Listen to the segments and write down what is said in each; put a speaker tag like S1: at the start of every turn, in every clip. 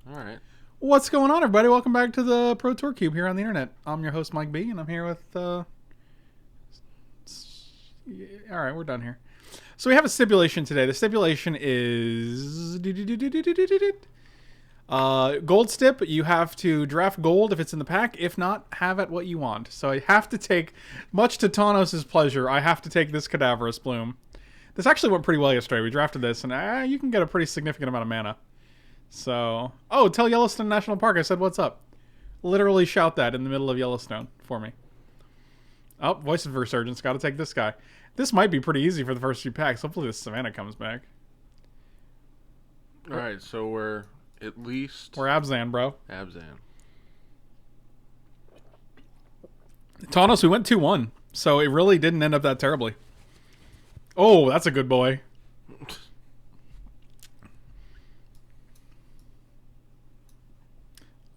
S1: All right.
S2: What's going on, everybody? Welcome back to the Pro Tour Cube here on the internet. I'm your host, Mike B, and I'm here with. All right, we're done here. So we have a stipulation today. The stipulation is gold stip. You have to draft gold if it's in the pack. If not, have at what you want. So I have to take, much to Tanos' pleasure, I have to take this Cadaverous Bloom. This actually went pretty well yesterday. We drafted this, and you can get a pretty significant amount of mana. So, tell Yellowstone National Park I said what's up. Literally shout that in the middle of Yellowstone for me. Oh, Voice of Resurgence. Got to take this guy. This might be pretty easy for the first few packs. Hopefully this Savannah comes back.
S1: All right, so we're at least...
S2: We're Abzan, bro.
S1: Abzan.
S2: Tanos, we went 2-1, so it really didn't end up that terribly. Oh, that's a good boy.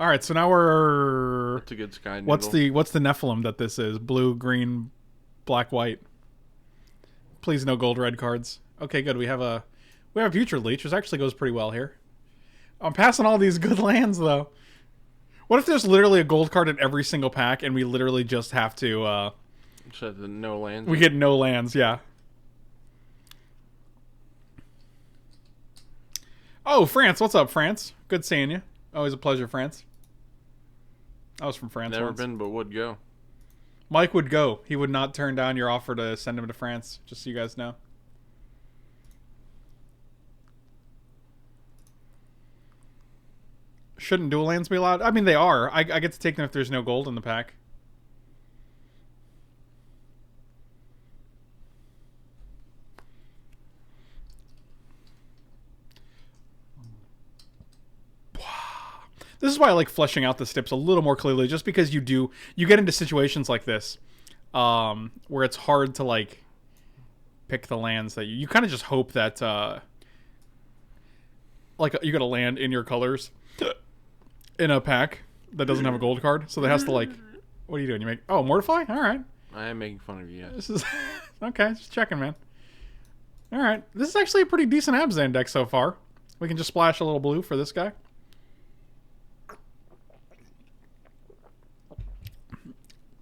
S2: All right, so now we're...
S1: That's a good sky noodle.
S2: What's the Nephilim that this is? Blue, green, black, white. Please no gold red cards. Okay, good. We have a Future Leech, which actually goes pretty well here. I'm passing all these good lands though. What if there's literally a gold card in every single pack and we literally just have to
S1: So the no lands.
S2: we get no lands, yeah. Oh, France, what's up, France? Good seeing you. Always a pleasure, France. I was from France.
S1: Never
S2: once.
S1: been, but would go.
S2: Mike would go. He would not turn down your offer to send him to France, just so you guys know. Shouldn't dual lands be allowed? I mean, they are. I get to take them if there's no gold in the pack. This is why I like fleshing out the steps a little more clearly, just because you get into situations like this, where it's hard to like pick the lands that you kind of just hope that like you got a land in your colors in a pack that doesn't have a gold card, so that has to like, what are you doing? You make Mortify? All right,
S1: I am making fun of you. Yes.
S2: this is okay. Just checking, man. All right, this is actually a pretty decent Abzan deck so far. We can just splash a little blue for this guy.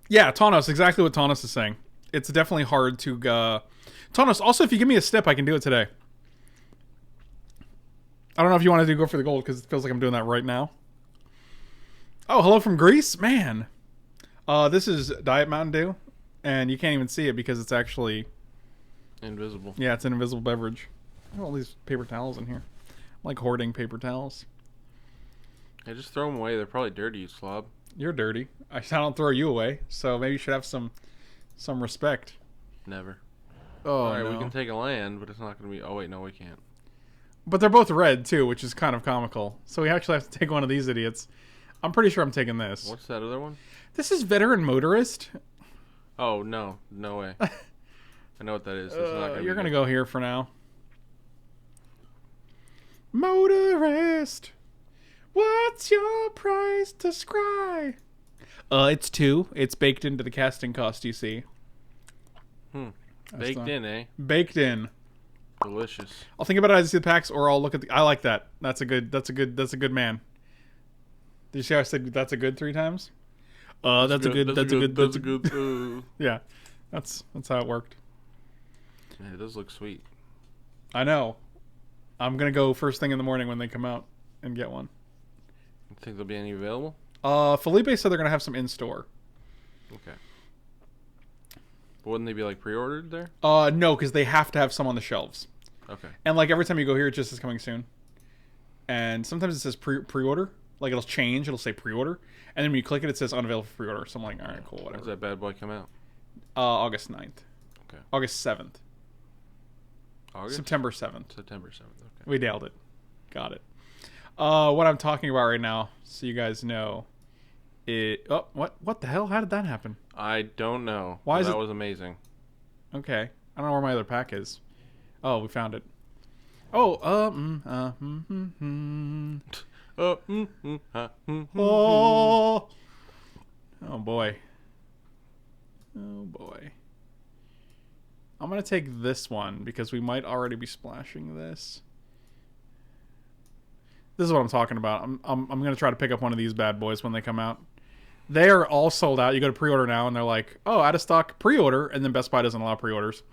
S2: Yeah, Tanos, exactly what Tanos is saying. It's definitely hard to... Tanos, also, if you give me a step, I can do it today. I don't know if you want to go for the gold, because it feels like I'm doing that right now. Oh, hello from Greece? Man. This is Diet Mountain Dew, and you can't even see it because it's actually...
S1: Invisible.
S2: Yeah, it's an invisible beverage. I have all these paper towels in here. I'm like hoarding paper towels.
S1: Hey, just throw them away. They're probably dirty, you slob.
S2: You're dirty. I don't throw you away, so maybe you should have some respect.
S1: Never.
S2: Oh,
S1: All right,
S2: no.
S1: we can take a land, but it's not going to be... Oh, wait, no, we can't.
S2: But they're both red, too, which is kind of comical. So we actually have to take one of these idiots. I'm pretty sure I'm taking this.
S1: What's that other one?
S2: This is Veteran Motorist.
S1: Oh, no. No way. I know what that is. It's not gonna
S2: You're going to go here for now. Motorist. What's your price to scry? It's 2. It's baked into the casting cost, you see.
S1: Baked in, eh?
S2: Baked in.
S1: Delicious.
S2: I'll think about it as I see the packs, or I'll look at the... I like that. That's a good man. Did you see how I said that's a good 3 times? That's a good. Yeah. That's how it worked.
S1: Yeah, it does look sweet.
S2: I know. I'm going to go first thing in the morning when they come out and get one.
S1: You think there'll be any available?
S2: Felipe said they're going to have some in store.
S1: Okay. But wouldn't they be like pre-ordered there?
S2: No, because they have to have some on the shelves.
S1: Okay.
S2: And like every time you go here, it just says coming soon. And sometimes it says pre-order. Like it'll change. It'll say pre-order. And then when you click it, it says unavailable for pre-order. So I'm like, all right, cool, whatever.
S1: When's that bad boy come out?
S2: August 9th.
S1: Okay.
S2: August 7th.
S1: August?
S2: September 7th.
S1: September 7th. Okay.
S2: We nailed it. Got it. What I'm talking about right now, so you guys know, what the hell? How did that happen?
S1: I don't know.
S2: Why is
S1: that
S2: it...
S1: was amazing.
S2: Okay. I don't know where my other pack is. Oh, we found it. Oh, oh. Oh, boy. Oh, boy. I'm going to take this one because we might already be splashing this. This is what I'm talking about. I'm going to try to pick up one of these bad boys when they come out. They are all sold out. You go to pre-order now, and they're like, oh, out of stock, pre-order, and then Best Buy doesn't allow pre-orders.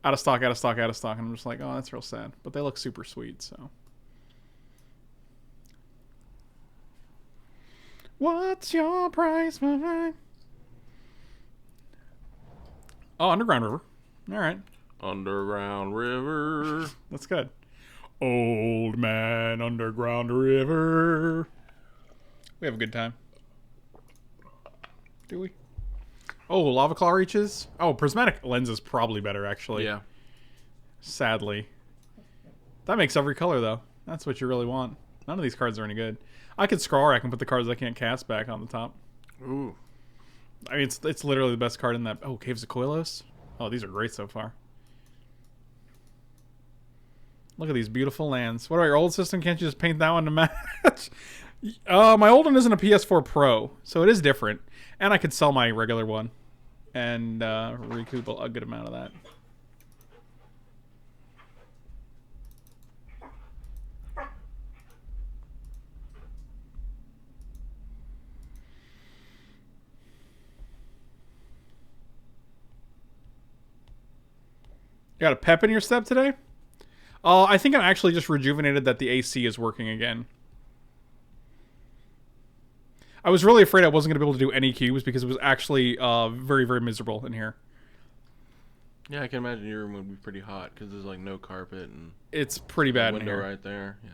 S2: Out of stock, out of stock, out of stock. And I'm just like, oh, that's real sad. But they look super sweet, so. What's your price, my friend? Oh, Underground River. All right.
S1: Underground River.
S2: That's good. Old Man Underground River. We have a good time. Do we? Oh, Lava Claw reaches? Oh, prismatic lens is probably better, actually.
S1: Yeah.
S2: Sadly. That makes every color, though. That's what you really want. None of these cards are any good. I could scroll, I can put the cards I can't cast back on the top.
S1: Ooh.
S2: I mean, it's literally the best card in that. Oh, Caves of Koilos? Oh, these are great so far. Look at these beautiful lands. What about your old system? Can't you just paint that one to match? My old one isn't a PS4 Pro, so it is different. And I could sell my regular one and recoup a good amount of that. You got a pep in your step today? I think I'm actually just rejuvenated that the AC is working again. I was really afraid I wasn't going to be able to do any cubes because it was actually very, very miserable in here.
S1: Yeah, I can imagine your room would be pretty hot because there's like no carpet and
S2: it's pretty bad in
S1: window
S2: here.
S1: right there. Yeah.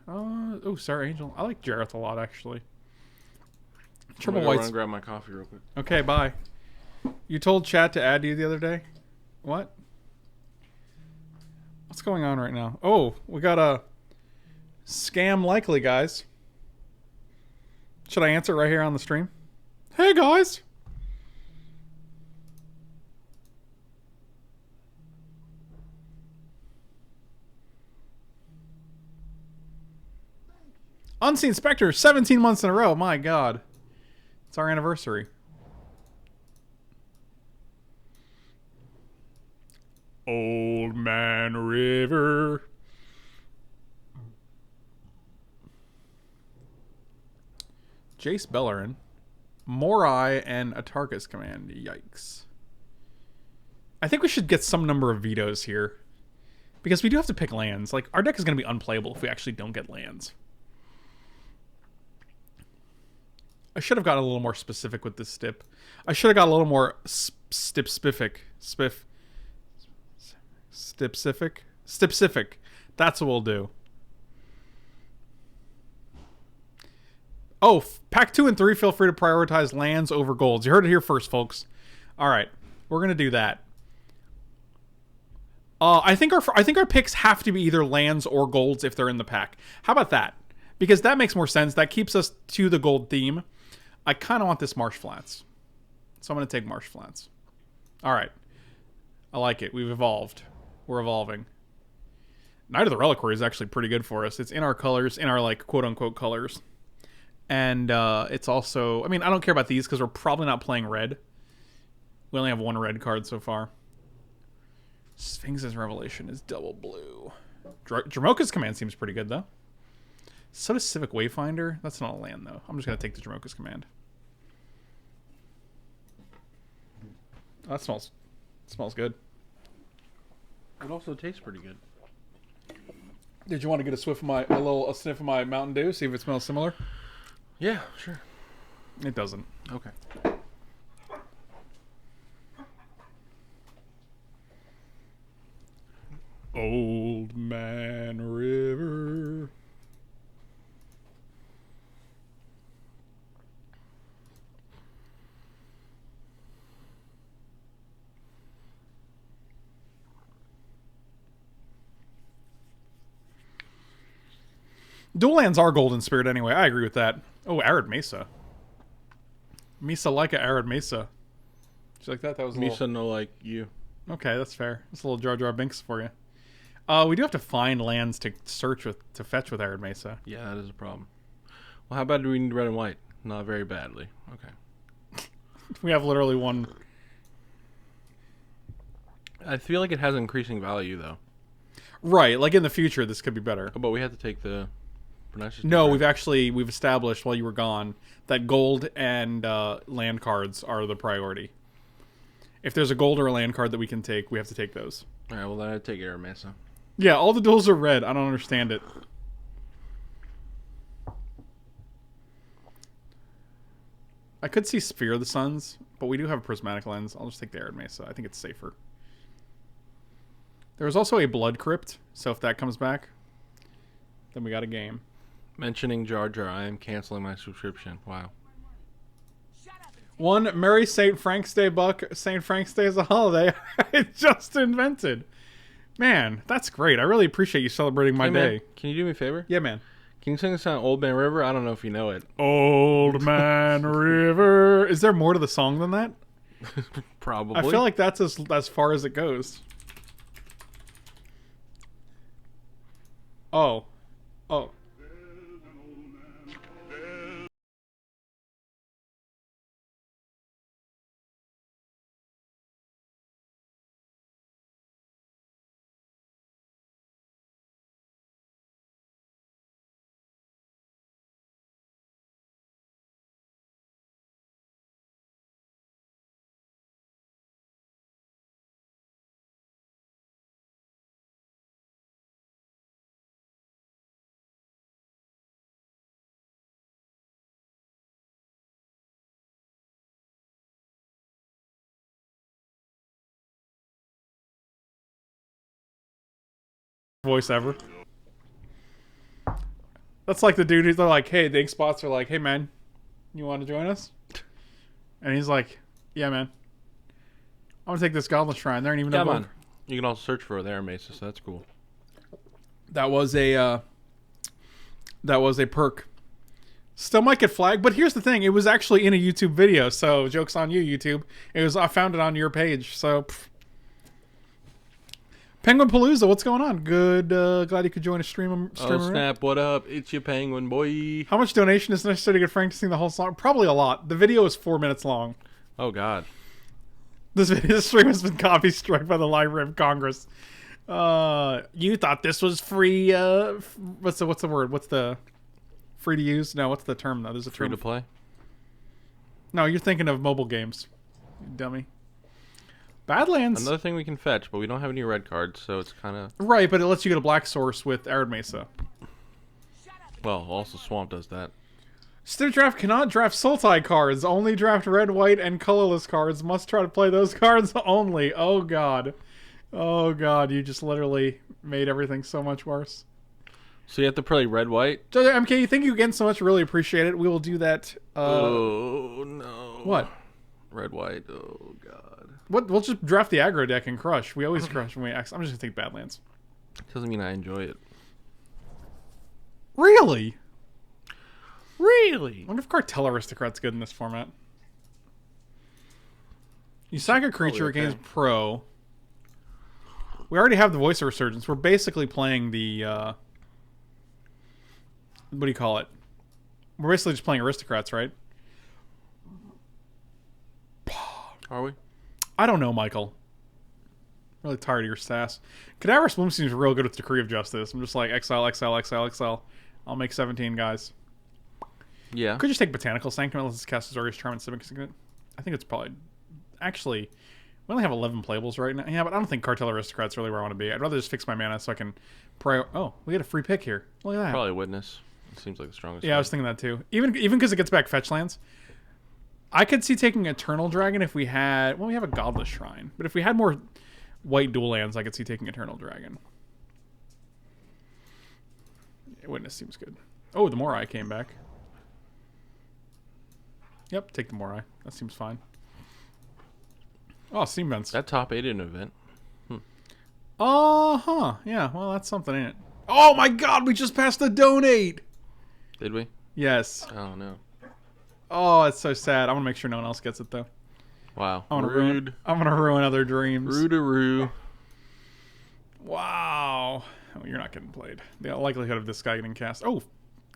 S2: Oh, Sarah Angel. I like Jareth a lot, actually.
S1: Triple
S2: White's.
S1: Run and grab my coffee real quick.
S2: Okay, bye. You told chat to add you the other day? What? What's going on right now? Oh, we got a scam likely, guys. Should I answer right here on the stream? Hey, guys. Unseen Spectre, 17 months in a row. My God. It's our anniversary. Old Man River. Jace Bellerin. Morai and Atarka's command. Yikes. I think we should get some number of vetoes here. Because we do have to pick lands. Like, our deck is going to be unplayable if we actually don't get lands. I should have gotten a little more specific with this stip. I should have got a little more stipcific. Stipcific. That's what we'll do. Oh, pack 2 and 3, feel free to prioritize lands over golds. You heard it here first, folks. All right, we're gonna do that. I think our picks have to be either lands or golds if they're in the pack. How about that? Because that makes more sense. That keeps us to the gold theme. I kind of want this Marsh Flats. So I'm going to take Marsh Flats. All right. I like it. We've evolved. We're evolving. Knight of the Reliquary is actually pretty good for us. It's in our colors, in our, like, quote-unquote colors. And it's also... I mean, I don't care about these because we're probably not playing red. We only have one red card so far. Sphinx's Revelation is double blue. Dramoka's Command seems pretty good, though. So does Civic Wayfinder. That's not a land, though. I'm just going to take the Dramoka's Command. Oh, that smells good.
S1: It also tastes pretty good.
S2: Did you want to get a sniff of my Mountain Dew, see if it smells similar?
S1: Yeah, sure.
S2: It doesn't.
S1: Okay.
S2: Old Man River. Dual lands are Golden Spirit anyway. I agree with that. Oh, Arid Mesa. Mesa like a Arid Mesa. Did you like that? That was a
S1: Misa
S2: little...
S1: no like you.
S2: Okay, that's fair. That's a little Jar Jar Binks for you. We do have to find lands to fetch with Arid Mesa.
S1: Yeah, that is a problem. Well, how bad do we need red and white? Not very badly. Okay.
S2: We have literally one.
S1: I feel like it has increasing value though.
S2: Right, like in the future, this could be better.
S1: Oh, but we have to take the.
S2: No, we've established while you were gone that gold and land cards are the priority. If there's a gold or a land card that we can take, we have to take those.
S1: All right. Well, then I'd take Air Mesa.
S2: Yeah, all the duels are red. I don't understand it. I could see Sphere of the Suns, but we do have a prismatic lens. I'll just take the Arid Mesa. I think it's safer. There's also a Blood Crypt, so if that comes back, then we got a game.
S1: Mentioning Jar Jar, I am canceling my subscription. Wow.
S2: One Merry St. Frank's Day buck. St. Frank's Day is a holiday I just invented. Man, that's great. I really appreciate you celebrating my day.
S1: Man, can you do me a favor?
S2: Yeah, man.
S1: Can you sing the song Old Man River? I don't know if you know it.
S2: Old Man River. Is there more to the song than that?
S1: Probably.
S2: I feel like that's as far as it goes. Oh. Oh. Voice ever. That's like the dude who's like, hey, the ink spots are like, hey man, you want to join us? And he's like, yeah man, I'm gonna take this goblet shrine. There ain't even no book.
S1: You can also search for it there, Mesa, so that's cool.
S2: That was a perk. Still might get flagged, but here's the thing: it was actually in a YouTube video, so joke's on you, YouTube. I found it on your page, so. Penguin Palooza, what's going on? Good, glad you could join a stream.
S1: Oh snap! What up? It's your penguin boy.
S2: How much donation is necessary to get Frank to sing the whole song? Probably a lot. The video is 4 minutes long.
S1: Oh god.
S2: This stream has been copy struck by the Library of Congress. You thought this was free? What's the word? What's the free to use? No, what's the term though? There's a term.
S1: Free to play.
S2: No, you're thinking of mobile games, you dummy. Badlands.
S1: Another thing we can fetch, but we don't have any red cards, so it's kind of...
S2: Right, but it lets you get a black source with Arid Mesa.
S1: Well, also Swamp does that.
S2: Stip Draft cannot draft Sultai cards. Only draft red, white, and colorless cards. Must try to play those cards only. Oh, God. Oh, God. You just literally made everything so much worse.
S1: So you have to play red, white?
S2: MK, thank you again so much. Really appreciate it. We will do that.
S1: Oh, no.
S2: What?
S1: Red, white. Oh, God.
S2: What? We'll just draft the aggro deck and crush. We always crush when we X. I'm just going to take Badlands.
S1: Doesn't mean I enjoy it.
S2: Really?
S1: Really?
S2: I wonder if Cartel Aristocrat's good in this format. You sack a creature against Pro. We already have the Voice of Resurgence. We're basically playing the... what do you call it? We're basically just playing Aristocrats, right?
S1: Are we?
S2: I don't know, Michael. Really tired of your sass. Cadaverous Bloom seems real good with Decree of Justice. I'm just like, exile, exile, exile, exile. I'll make 17, guys.
S1: Yeah.
S2: Could just take Botanical Sanctum unless it's cast Azorius Charm and Civic Signet. I think it's probably... Actually, we only have 11 playables right now. Yeah, but I don't think Cartel Aristocrat's really where I want to be. I'd rather just fix my mana so I can... Oh, we get a free pick here. Look at that.
S1: Probably Witness. It seems like the strongest.
S2: Yeah, I was thinking that too. Even because it gets back fetch lands. I could see taking Eternal Dragon if we had... Well, we have a Godless Shrine. But if we had more white dual lands, I could see taking Eternal Dragon. Witness seems good. Oh, the Morai came back. Yep, take the Morai. That seems fine. Oh, Steam Vents.
S1: That top 8 in an event.
S2: Uh-huh. Yeah, well, that's something, ain't it? Oh my god, we just passed the donate!
S1: Did we?
S2: Yes.
S1: Oh, no.
S2: Oh, it's so sad. I want to make sure no one else gets it, though.
S1: Wow.
S2: I'm
S1: Rude.
S2: gonna ruin other dreams.
S1: Rude-a-roo.
S2: Wow. Oh, you're not getting played. The likelihood of this guy getting cast. Oh,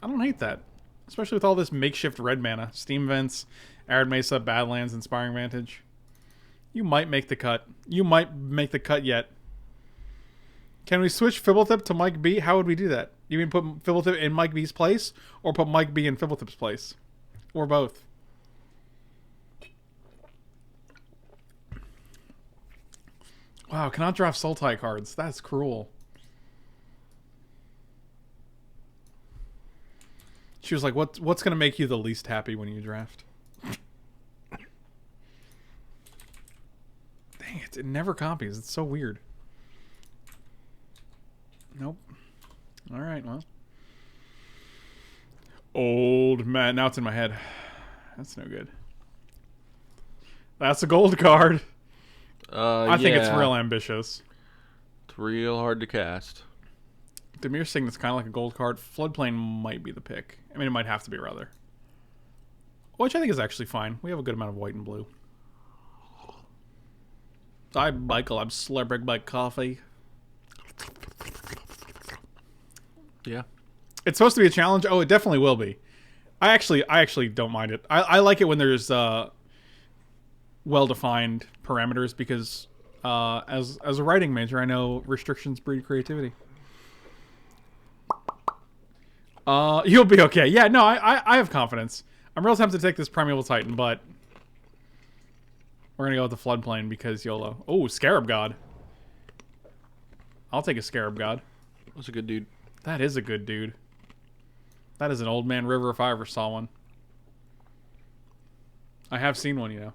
S2: I don't hate that. Especially with all this makeshift red mana. Steam Vents, Arid Mesa, Badlands, Inspiring Vantage. You might make the cut. You might make the cut yet. Can we switch Fibblethip to Mike B? How would we do that? You mean put Fibblethip in Mike B's place? Or put Mike B in Fibblethip's place? Or both? Wow, cannot draft Sultai cards. That's cruel. She was like, what's going to make you the least happy when you draft? Dang it, it never copies. It's so weird. Nope. Alright, well. Old man. Now it's in my head. That's no good. That's a gold card. I think it's real ambitious.
S1: It's real hard to cast.
S2: Demir's saying that's kind of like a gold card. Floodplain might be the pick. I mean, it might have to be, rather. Which I think is actually fine. We have a good amount of white and blue. I'm Michael. I'm slurping my coffee.
S1: Yeah.
S2: It's supposed to be a challenge. Oh, it definitely will be. I actually don't mind it. I like it when there's well-defined parameters because as a writing major, I know restrictions breed creativity. You'll be okay. Yeah, no, I have confidence. I'm real tempted to take this Primeval Titan, but we're gonna go with the Floodplain because YOLO. Oh, Scarab God. I'll take a Scarab God.
S1: That's a good dude.
S2: That is a good dude. That is an old man river if I ever saw one. I have seen one, you know.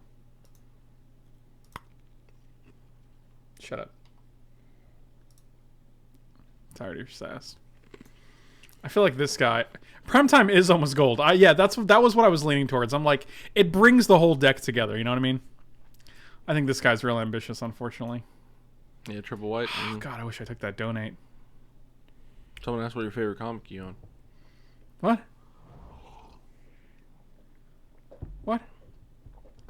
S2: Shut up. Tired of your sass. I feel like this guy... Primetime is almost gold. Yeah, that was what I was leaning towards. I'm like, it brings the whole deck together, you know what I mean? I think this guy's real ambitious, unfortunately.
S1: Yeah, triple white.
S2: Oh, God, I wish I took that donate.
S1: Someone asked what your favorite comic you own.
S2: What? What?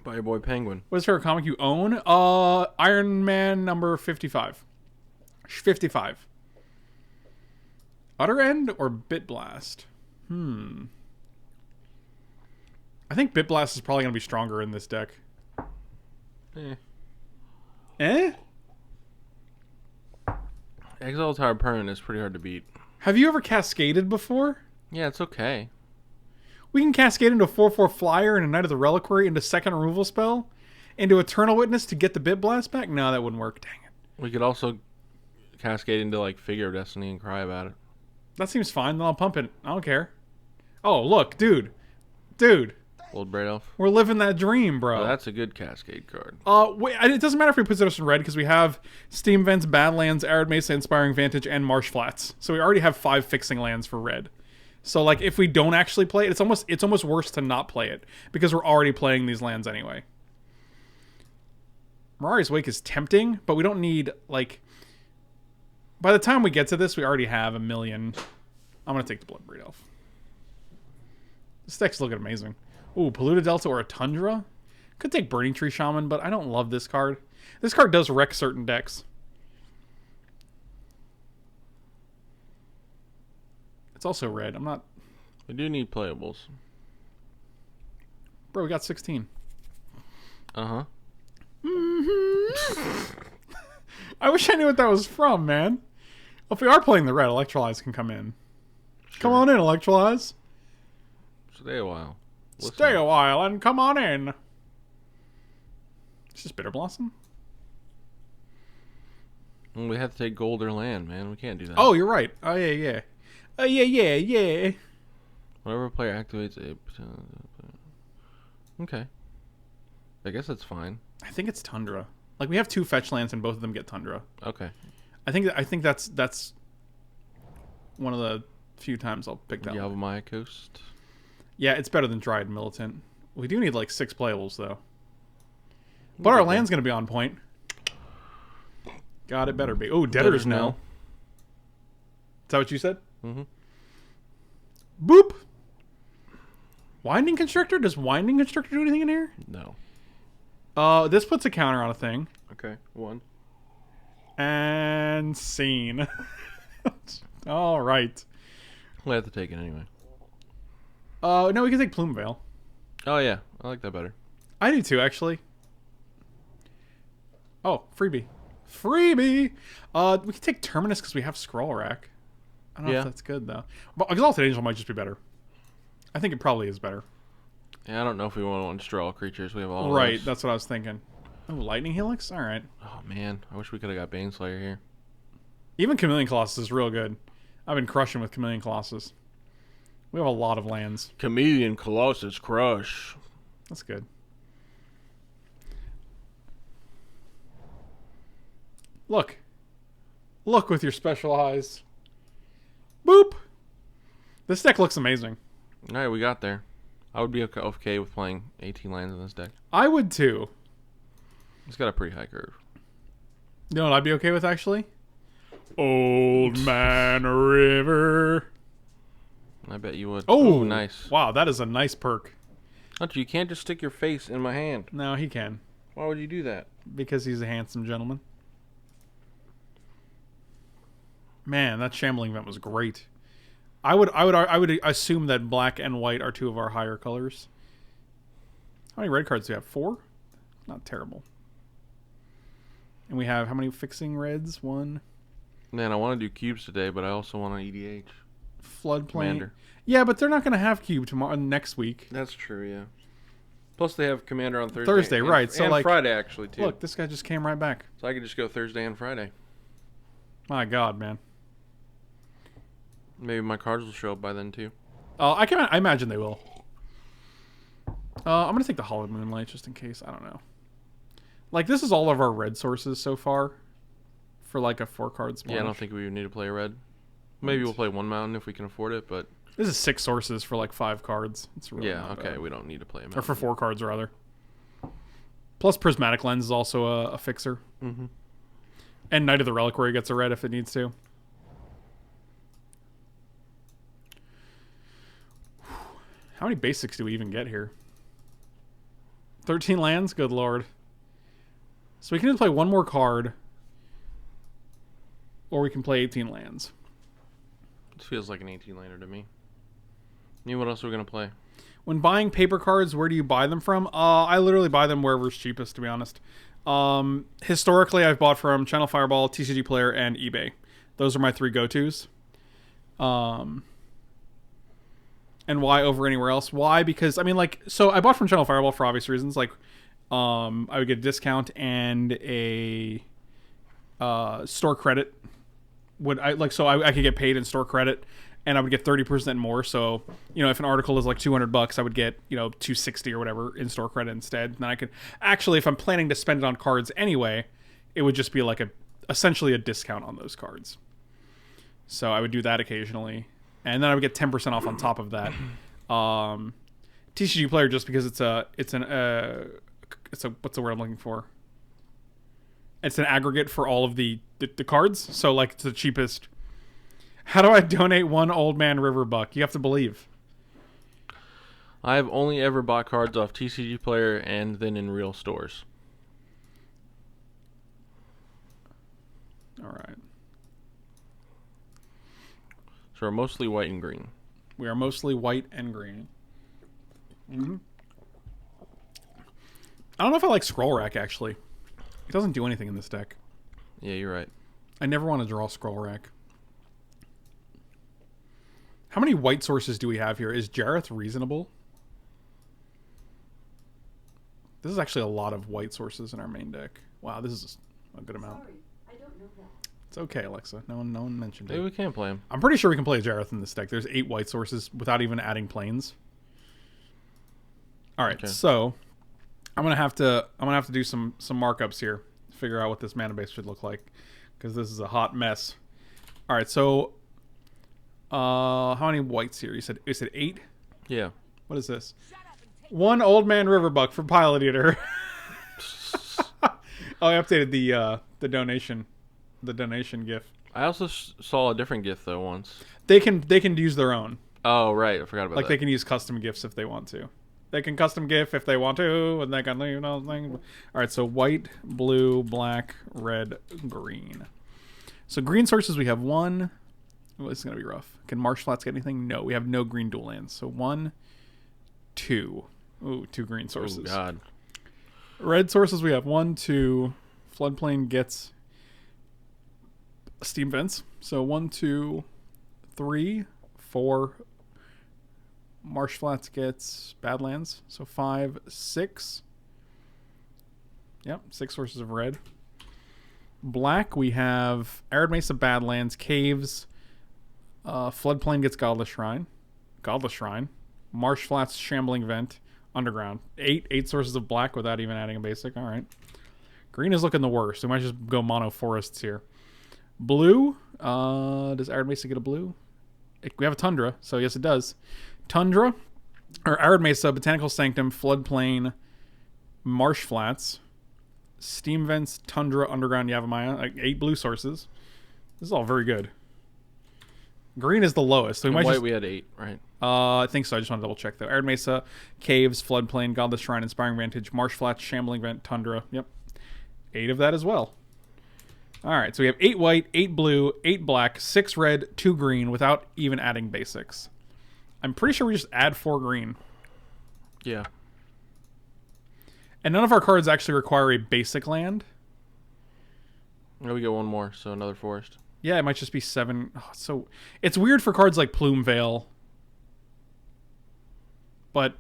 S1: By your boy Penguin.
S2: What is your favorite comic you own? Iron Man number 55. 55. Utter End or Bit Blast? I think Bit Blast is probably going to be stronger in this deck. Eh?
S1: Exile Tower Permanent is pretty hard to beat.
S2: Have you ever cascaded before?
S1: Yeah, it's okay.
S2: We can cascade into a 4/4 flyer and a Knight of the Reliquary into second removal spell, into Eternal Witness to get the Bit Blast back? No, that wouldn't work. Dang it.
S1: We could also cascade into like Figure of Destiny and cry about it.
S2: That seems fine. Then I'll pump it. I don't care. Oh, look, dude.
S1: Old Braid Elf.
S2: We're living that dream, bro.
S1: Oh, that's a good Cascade card.
S2: Wait, it doesn't matter if we put us in red because we have Steam Vents, Badlands, Arid Mesa, Inspiring Vantage, and Marsh Flats. So we already have 5 fixing lands for red. So like, if we don't actually play it, it's almost worse to not play it because we're already playing these lands anyway. Mirari's Wake is tempting, but we don't need like. By the time we get to this, we already have a million. I'm gonna take the Bloodbraid Elf. This deck's looking amazing. Ooh, Polluted Delta or a Tundra? Could take Burning Tree Shaman, but I don't love this card. This card does wreck certain decks. It's also red. I'm not...
S1: We do need playables.
S2: Bro, we got 16.
S1: Uh-huh.
S2: I wish I knew what that was from, man. Well, if we are playing the red, Electrolyze can come in. Sure. Come on in, Electrolyze.
S1: Stay a while. Listen.
S2: Stay a while and come on in. Is this Bitter Blossom?
S1: Well, we have to take gold or land, man. We can't do that.
S2: Oh, you're right. Oh, yeah. Oh, yeah.
S1: Whenever a player activates a... Okay. I guess that's fine.
S2: I think it's Tundra. Like, we have 2 fetch lands and both of them get Tundra.
S1: Okay.
S2: I think that's one of the few times I'll pick that one.
S1: Yavimaya Coast.
S2: Yeah, it's better than Dryad Militant. We do need like 6 playables though. But our land's gonna be on point. God, it better be. Oh, Debtor's Knell. Is that what you said?
S1: Mm-hmm.
S2: Boop. Winding Constrictor? Does Winding Constrictor do anything in here?
S1: No.
S2: This puts a counter on a thing.
S1: Okay, 1.
S2: And scene. All right.
S1: We'll have to take it anyway.
S2: No, we can take Plume
S1: Oh yeah, I like that better.
S2: I do too, actually. Oh, freebie. Freebie! We can take Terminus because we have Scroll Rack. I don't know if that's good, though. But Exalted Angel might just be better. I think it probably is better.
S1: Yeah, I don't know if we want to destroy all creatures. We have all
S2: Right,
S1: those.
S2: that's what I was thinking. Oh, Lightning Helix? Alright.
S1: Oh man, I wish we could have got Baneslayer here.
S2: Even Chameleon Colossus is real good. I've been crushing with Chameleon Colossus. We have a lot of lands.
S1: Chameleon Colossus Crush.
S2: That's good. Look. Look with your special eyes. Boop! This deck looks amazing.
S1: Alright, we got there. I would be okay with playing 18 lands in this deck.
S2: I would too.
S1: It's got a pretty high curve.
S2: You know what I'd be okay with, actually? Old Man River.
S1: I bet you would.
S2: Oh,
S1: ooh, nice.
S2: Wow, that is a nice perk.
S1: Hunter, you can't just stick your face in my hand.
S2: No, he can.
S1: Why would you do that?
S2: Because he's a handsome gentleman. Man, that Shambling Vent was great. I would assume that black and white are two of our higher colors. How many red cards do we have? 4? Not terrible. And we have how many fixing reds? 1.
S1: Man, I want to do cubes today, but I also want an EDH.
S2: Floodplain.
S1: Commander.
S2: Yeah, but they're not going to have cube tomorrow next week.
S1: That's true, yeah. Plus they have Commander on Thursday.
S2: Thursday,
S1: and,
S2: right. So
S1: and
S2: like
S1: Friday, actually, too.
S2: Look, this guy just came right back.
S1: So I could just go Thursday and Friday.
S2: My God, man.
S1: Maybe my cards will show up by then, too.
S2: I imagine they will. I'm going to take the Hollow Moonlight just in case. I don't know. Like, this is all of our red sources so far. For like a 4-card splash.
S1: Yeah, I don't think we would need to play red. Maybe we'll play 1 mountain if we can afford it, but...
S2: This is 6 sources for like 5 cards. It's really
S1: yeah,
S2: not
S1: okay,
S2: bad.
S1: we don't need to play a mountain.
S2: Or for 4 cards, rather. Plus, Prismatic Lens is also a fixer.
S1: Mm-hmm.
S2: And Knight of the Reliquary gets a red if it needs to. How many basics do we even get here? 13 lands? Good lord. So we can either play 1 more card, or we can play 18 lands.
S1: This feels like an 18-lander to me. You know what else we're going to play?
S2: When buying paper cards, where do you buy them from? I literally buy them wherever's cheapest, to be honest. Historically, I've bought from Channel Fireball, TCG Player, and eBay. Those are my 3 go-tos. And why over anywhere else? Why? Because, I mean, like, so I bought from Channel Fireball for obvious reasons. Like, I would get a discount and a store credit. I could get paid in store credit, and I would get 30% more. So, if an article is like $200, I would get, $260 or whatever in store credit instead. And then I could actually, if I'm planning to spend it on cards anyway, it would just be like essentially a discount on those cards. So I would do that occasionally, and then I would get 10% off on top of that. TCG Player, just because it's what's the word I'm looking for? It's an aggregate for all of the cards, so like it's the cheapest. How do I donate 1 Old Man River buck? You have to believe.
S1: I've only ever bought cards off TCG Player and then in real stores.
S2: All right.
S1: So we're mostly white and green.
S2: We are mostly white and green. Mm-hmm. I don't know if I like Scroll Rack, actually. It doesn't do anything in this deck.
S1: Yeah, you're right.
S2: I never want to draw Scroll Rack. How many white sources do we have here? Is Jareth reasonable? This is actually a lot of white sources in our main deck. Wow, this is a good amount.
S3: Sorry, I don't know that.
S2: It's okay, Alexa. No one mentioned
S1: Maybe
S2: it.
S1: we can play him.
S2: I'm pretty sure we can play Jareth in this deck. There's 8 white sources without even adding planes. All right,
S1: Okay.
S2: so I'm gonna have to do some markups here to figure out what this mana base should look like, because this is a hot mess. All right, so how many whites here? You said 8.
S1: Yeah.
S2: What is this? 1 Old Man Riverbuck for Pilot Eater. Oh, I updated the donation GIF.
S1: I also saw a different gift though once.
S2: They can use their own.
S1: Oh right, I forgot about
S2: Like
S1: that.
S2: they can use custom gifts if they want to. They can custom GIF if they want to, and they can leave nothing. All right, so white, blue, black, red, green. So green sources, we have one. Oh, this is going to be rough. Can Marsh Flats get anything? No, we have no green dual lands. So 1, 2. Ooh, 2 green sources.
S1: Oh, God.
S2: Red sources, we have 1, 2. Floodplain gets steam vents. So 1, 2, 3, 4. Marsh Flats gets Badlands. So 5, 6. Yep, 6 sources of red. Black, we have Arid Mesa, Badlands, Caves. Floodplain gets Godless Shrine. Godless Shrine. Marsh Flats, Shambling Vent. Underground. 8 sources of black without even adding a basic. All right. Green is looking the worst. We might just go mono forests here. Blue. Does Arid Mesa get a blue? We have a Tundra, so yes, it does. Tundra, or Arid Mesa, Botanical Sanctum, Floodplain, Marsh Flats, Steam Vents, Tundra, Underground, Yavimaya. Like 8 blue sources. This is all very good. Green is the lowest. So we might
S1: white,
S2: just,
S1: we had 8, right?
S2: I think so. I just want to double check though. Arid Mesa, Caves, Floodplain, Godless Shrine, Inspiring Vantage, Marsh Flats, Shambling Vent, Tundra. Yep. 8 of that as well. All right, so we have 8 white, 8 blue, 8 black, 6 red, 2 green without even adding basics. I'm pretty sure we just add 4 green.
S1: Yeah.
S2: And none of our cards actually require a basic land.
S1: Now we get one more, so another forest.
S2: Yeah, it might just be 7. Oh, so it's weird for cards like Plume Veil. But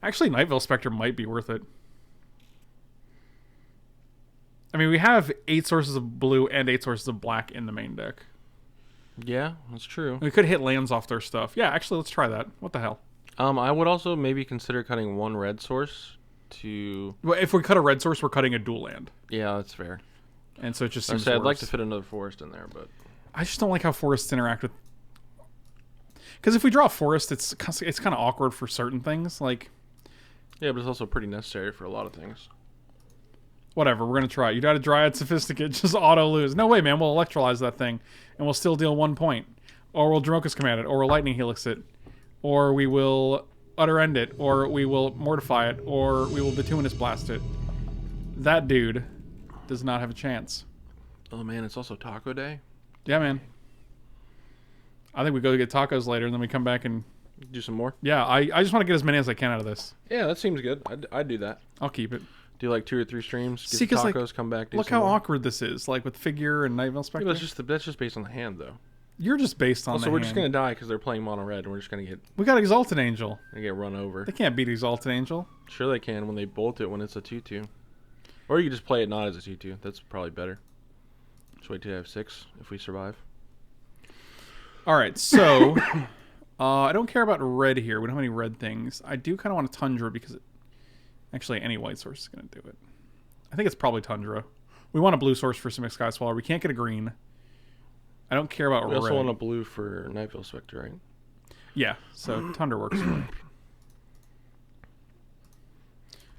S2: actually, Night Veil Spectre might be worth it. I mean, we have 8 sources of blue and 8 sources of black in the main deck.
S1: Yeah, that's true.
S2: We could hit lands off their stuff. Yeah, actually, let's try that. What the hell?
S1: I would also maybe consider cutting 1 red source to...
S2: Well, if we cut a red source, we're cutting a dual land.
S1: Yeah, that's fair.
S2: And so it just
S1: I
S2: seems
S1: said I'd like
S2: worse.
S1: to fit another forest in there, but...
S2: I just don't like how forests interact with... Because if we draw a forest, it's kind of awkward for certain things. Like...
S1: Yeah, but it's also pretty necessary for a lot of things.
S2: Whatever, we're going to try it. You got a Dryad Sophisticate, just auto-lose. No way, man. We'll electrolyze that thing, and we'll still deal 1 point. Or we'll Dromokas Command it, or we'll Lightning Helix it. Or we will Utter End it, or we will Mortify it, or we will Bituminous Blast it. That dude does not have a chance.
S1: Oh, man, it's also Taco Day?
S2: Yeah, man. I think we go get tacos later, and then we come back and...
S1: Do some more?
S2: Yeah, I just want to get as many as I can out of this.
S1: Yeah, that seems good. I'd do that.
S2: I'll keep it.
S1: Do like 2 or 3 streams, get
S2: See,
S1: the
S2: 'cause,
S1: tacos,
S2: like,
S1: come back, do
S2: Look
S1: some
S2: how
S1: more.
S2: awkward this is, like with Figure and Night Veil Spectre.
S1: Yeah, that's just based on the hand, though.
S2: You're just based on
S1: Also,
S2: the
S1: we're
S2: hand.
S1: just going to die because they're playing mono red, and we're just going to
S2: We got Exalted Angel.
S1: get run over.
S2: They can't beat Exalted Angel.
S1: Sure they can when they bolt it when it's a 2-2. Or you just play it not as a 2-2. That's probably better. Just wait till you have 6 if we survive.
S2: All right, so I don't care about red here. We don't have any red things. I do kind of want a Tundra because actually any white source is going to do it. I think it's probably Tundra. We want a blue source for Simic Sky Swallower. We can't get a green. I don't care about
S1: We
S2: red.
S1: also want a blue for Night Veil Spectre, right?
S2: Yeah, so Tundra works for me.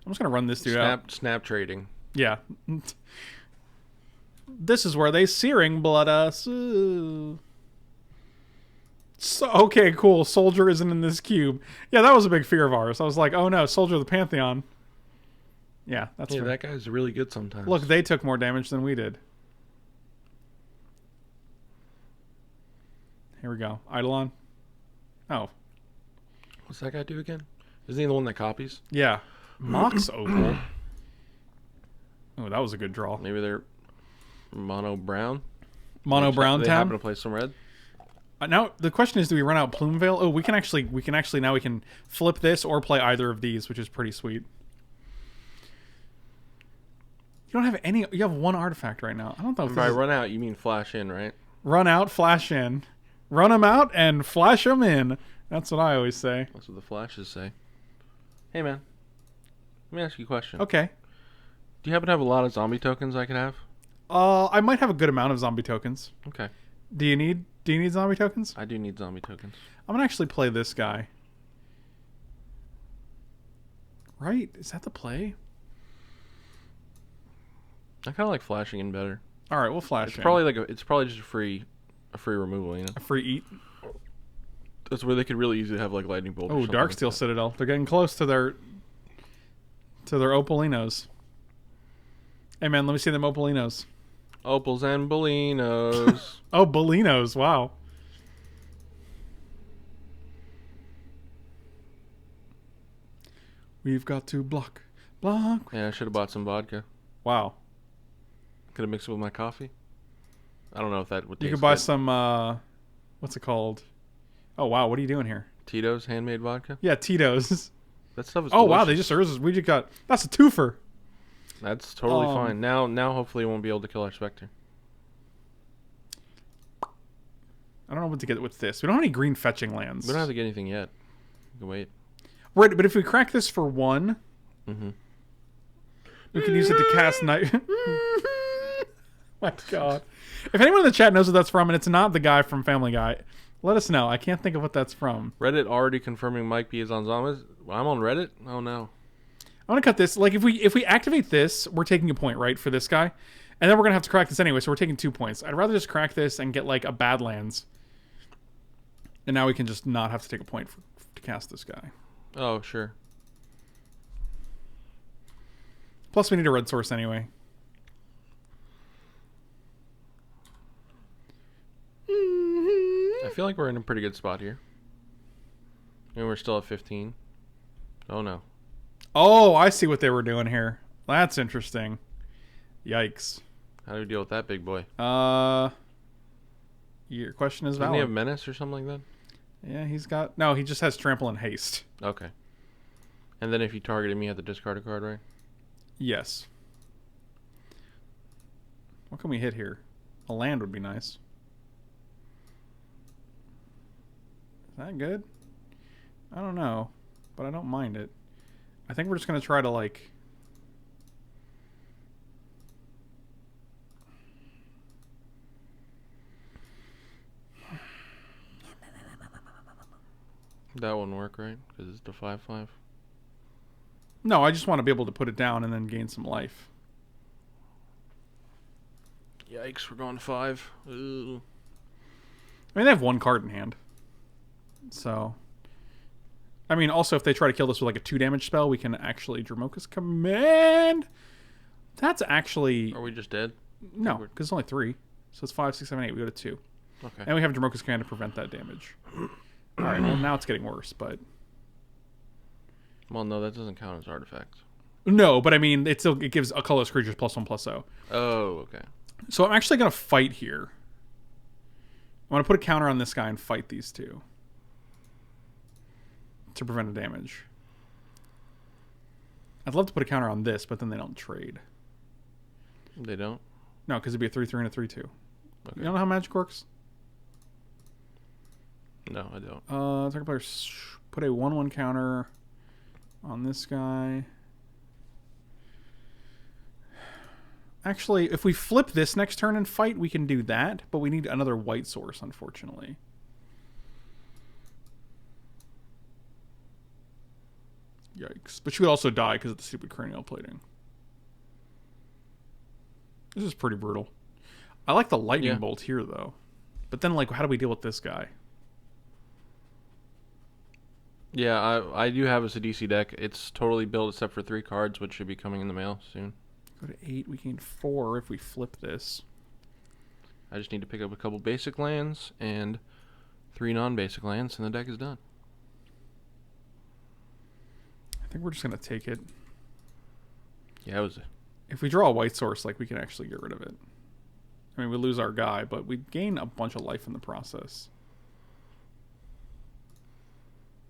S2: I'm just going to run this dude out.
S1: Snap trading.
S2: Yeah. This is where they searing blood us. Ooh. So, okay, cool. Soldier isn't in this cube. Yeah, that was a big fear of ours. I was like, oh no, Soldier of the Pantheon. Yeah, that's
S1: Yeah,
S2: fair.
S1: that guy's really good sometimes.
S2: Look, they took more damage than we did. Here we go. Eidolon. Oh,
S1: What's that guy do again? Isn't he the one that copies?
S2: yeah. Mox Opal. Oh, that was a good draw.
S1: Maybe they're mono brown.
S2: Mono Brown
S1: They happen
S2: Town.
S1: to play some red.
S2: Now the question is, do we run out Plume Veil? Oh, we can actually now we can flip this or play either of these, which is pretty sweet. You don't have any. You have 1 artifact right now. I don't know if
S1: By
S2: this is,
S1: run out, you mean flash in, right?
S2: run out, flash in, run them out, and flash them in. That's what I always say.
S1: That's what the flashes say. Hey, man. Let me ask you a question.
S2: Okay.
S1: Do you happen to have a lot of zombie tokens I could have?
S2: I might have a good amount of zombie tokens.
S1: Okay.
S2: Do you need zombie tokens?
S1: I do need zombie tokens.
S2: I'm gonna actually play this guy. Right? Is that the play?
S1: I kind of like flashing in better.
S2: All right, we'll flash.
S1: It's
S2: in.
S1: probably it's probably just a free removal, you know.
S2: A free eat.
S1: That's where they could really easily have like lightning bolt.
S2: Oh, Darksteel Citadel. They're getting close to their Opalinos. Hey man, let me see them Opalinos.
S1: Opals and Bolinos.
S2: Oh, Bolinos. Wow. We've got to block.
S1: Yeah, I should have bought some vodka.
S2: Wow.
S1: Could have mixed it with my coffee. I don't know if that would taste
S2: You could buy
S1: good.
S2: some, what's it called? Oh, wow. What are you doing here?
S1: Tito's handmade vodka.
S2: Yeah, Tito's.
S1: That stuff is
S2: Oh,
S1: delicious.
S2: wow. They just, we just got, that's a twofer.
S1: That's totally fine. Now hopefully it won't be able to kill our Spectre.
S2: I don't know what to get with this. We don't have any green fetching lands.
S1: We don't have to get anything yet. We can wait.
S2: Right, but if we crack this for 1, we can use it to cast night. My God. If anyone in the chat knows what that's from, and it's not the guy from Family Guy, let us know. I can't think of what that's from.
S1: Reddit already confirming Mike P is on zombies. I'm on Reddit? Oh no.
S2: I want to cut this. Like, if we activate this, we're taking a point, right, for this guy? And then we're going to have to crack this anyway, so we're taking 2 points. I'd rather just crack this and get, like, a Badlands. And now we can just not have to take a point to cast this guy.
S1: Oh, sure.
S2: Plus, we need a red source anyway.
S1: I feel like we're in a pretty good spot here. And we're still at 15. Oh no.
S2: Oh, I see what they were doing here. That's interesting. Yikes.
S1: How do we deal with that big boy?
S2: Your question is
S1: Doesn't
S2: valid.
S1: he have menace or something like that?
S2: Yeah, he's got... No, he just has trample and haste.
S1: Okay. And then if you targeted me, you have to discard a card, right?
S2: Yes. What can we hit here? A land would be nice. Is that good? I don't know, but I don't mind it. I think we're just going to try to, like...
S1: That wouldn't work, right? Because it's the 5/5.
S2: No, I just want to be able to put it down and then gain some life.
S1: Yikes, we're going 5. Ooh.
S2: I mean, they have 1 card in hand. So... I mean, also, if they try to kill this with, like, a 2 damage spell, we can actually Dramoka's Command. That's actually...
S1: Are we just dead?
S2: No, because it's only 3. So it's 5, 6, 7, 8. We go to 2.
S1: Okay.
S2: And we have Dramoka's Command to prevent that damage. Alright, well, now it's getting worse, but...
S1: Well, no, that doesn't count as artifacts.
S2: No, but I mean, it gives a colorless creatures +1/+0.
S1: Oh, okay.
S2: So I'm actually going to fight here. I'm going to put a counter on this guy and fight these two. To prevent a damage. I'd love to put a counter on this, but then they don't trade.
S1: They don't?
S2: No, because it'd be a 3/3 and a 3/2.
S1: Okay.
S2: You don't know how Magic works?
S1: No, I don't.
S2: Target player put a 1/1 counter on this guy. Actually, if we flip this next turn and fight, we can do that, but we need another white source, unfortunately. Yikes. But she would also die because of the stupid cranial plating. This is pretty brutal. I like the lightning bolt here, though. But then, like, how do we deal with this guy?
S1: Yeah, I do have a Sidisi deck. It's totally built except for 3 cards, which should be coming in the mail soon.
S2: Go to 8. We gain 4 if we flip this.
S1: I just need to pick up a couple basic lands and 3 non-basic lands, and the deck is done.
S2: I think we're just going to take it.
S1: Yeah, it was...
S2: If we draw a white source, like, we can actually get rid of it. I mean, we lose our guy, but we gain a bunch of life in the process.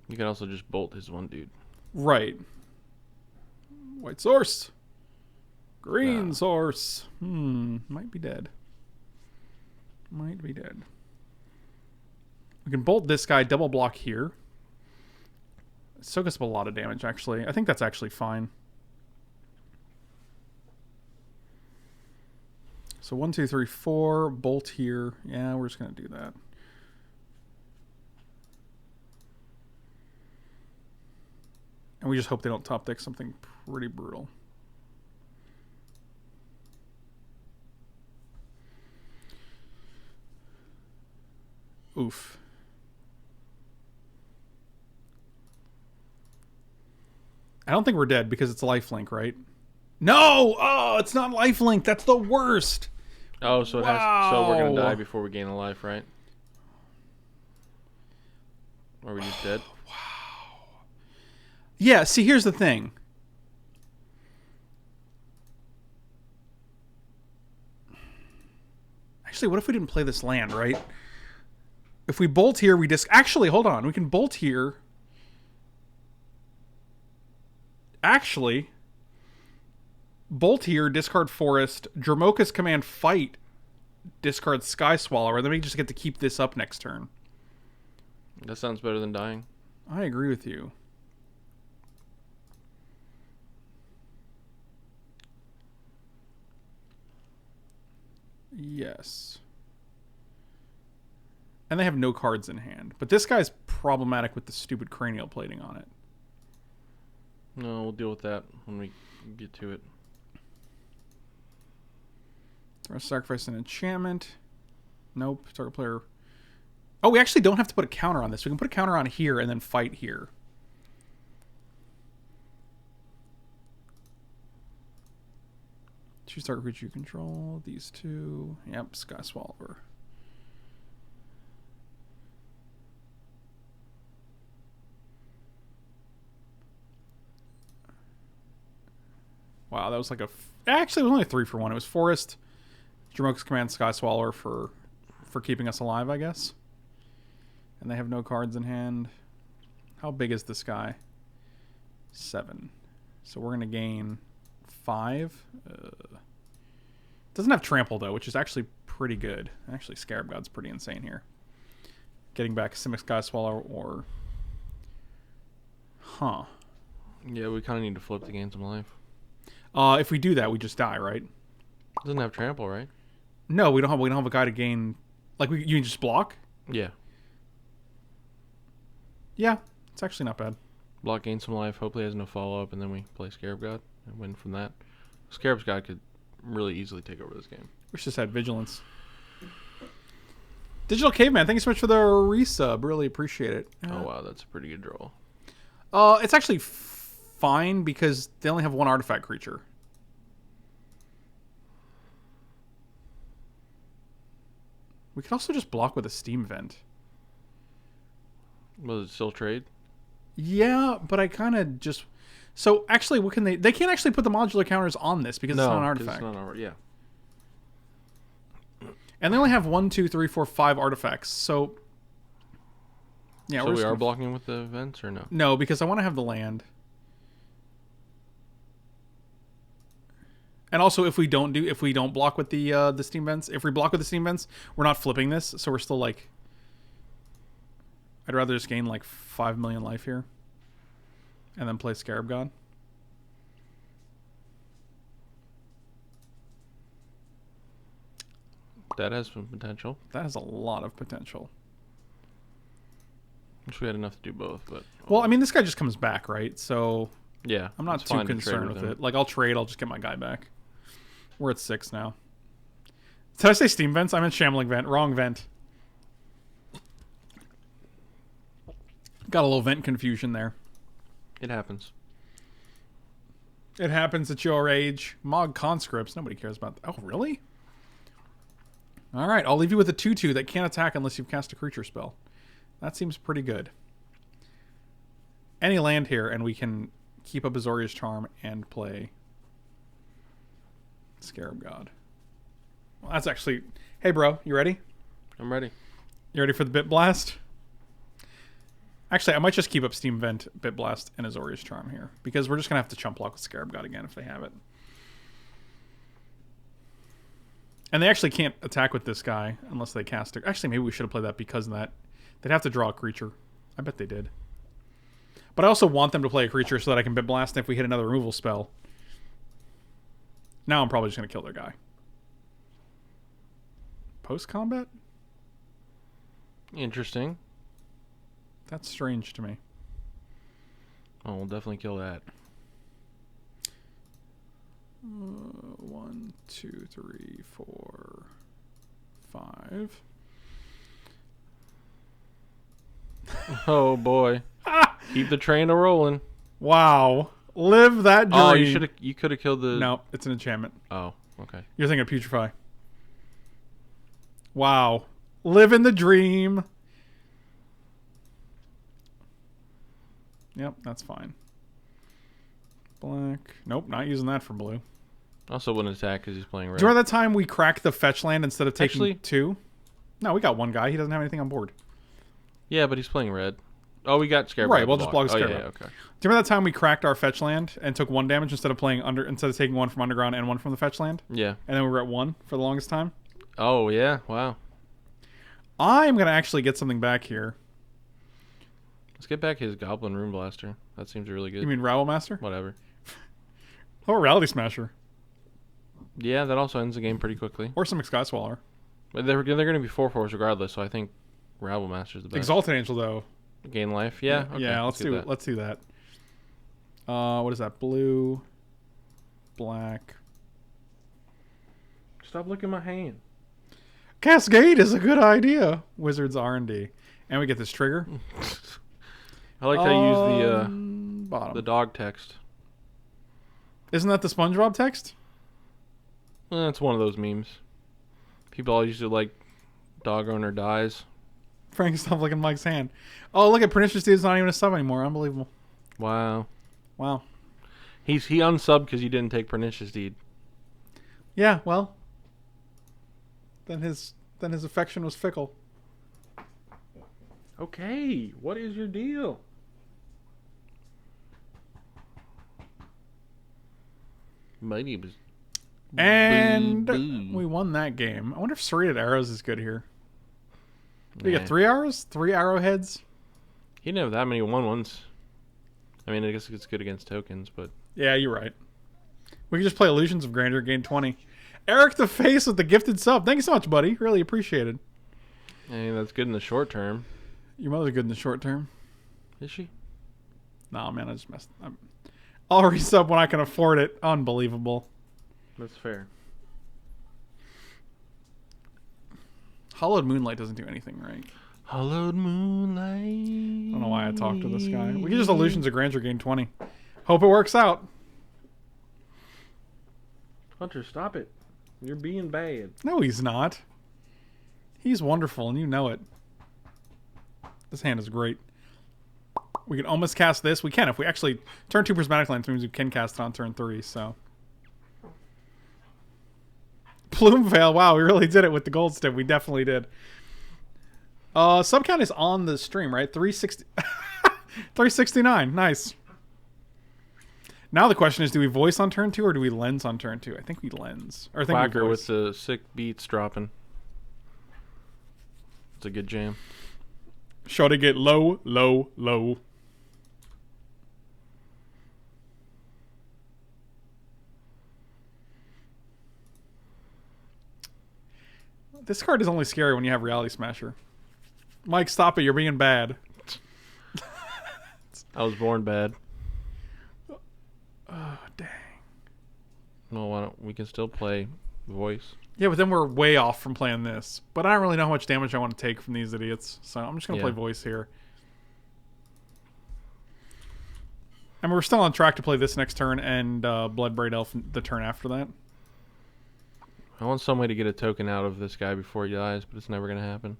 S1: You can also just bolt his one dude.
S2: Right. White source. Green source. Might be dead. Might be dead. We can bolt this guy, double block here. Soak us up a lot of damage, actually. I think that's actually fine. So 1, 2, 3, 4. Bolt here. Yeah, we're just going to do that. And we just hope they don't top deck something pretty brutal. Oof. I don't think we're dead because it's lifelink, right? No! Oh, it's not lifelink. That's the worst.
S1: Oh, so so we're gonna die before we gain a life, right? Or are we just dead?
S2: Yeah, see, here's the thing. Actually, what if we didn't play this land, right? If we bolt here, we Actually, hold on. We can bolt here. Actually, bolt here, discard Forest, Dramoka's Command Fight, discard Sky Swallower, then we just get to keep this up next turn.
S1: That sounds better than dying.
S2: I agree with you. Yes. And they have no cards in hand. But this guy's problematic with the stupid cranial plating on it.
S1: No, we'll deal with that when we get to it.
S2: Throw sacrifice an enchantment. Nope. Target player. Oh, we actually don't have to put a counter on this. We can put a counter on here and then fight here. Choose target creature you control. These two. Yep, Sky Swallower. Wow, that was like a... Actually, it was only a 3-for-1. It was Forest, Dramoka's Command, Sky Swallower for keeping us alive, I guess. And they have no cards in hand. How big is this guy? 7. So we're going to gain 5. Doesn't have Trample, though, which is actually pretty good. Actually, Scarab God's pretty insane here. Getting back Simic Sky Swallower or... Huh.
S1: Yeah, we kind of need to flip to gain some life.
S2: If we do that, we just die, right?
S1: Doesn't have trample, right?
S2: No, we don't have a guy to gain. Like you can just block.
S1: Yeah.
S2: Yeah, it's actually not bad.
S1: Block, gain some life. Hopefully, has no follow up, and then we play Scarab God and win from that. Scarab God could really easily take over this game.
S2: Wish this had vigilance. Digital Caveman, thank you so much for the resub. Really appreciate it.
S1: Oh wow, that's a pretty good draw.
S2: It's actually fine because they only have one artifact creature. We could also just block with a Steam Vent.
S1: Will it still trade?
S2: Yeah, but I kind of just... So, actually, what can they... They can't actually put the modular counters on this because it's not an artifact.
S1: It's not yeah.
S2: And they only have 1, 2, 3, 4, 5 artifacts. So... Yeah,
S1: so we are blocking with the vents or no?
S2: No, because I want to have the land. And also, if we don't block with the Steam Vents, if we block with the Steam Vents, we're not flipping this, so we're still like... I'd rather just gain like 5 million life here. And then play Scarab God.
S1: That has some potential.
S2: That has a lot of potential.
S1: Wish we had enough to do both, but...
S2: Well, I mean, this guy just comes back, right? So...
S1: Yeah.
S2: I'm not too concerned with it. Like, I'll trade, I'll just get my guy back. We're at 6 now. Did I say Steam Vents? I meant Shambling Vent. Wrong vent. Got a little vent confusion there.
S1: It happens.
S2: It happens at your age. Mog Conscripts. Nobody cares about that. Oh, really? Alright, I'll leave you with a 2/2 that can't attack unless you've cast a creature spell. That seems pretty good. Any land here, and we can keep up Azorius Charm and play Scarab God. Well, that's actually... Hey, bro, you ready?
S1: I'm ready.
S2: You ready for the Bit Blast? Actually, I might just keep up Steam Vent, Bit Blast, and Azorius Charm here. Because we're just going to have to chump block with Scarab God again if they have it. And they actually can't attack with this guy unless they cast it. Actually, maybe we should have played that because of that. They'd have to draw a creature. I bet they did. But I also want them to play a creature so that I can Bit Blast if we hit another removal spell. Now I'm probably just going to kill their guy. Post-combat?
S1: Interesting.
S2: That's strange to me.
S1: Oh, we'll definitely kill that.
S2: 1, 2, 3, 4, 5.
S1: Oh boy. Keep the train a rolling.
S2: Wow. Live that dream.
S1: Oh, you could have killed the.
S2: No, it's an enchantment.
S1: Oh, okay.
S2: You're thinking of Putrefy. Wow. Living the dream. Yep, that's fine. Black. Nope, not using that for blue.
S1: Also wouldn't attack because he's playing red.
S2: Do you remember that time we cracked the fetch land instead of taking
S1: Actually,
S2: 2? No, we got one guy. He doesn't have anything on board.
S1: Yeah, but he's playing red. Oh, we got Scarecrow.
S2: Right, we'll just block Scarecrow.
S1: Oh, yeah, okay.
S2: Do you remember that time we cracked our fetch land and took 1 damage instead of taking 1 from underground and 1 from the fetch land?
S1: Yeah.
S2: And then we were at 1 for the longest time?
S1: Oh, yeah. Wow.
S2: I'm going to actually get something back here.
S1: Let's get back his Goblin Rune Blaster. That seems really good.
S2: You mean Rabble Master?
S1: Whatever.
S2: Or Reality Smasher.
S1: Yeah, that also ends the game pretty quickly.
S2: Or some Sky Swaller.
S1: But they're going to be 4/4s regardless, so I think Rabble Master's the best.
S2: Exalted Angel, though.
S1: Gain life? Yeah. Okay,
S2: yeah, let's do that. What is that? Blue, black.
S1: Stop looking at my hand.
S2: Cascade is a good idea. Wizards R&D. And we get this trigger.
S1: I like how you use
S2: bottom.
S1: the dog text.
S2: Isn't that the SpongeBob text?
S1: It's one of those memes. People always use it like dog owner dies.
S2: Frank stuff like in Mike's hand. Oh, look at Pernicious Deed's not even a sub anymore. Unbelievable.
S1: Wow.
S2: Wow.
S1: He unsubbed because you didn't take Pernicious Deed.
S2: Yeah, well. Then his affection was fickle.
S1: Okay, what is your deal? Maybe it was.
S2: And
S1: boo.
S2: we won that game. I wonder if Serrated Arrows is good here. We
S1: Nah.
S2: get 3 arrows? 3 arrowheads?
S1: He didn't have that many 1/1s. I mean, I guess it's good against tokens, but.
S2: Yeah, you're right. We can just play Illusions of Grandeur, gain 20. Eric the Face with the gifted sub. Thank you so much, buddy. Really appreciate it.
S1: I mean, that's good in the short term.
S2: Your mother's good in the short term.
S1: Is she?
S2: Nah, man, I just messed. I'll resub when I can afford it. Unbelievable.
S1: That's fair.
S2: Hollowed Moonlight doesn't do anything, right?
S1: Hollowed Moonlight.
S2: I don't know why I talked to this guy. We can just Illusions of Grandeur, gain 20. Hope it works out.
S1: Hunter, stop it. You're being bad.
S2: No, he's not. He's wonderful, and you know it. This hand is great. We can almost cast this. We can if we actually turn 2 prismatic lines, means we can cast it on turn 3. So Plume Veil. Wow, we really did it with the gold stip. We definitely did. Sub count is on the stream, right? 360, 369. Nice. Now the question is, do we voice on turn 2 or do we lens on turn 2? I think we lens. Or I think
S1: Quacker
S2: we
S1: with
S2: voice.
S1: the sick beats dropping. It's a good jam.
S2: Sure to get low, low, low. This card is only scary when you have Reality Smasher. Mike, stop it. You're being bad.
S1: I was born bad.
S2: Oh, dang.
S1: Well, why don't we can still play voice.
S2: Yeah, but then we're way off from playing this. But I don't really know how much damage I want to take from these idiots. So I'm just going to play voice here. And we're still on track to play this next turn and Bloodbraid Elf the turn after that.
S1: I want some way to get a token out of this guy before he dies, but it's never going to happen.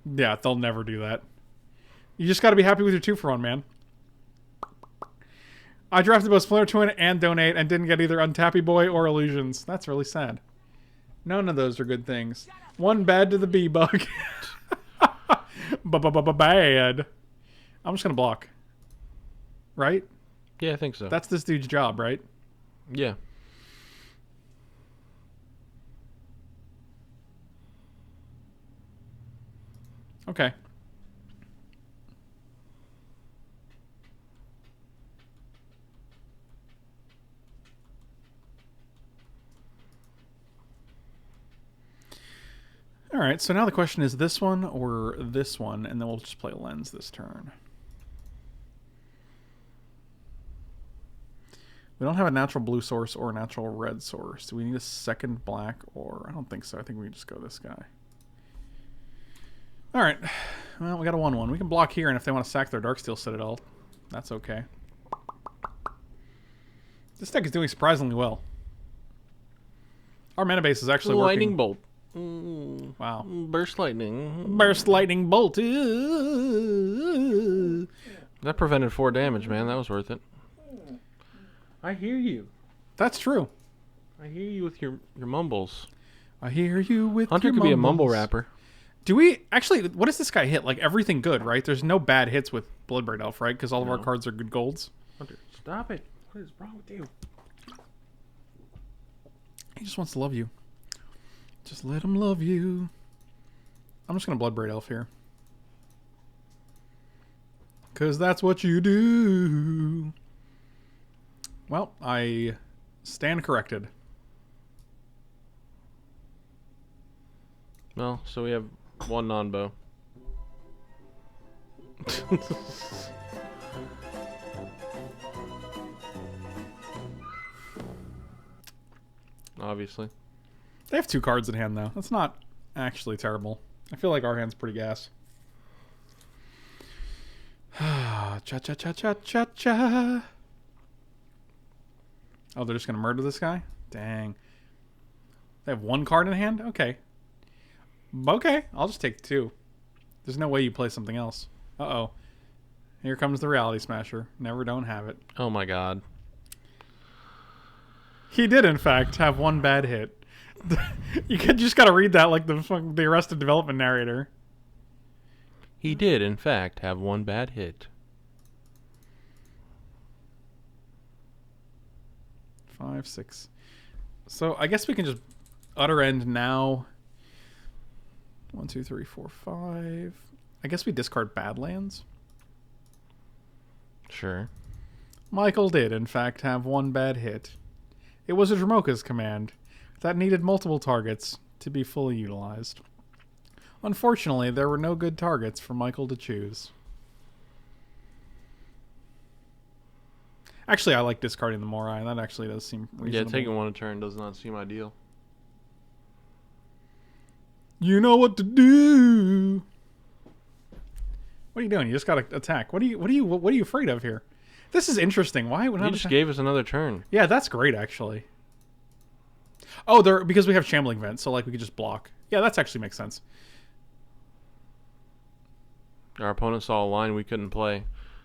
S2: Yeah, they'll never do that. You just got to be happy with your 2-for-1, man. I drafted both Splinter Twin and Donate and didn't get either Untappy Boy or Illusions. That's really sad. None of those are good things. One bad to the bee-bug. Bad. I'm just going to block. Right?
S1: Yeah, I think so.
S2: That's this dude's job, right?
S1: Yeah.
S2: Okay. All right, so now the question is this one or this one, and then we'll just play Lens this turn. We don't have a natural blue source or a natural red source. Do we need a second black or... I don't think so. I think we can just go this guy. All right. Well, we got a 1/1. We can block here, and if they want to sack their Darksteel Citadel, that's okay. This deck is doing surprisingly well. Our mana base is actually
S1: Lightning
S2: working.
S1: bolt.
S2: Wow.
S1: Burst lightning.
S2: Burst lightning bolt.
S1: That prevented 4 damage, man. That was worth it. I hear you.
S2: That's true.
S1: I hear you with your mumbles.
S2: I hear you with
S1: Hunter
S2: your
S1: could be a
S2: mumbles.
S1: mumble rapper.
S2: Do we actually? What does this guy hit? Like everything good, right? There's no bad hits with Bloodbraid Elf, right? Because all of our cards are good golds.
S1: Hunter, stop it. What is wrong with you?
S2: He just wants to love you. Just let him love you. I'm just gonna Bloodbraid Elf here. Because that's what you do. Well, I stand corrected.
S1: Well, so we have 1 non-bow. Obviously.
S2: They have 2 cards in hand, though. That's not actually terrible. I feel like our hand's pretty gas. Cha-cha-cha-cha-cha-cha. Oh, they're just going to murder this guy? Dang. They have 1 card in hand? Okay. Okay, I'll just take 2. There's no way you play something else. Uh-oh. Here comes the Reality Smasher. Never don't have it.
S1: Oh my god.
S2: He did, in fact, have 1 bad hit. Just gotta read that like the Arrested Development narrator.
S1: He did, in fact, have 1 bad hit.
S2: 5, 6. So I guess we can just utter end now. 1, 2, 3, 4, 5. I guess we discard Badlands.
S1: Sure.
S2: Michael did, in fact, have 1 bad hit. It was a Dromoka's command that needed multiple targets to be fully utilized. Unfortunately, there were no good targets for Michael to choose. Actually, I like discarding the Morai. That actually does seem reasonable.
S1: Yeah, taking 1 a turn does not seem ideal.
S2: You know what to do. What are you doing? You just got to attack. What are you afraid of here? This is interesting. Why?
S1: You just gave us another turn.
S2: Yeah, that's great actually. Oh, because we have Shambling Vent, so like we could just block. Yeah, that actually makes sense.
S1: Our opponent saw a line we couldn't play,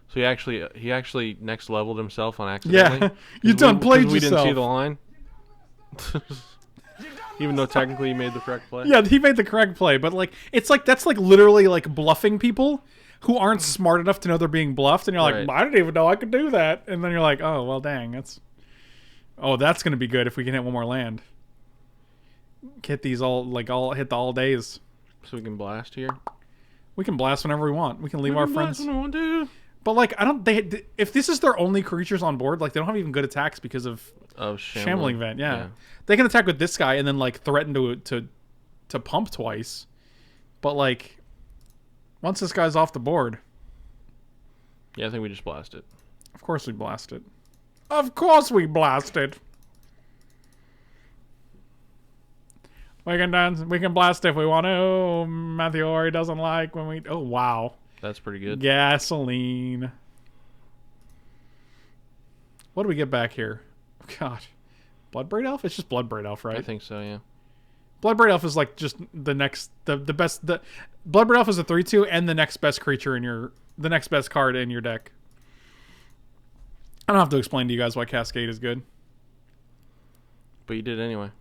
S1: so he actually next leveled himself on accidentally.
S2: Yeah, you done played yourself.
S1: We didn't see the line. Even though technically he made the correct play.
S2: Yeah, he made the correct play, but like it's like that's like literally like bluffing people who aren't smart enough to know they're being bluffed, and you're like, I didn't even know I could do that, and then you're like, oh well, dang, that's gonna be good if we can hit 1 more land. Hit these hit the all days.
S1: So we can blast here.
S2: We can blast whenever we want. We can leave our friends.
S1: When we want to.
S2: But like if this is their only creatures on board, like they don't have even good attacks because of Shambling Vent. Yeah. They can attack with this guy and then like threaten to pump twice. But like once this guy's off the board.
S1: Yeah, I think we just blast it.
S2: Of course we blast it. Of course we blast it. We can blast if we want to. Matthew Ori doesn't like when we... Oh, wow.
S1: That's pretty good.
S2: Gasoline. What do we get back here? God. Bloodbraid Elf? It's just Bloodbraid Elf, right?
S1: I think so, yeah.
S2: Bloodbraid Elf is like just the next... The best... Bloodbraid Elf is a 3-2 and the next best creature in your... The next best card in your deck. I don't have to explain to you guys why Cascade is good.
S1: But you did anyway.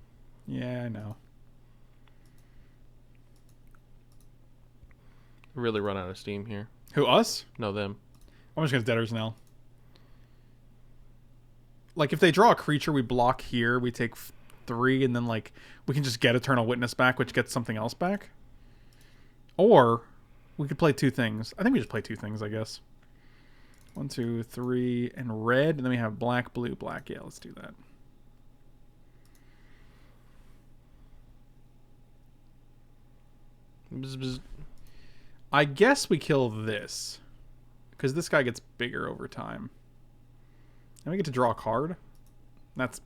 S2: Yeah, I know.
S1: Really run out of steam here.
S2: Who, us?
S1: No, them.
S2: I'm just going to Debtor's Knell. Like, if they draw a creature, we block here, we take 3, and then, like, we can just get Eternal Witness back, which gets something else back. Or, we could play 2 things. I think we just play 2 things, I guess. 1, 2, 3, and red, and then we have black, blue, black. Yeah, let's do that.
S1: Bzz, bzz.
S2: I guess we kill this. Because this guy gets bigger over time. And we get to draw a card. That's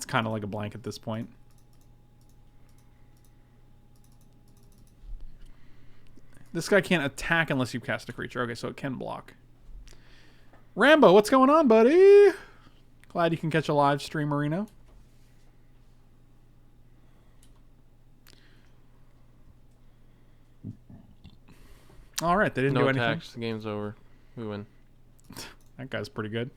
S2: kind of like a blank at this point. This guy can't attack unless you cast a creature. Okay, so it can block. Rambo, what's going on, buddy? Glad you can catch a live stream, Marino. All right, they didn't do anything.
S1: No tax. The game's over. We win.
S2: That guy's pretty good.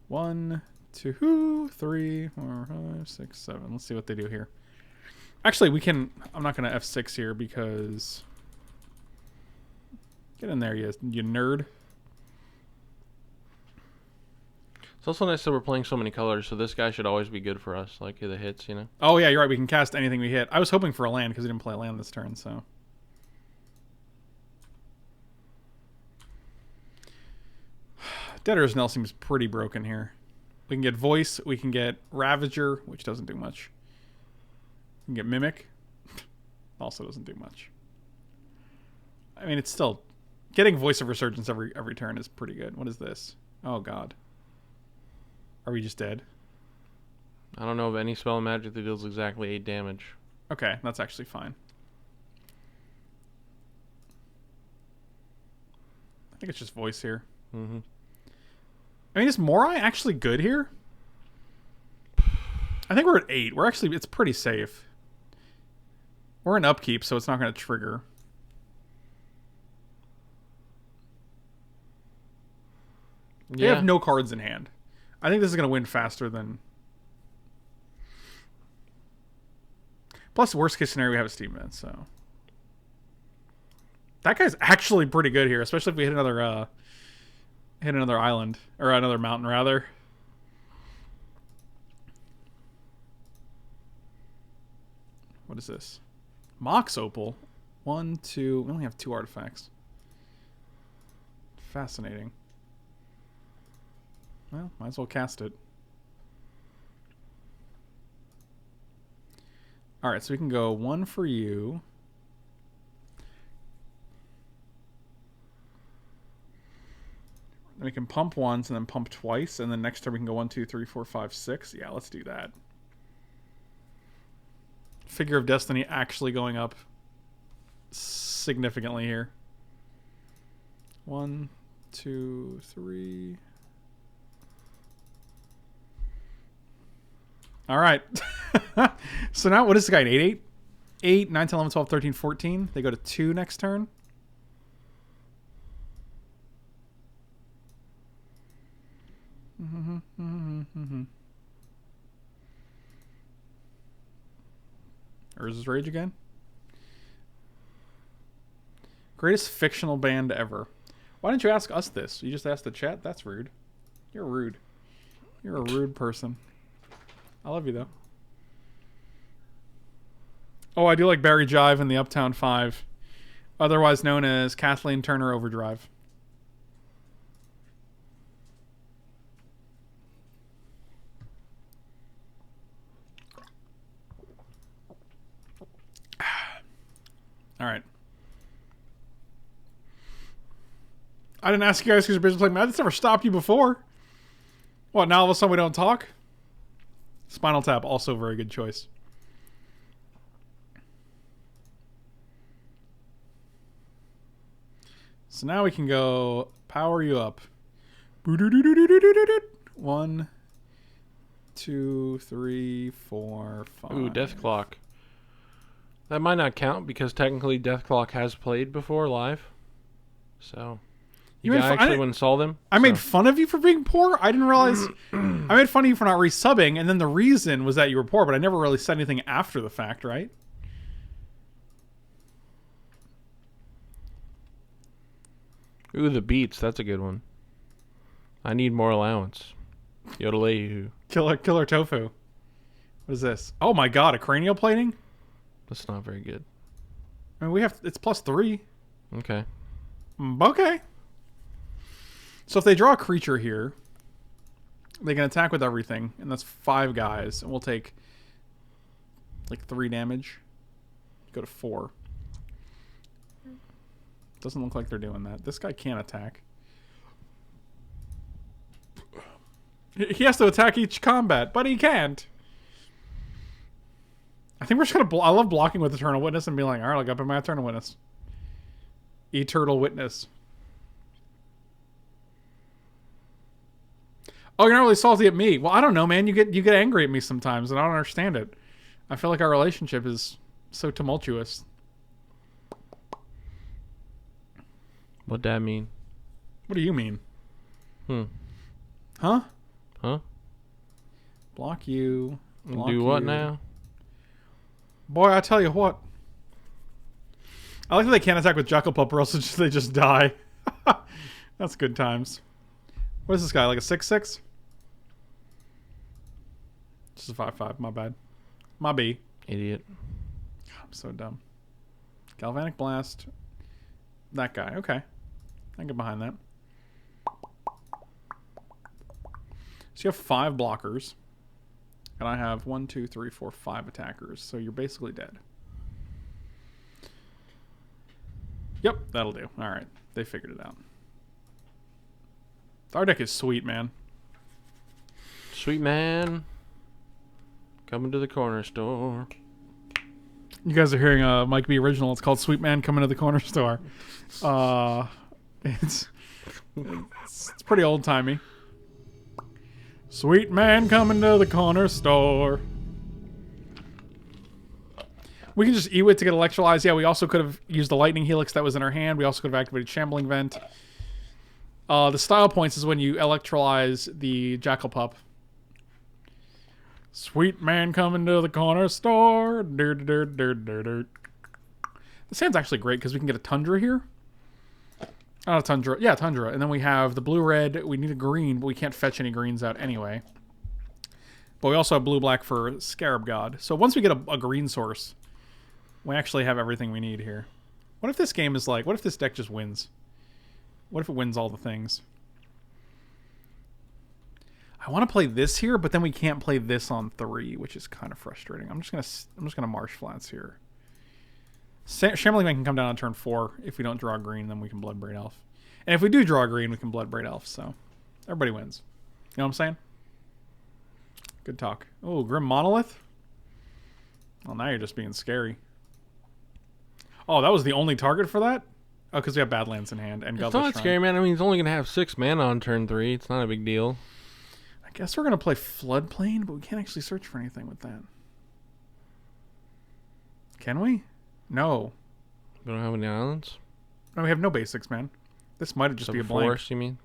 S2: 1, 2, 3, 4, 5, 6, 7. Let's see what they do here. Actually, we can... I'm not going to F6 here because... Get in there, you nerd.
S1: It's also nice that we're playing so many colors, so this guy should always be good for us, like the hits, you know?
S2: Oh, yeah, you're right. We can cast anything we hit. I was hoping for a land because we didn't play a land this turn, so... Debtor's Knell seems pretty broken here. We can get Voice. We can get Ravager, which doesn't do much. We can get Mimic. Also doesn't do much. I mean, it's still... Getting Voice of Resurgence every turn is pretty good. What is this? Oh, God. Are we just dead?
S1: I don't know of any spell magic that deals exactly 8 damage.
S2: Okay, that's actually fine. I think it's just Voice here.
S1: Mm-hmm.
S2: I mean, is Morai actually good here? I think we're at 8. We're actually... It's pretty safe. We're in upkeep, so it's not going to trigger. They have no cards in hand. I think this is going to win faster than... Plus, worst case scenario, we have a Steam Vent, so... That guy's actually pretty good here, especially if we hit another island. Or another mountain, rather. What is this? Mox Opal. 1, 2... We only have 2 artifacts. Fascinating. Well, might as well cast it. Alright, so we can go 1 for you. Then we can pump once and then pump twice, and then next turn we can go 1, 2, 3, 4, 5, 6. Yeah, let's do that. Figure of Destiny actually going up significantly here. 1, 2, 3. All right. So now, what is this guy? 8, 8, 9, 10, 11, 12, 13, 14. They go to 2 next turn. Urza's Rage again. Greatest fictional band ever. Why didn't you ask us this? You just asked the chat? That's rude. You're rude. You're a rude person. I love you, though. Oh, I do like Barry Jive in the Uptown 5. Otherwise known as Kathleen Turner Overdrive. Alright. I didn't ask you guys because you're busy playing Magic. That's never stopped you before. What, now all of a sudden we don't talk? Spinal Tap, also a very good choice. So now we can go power you up. 1, 2, 3, 4, 5.
S1: Ooh, Death Clock. That might not count because technically Death Clock has played before live. So you actually went and saw them.
S2: I made fun of you for being poor. I didn't realize. I made fun of you for not resubbing, and then the reason was that you were poor. But I never really said anything after the fact, right?
S1: Ooh, the beats. That's a good one. I need more allowance. Yodelay.
S2: Killer Tofu. What is this? Oh my god, a cranial plating?
S1: That's not very good.
S2: I mean, we have... It's +3.
S1: Okay.
S2: Okay. So if they draw a creature here, they can attack with everything, and that's 5 guys, and we'll take like 3 damage. Go to 4. Doesn't look like they're doing that. This guy can't attack. He has to attack each combat, but he can't. I think we're just gonna... I love blocking with Eternal Witness and being like, alright, I'll go up in my Eternal Witness. Eternal Witness. Oh, you're not really salty at me. Well, I don't know, man. You get angry at me sometimes, and I don't understand it. I feel like our relationship is so tumultuous.
S1: What'd that mean?
S2: What do you mean?
S1: Huh?
S2: Block you. Block
S1: Do what
S2: you.
S1: now?
S2: Boy, I tell you what. I like that they can't attack with Jucklepup or else they just die. That's good times. What is this guy, like a 6/6? Just a 5/5, my bad. My B.
S1: Idiot.
S2: I'm so dumb. Galvanic Blast. That guy, okay. I can get behind that. So you have 5 blockers. And I have 1, 2, 3, 4, 5 attackers. So you're basically dead. Yep, that'll do. Alright, they figured it out. Our deck is sweet, man.
S1: Sweet man. Coming to the corner store.
S2: You guys are hearing a Mike B original. It's called Sweet Man Coming to the Corner Store. It's pretty old-timey. Sweet man coming to the corner store. We can just Ewit to get electrolyzed. Yeah, we also could have used the lightning helix that was in our hand. We also could have activated Shambling Vent. The style points is when you electrolyze the Jackal-Pup. Sweet man coming to the corner store. This hand's actually great because we can get a Tundra here. Not a Tundra. Yeah, Tundra. And then we have the blue-red. We need a green, but we can't fetch any greens out anyway. But we also have blue-black for Scarab God. So once we get a green source, we actually have everything we need here. What if this game is like... What if this deck just wins? What if it wins all the things? I want to play this here, but then we can't play this on 3, which is kind of frustrating. I'm just gonna Marsh Flats here. Shambling Man can come down on turn 4. If we don't draw green, then we can Bloodbraid Elf. And if we do draw green, we can Bloodbraid Elf. So everybody wins. You know what I'm saying? Good talk. Oh, Grim Monolith? Well, now you're just being scary. Oh, that was the only target for that? Oh, because we have Badlands in hand. And
S1: It's not scary, man. I mean, he's only going to have 6 mana on turn 3. It's not a big deal.
S2: I guess we're going to play Floodplain, but we can't actually search for anything with that. Can we? No.
S1: We don't have any islands?
S2: No, we have no basics, man. This might just be a blank.
S1: Forest, you mean?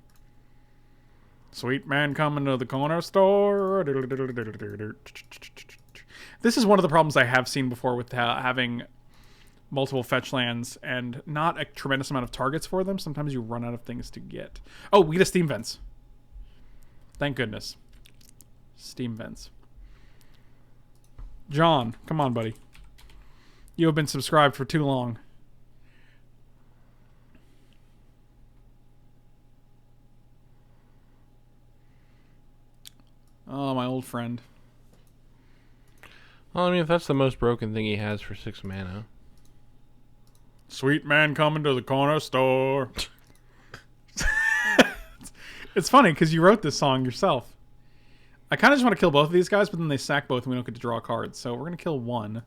S2: Sweet man coming to the corner store. This is one of the problems I have seen before with having multiple fetch lands and not a tremendous amount of targets for them. Sometimes you run out of things to get. Oh, we get a Steam Vents. Thank goodness. Steam Vents. John, come on, buddy. You have been subscribed for too long. Oh, my old friend.
S1: Well, I mean, if that's the most broken thing he has for 6 mana.
S2: Sweet man coming to the corner store. It's funny because you wrote this song yourself. I kind of just want to kill both of these guys, but then they sack both and we don't get to draw cards. So we're going to kill one.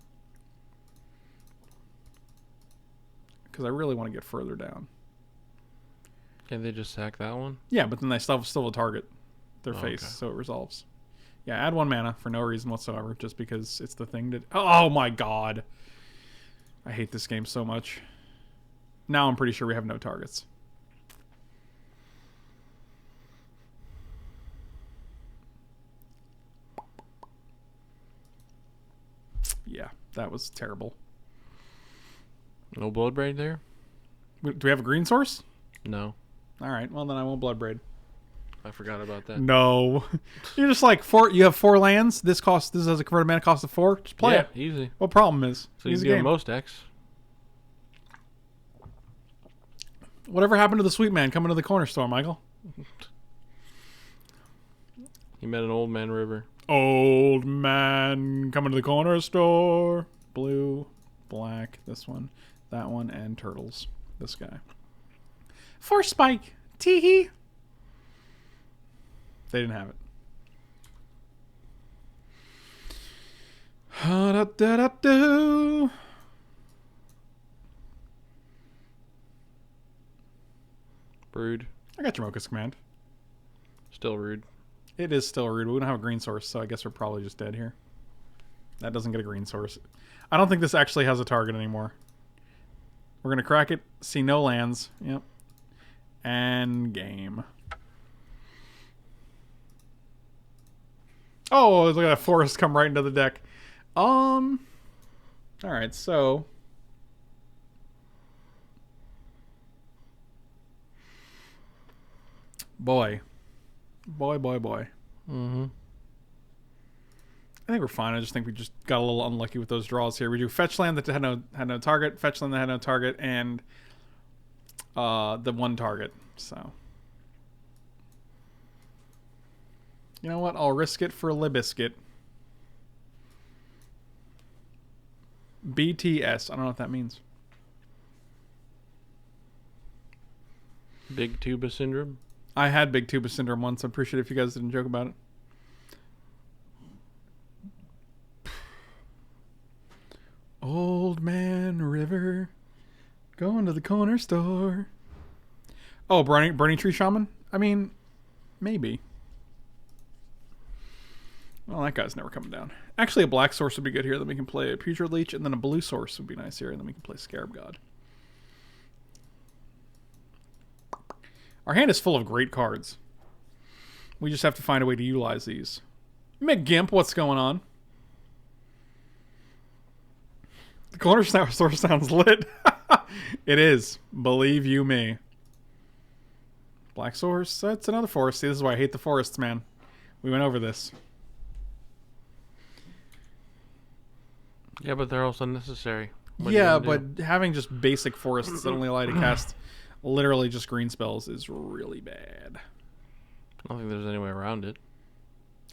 S2: Because I really want to get further down.
S1: Can they just sack that one?
S2: Yeah, but then they still have a target. Their face,
S1: okay.
S2: So it resolves. Yeah, add 1 mana for no reason whatsoever, just because it's the thing to... Oh my god. I hate this game so much. Now I'm pretty sure we have no targets. Yeah, that was terrible.
S1: No Bloodbraid there?
S2: Do we have a green source?
S1: No.
S2: Alright, well then I won't Bloodbraid.
S1: I forgot about that.
S2: No. You're just like, you have 4 lands. This has a converted mana cost of 4. Just play it.
S1: Easy.
S2: What problem is?
S1: So you do most decks.
S2: Whatever happened to the sweet man coming to the corner store, Michael?
S1: He met an old man river.
S2: Old man coming to the corner store. Blue, black, this one, that one, and turtles. This guy. Force Spike. Teehee. They didn't have it.
S1: Rude.
S2: I got Jamoka's command.
S1: Still rude.
S2: It is still rude. We don't have a green source, so I guess we're probably just dead here. That doesn't get a green source. I don't think this actually has a target anymore. We're going to crack it. See no lands. Yep. And game. Oh, look at that forest come right into the deck. Alright, so... Boy. Boy.
S1: Mm-hmm.
S2: I think we're fine. I just think we just got a little unlucky with those draws here. We do fetch land that had no target, fetch land that had no target, and the one target. So, you know what? I'll risk it for Libiscuit. BTS. I don't know what that means.
S1: Big tuba syndrome.
S2: I had big tuba syndrome once. I appreciate it if you guys didn't joke about it. Old Man River, going to the corner store. Oh, Burning Tree Shaman? I mean, maybe. Well, that guy's never coming down. Actually, a black source would be good here. Then we can play a Putrid Leech, and then a blue source would be nice here. And then we can play Scarab God. Our hand is full of great cards. We just have to find a way to utilize these. McGimp, what's going on? The corner source sounds lit. It is. Believe you me. Black source. That's another forest. See, this is why I hate the forests, man. We went over this.
S1: Yeah, but they're also necessary.
S2: Yeah, but having just basic forests that only allow you to cast literally just green spells is really bad.
S1: I don't think there's any way around it.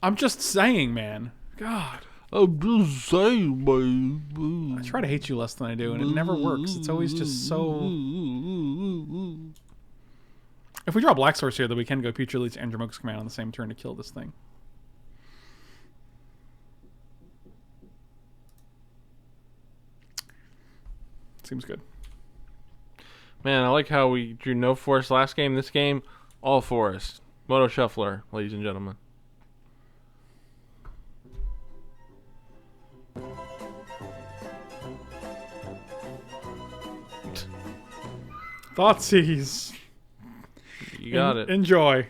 S2: I'm just saying, man. God.
S1: I'm just saying, man.
S2: I try to hate you less than I do, and it never works. It's always just so... If we draw Black Source here, then we can go Putrid Leech and Jamoke's Command on the same turn to kill this thing. Seems good.
S1: Man, I like how we drew no forest last game. This game, all forest. Moto Shuffler, ladies and gentlemen.
S2: Thoughtseize.
S1: You got it.
S2: Enjoy.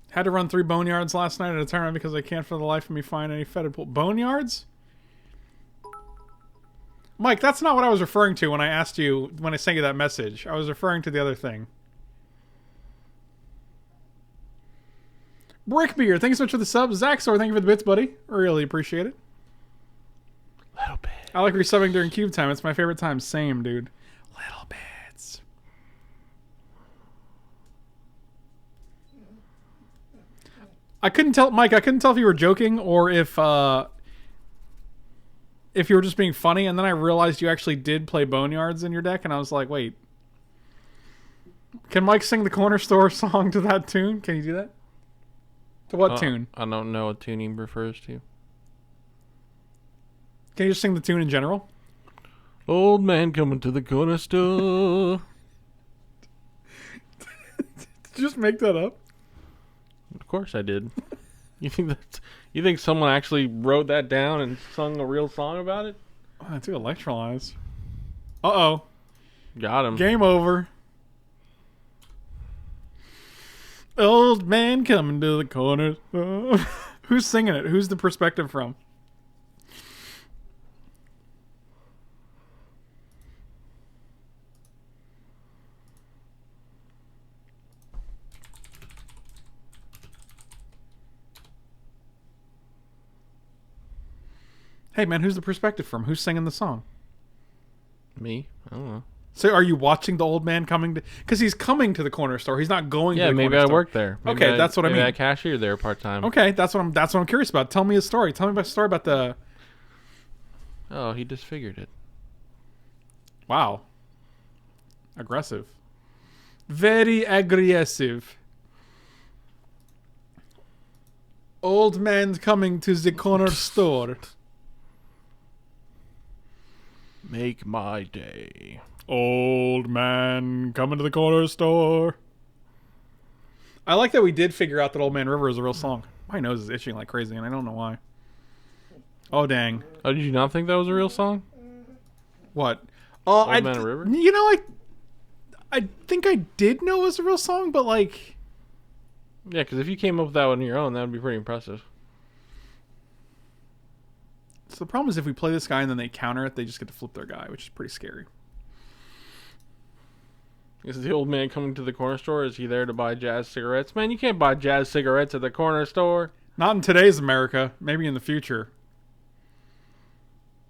S2: Had to run 3 Boneyards last night at a tournament because I can't for the life of me find any fetid pool. Boneyards? Mike, that's not what I was referring to when I asked you, when I sent you that message. I was referring to the other thing. Brickbeer, thanks so much for the sub. Zaxor, thank you for the bits, buddy. Really appreciate it.
S1: Little bit.
S2: I like resubbing during cube time. It's my favorite time. Same, dude. Little bits. I couldn't tell, Mike. I couldn't tell if you were joking or if you were just being funny. And then I realized you actually did play Boneyards in your deck, and I was like, wait. Can Mike sing the Corner Store song to that tune? Can you do that? To what tune?
S1: I don't know what tune he refers to.
S2: Can you just sing the tune in general?
S1: Old man coming to the corner store.
S2: Did you just make that up?
S1: Of course I did. You think someone actually wrote that down and sung a real song about it?
S2: Oh, I too electrolyze. Uh-oh.
S1: Got him.
S2: Game over. Old man coming to the corner. Who's singing it? Who's the perspective from? Hey, man, who's the perspective from? Who's singing the song?
S1: Me? I don't know.
S2: So are you watching the old man coming to... Because he's coming to the corner store. He's not going to the corner store.
S1: Yeah, maybe I work there.
S2: Okay, that's what I mean.
S1: Maybe I cashier there part-time.
S2: Okay, that's what I'm curious about. Tell me a story. Tell me about a story about the...
S1: Oh, he disfigured it.
S2: Wow. Aggressive. Very aggressive. Old man coming to the corner store.
S1: Make my day.
S2: Old man coming to the corner store. I like that we did figure out that Old Man River is a real song. My nose is itching like crazy, and I don't know why. Oh, dang.
S1: Oh, did you not think that was a real song?
S2: What?
S1: Old Man River?
S2: You know, I think I did know it was a real song, but like...
S1: Yeah, because if you came up with that one on your own, that would be pretty impressive.
S2: So the problem is if we play this guy and then they counter it, they just get to flip their guy, which is pretty scary.
S1: Is the old man coming to the corner store? Is he there to buy Jazz cigarettes? Man, you can't buy Jazz cigarettes at the corner store.
S2: Not in today's America. Maybe in the future.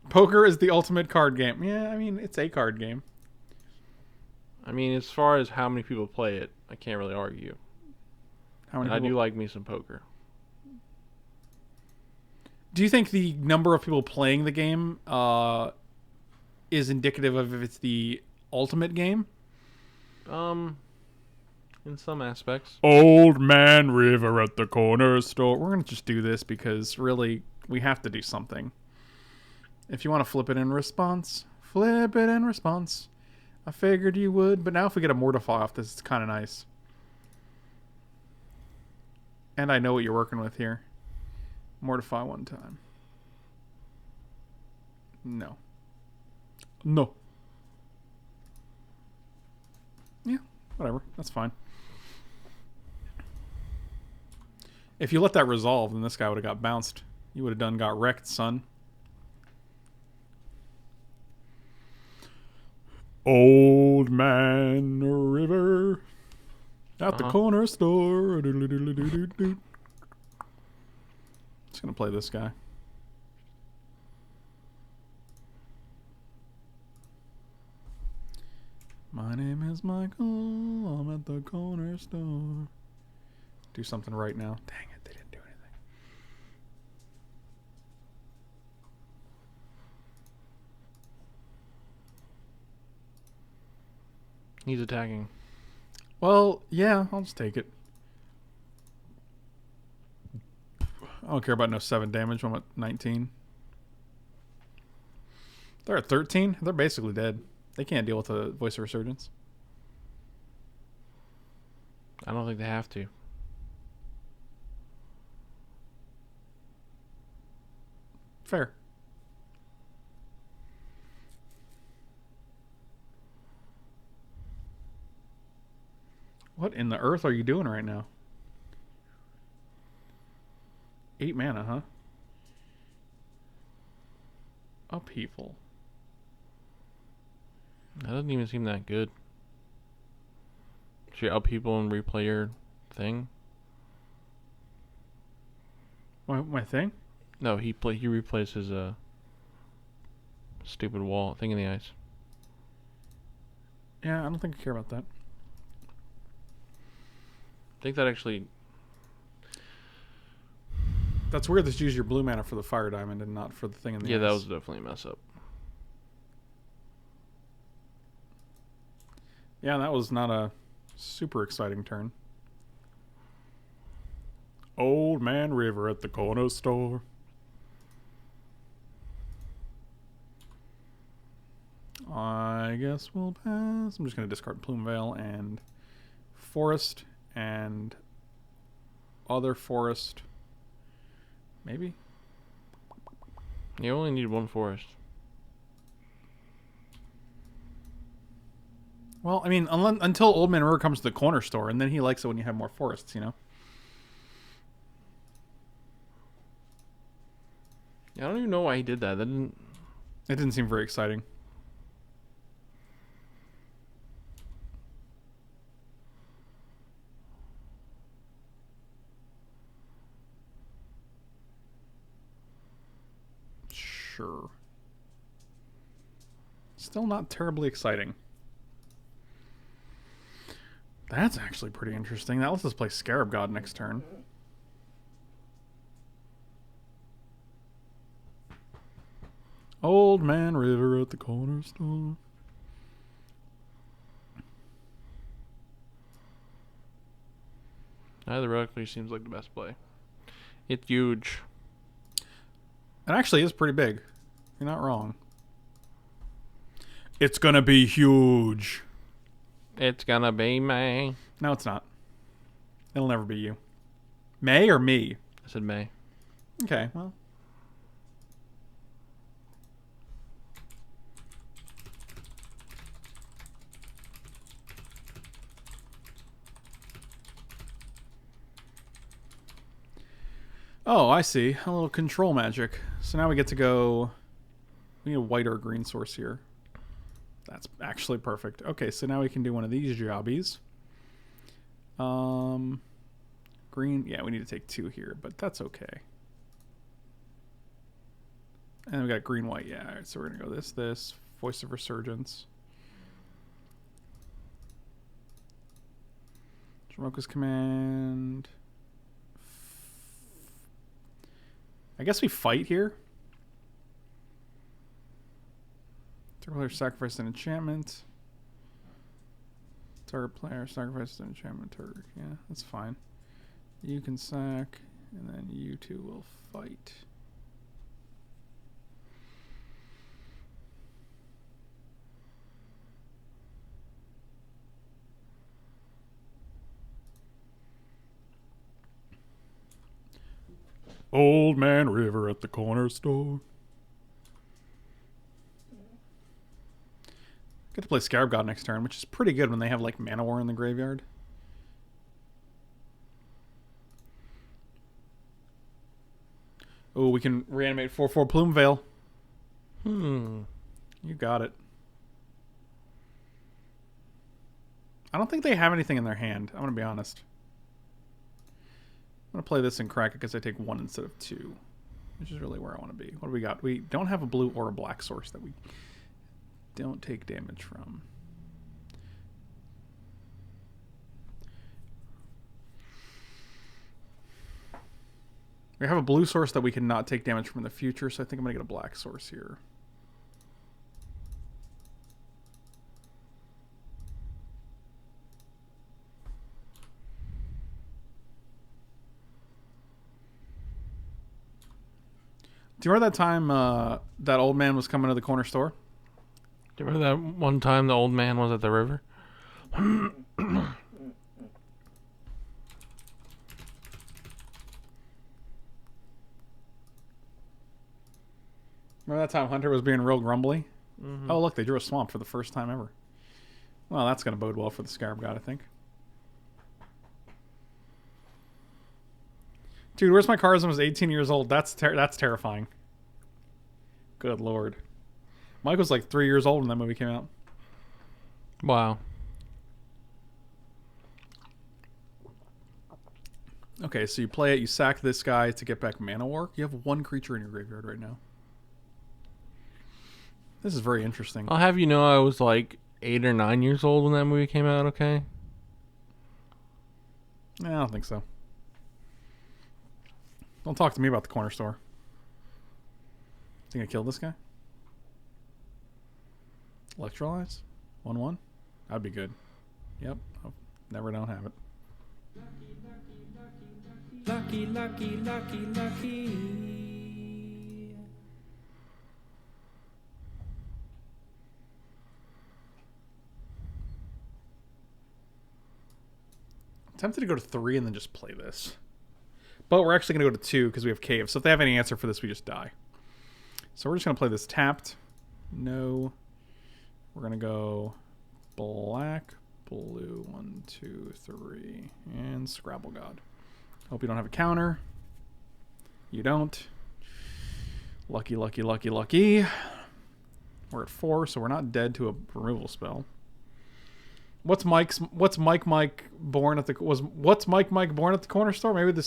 S2: Poker is the ultimate card game. Yeah, I mean, it's a card game.
S1: I mean, as far as how many people play it, I can't really argue. I do like me some poker.
S2: Do you think the number of people playing the game is indicative of if it's the ultimate game?
S1: In some aspects.
S2: Old Man River at the corner store. We're going to just do this because really we have to do something. If you want to flip it in response, flip it in response. I figured you would, but now if we get a Mortify off this, it's kind of nice. And I know what you're working with here. Mortify one time. No. No. Yeah, whatever. That's fine. If you let that resolve, then this guy would have got bounced. You would have got wrecked, son. Old Man River at the corner store. Just gonna play this guy. My name is Michael. I'm at the corner store. Do something right now. Dang it, they didn't do anything.
S1: He's attacking.
S2: Well, yeah, I'll just take it. I don't care about no 7 damage. I'm at 19. They're at 13. They're basically dead. They can't deal with the Voice of Resurgence.
S1: I don't think they have to.
S2: Fair. What in the earth are you doing right now? 8 mana, huh? Upheaval.
S1: That doesn't even seem that good. Should you upheaval and replay your thing?
S2: My thing?
S1: No, he replays his stupid wall thing in the ice.
S2: Yeah, I don't think I care about that.
S1: I think that actually...
S2: That's weird that you use your blue mana for the fire diamond and not for the thing in the ice.
S1: Yeah, that was definitely a mess up.
S2: Yeah, that was not a super exciting turn. Old Man River at the corner store. I guess we'll pass. I'm just going to discard Plume Veil and Forest and other Forest. Maybe?
S1: You only need one forest.
S2: Well, I mean, until Old Man River comes to the corner store, and then he likes it when you have more forests, you know?
S1: I don't even know why he did that.
S2: It didn't seem very exciting. Sure. Still not terribly exciting. That's actually pretty interesting. That lets us play Scarab God next turn. Old Man River at the corner store.
S1: Either Reliquary seems like the best play. It's huge.
S2: It actually is pretty big. You're not wrong. It's gonna be huge.
S1: It's gonna be May.
S2: No, it's not. It'll never be you. May or me?
S1: I said May.
S2: Okay, well. Oh, I see. A little control magic. So now we get to go... We need a white or a green source here. That's actually perfect. Okay, so now we can do one of these jobbies. Green... Yeah, we need to take 2 here, but that's okay. And we got green, white. Yeah, all right, so we're going to go this. Voice of Resurgence. Jamoka's command... I guess we fight here. Target player sacrificed an enchantment. Target player sacrificed an enchantment. Target, yeah, that's fine. You can sack, and then you two will fight. Old Man River at the corner store. Get to play Scarab God next turn, which is pretty good when they have like Mana War in the graveyard. Oh, we can reanimate 4/4 Plume Veil. You got it. I don't think they have anything in their hand. I'm going to be honest. I'm going to play this and crack it because I take 1 instead of 2. Which is really where I want to be. What do we got? We don't have a blue or a black source that we don't take damage from. We have a blue source that we cannot take damage from in the future, so I think I'm going to get a black source here. Do you remember that time that old man was coming to the corner store?
S1: Do you remember that one time the old man was at the river?
S2: Remember that time Hunter was being real grumbly? Mm-hmm. Oh, look, they drew a swamp for the first time ever. Well, that's going to bode well for the Scarab God, I think. Dude, where's my Charisma was 18 years old? That's terrifying. Good lord. Mike was like 3 years old when that movie came out.
S1: Wow.
S2: Okay, so you play it, you sack this guy to get back Mana War. You have 1 creature in your graveyard right now. This is very interesting.
S1: I'll have you know I was like 8 or 9 years old when that movie came out, okay?
S2: I don't think so. Don't talk to me about the corner store. Is he gonna kill this guy? Electrolyze? 1/1? That'd be good. Yep. Oh, never don't have it.
S3: Lucky, lucky, lucky, lucky.
S2: I'm tempted to go to 3 and then just play this. But we're actually going to go to 2 because we have Cave. So if they have any answer for this, we just die. So we're just going to play this tapped. No. We're going to go black, blue, 1, 2, 3, and Scrabble God. Hope you don't have a counter. You don't. Lucky, lucky, lucky, lucky. We're at 4, so we're not dead to a removal spell. What's Mike born at the corner store? Maybe the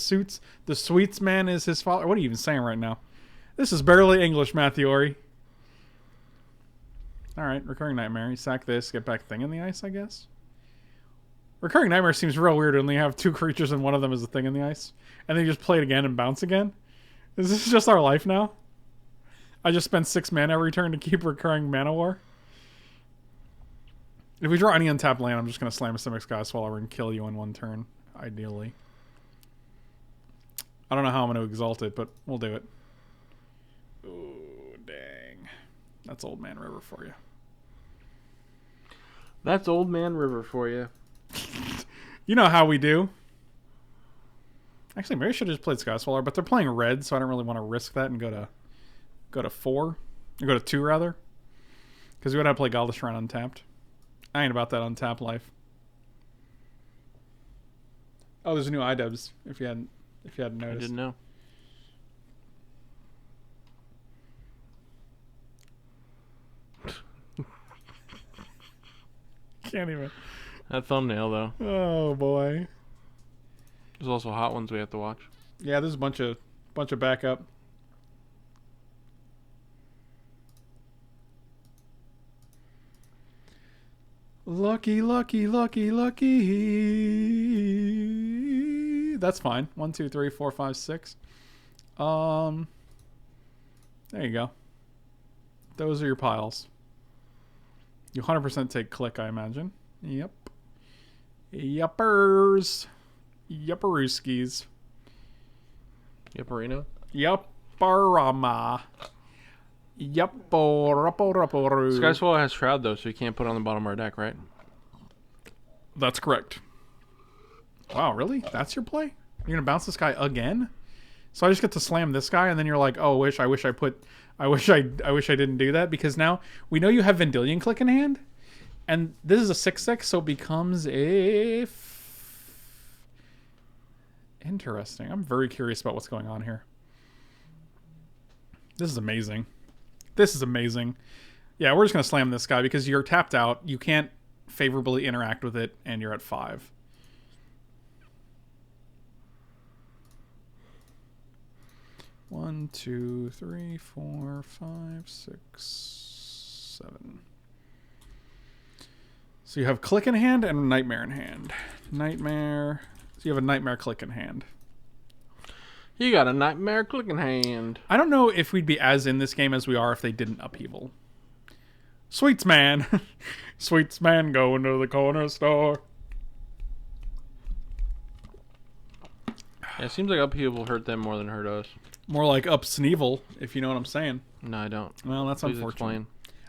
S2: sweets man is his father. What are you even saying right now? This is barely English, Matthew Ori. Alright, Recurring Nightmare. You sack this, get back Thing in the Ice, I guess. Recurring Nightmare seems real weird when you have 2 creatures and one of them is a Thing in the Ice. And then you just play it again and bounce again. Is this just our life now? I just spend 6 mana every turn to keep recurring Mana War. If we draw any untapped land, I'm just going to slam a Simic Sky Swallower and kill you in 1 turn, ideally. I don't know how I'm going to exalt it, but we'll do it. Ooh, dang. That's Old Man River for you.
S1: That's Old Man River for you.
S2: You know how we do. Actually, maybe I should have just played Sky Swallower, but they're playing red, so I don't really want to risk that and go to 4. Or go to 2, rather. Because we would have to play Godless Shrine untapped. I ain't about that untapped life. Oh, there's a new iDubbbz, if you hadn't noticed.
S1: I didn't know.
S2: Can't even.
S1: That thumbnail, though.
S2: Oh, boy.
S1: There's also hot ones we have to watch.
S2: Yeah, there's a bunch of backup. Lucky. That's fine. 1, 2, 3, 4, 5, 6. There you go. Those are your piles. You 100% take click, I imagine. Yep. Yuppers. Yupperooskies.
S1: Yupperino?
S2: Yupperama. Yupperaparaparoo.
S1: Sky Swallow has Shroud, though, so you can't put it on the bottom of our deck, right?
S2: That's correct. Wow, really? That's your play? You're gonna bounce this guy again? So I just get to slam this guy, and then you're like, "Oh, I wish I didn't do that," because now we know you have Vendilion Click in hand, and this is a 6/6, so it becomes a. Interesting. I'm very curious about what's going on here. This is amazing. Yeah, we're just gonna slam this guy because you're tapped out. You can't favorably interact with it, and you're at 5. One, 2, 3, 4, 5, 6, 7. So you have Click in hand and Nightmare in hand. Nightmare. So you have a Nightmare Click in hand.
S1: You got a Nightmare Click in hand.
S2: I don't know if we'd be as in this game as we are if they didn't upheaval. Sweets man. Sweets man going to the corner store.
S1: Yeah, it seems like upheaval hurt them more than hurt us.
S2: More like up Sneevil, if you know what I'm saying.
S1: No, I don't.
S2: Well, that's
S1: Please
S2: unfortunate.
S1: explain.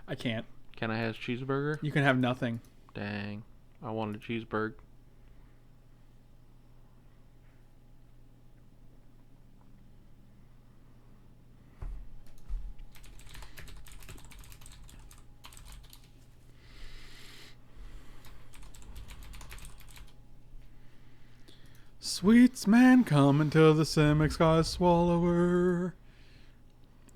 S2: I can't.
S1: Can I have cheeseburger?
S2: You can have nothing.
S1: Dang. I wanted a cheeseburger.
S2: Sweets man coming to the Simic Sky Swallower.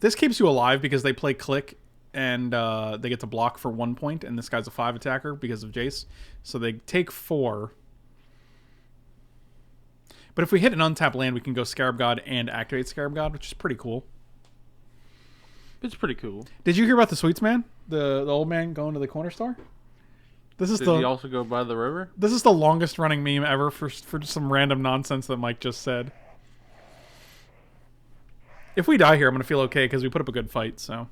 S2: This keeps you alive because they play Click and they get to block for 1 point, and this guy's a 5 attacker because of Jace. So they take 4. But if we hit an untapped land, we can go Scarab God and activate Scarab God, which is pretty cool.
S1: It's pretty cool.
S2: Did you hear about the Sweets man? The old man going to the corner store? Did
S1: he also go by the river?
S2: This is the longest running meme ever for some random nonsense that Mike just said. If we die here, I'm going to feel okay because we put up a good fight, so.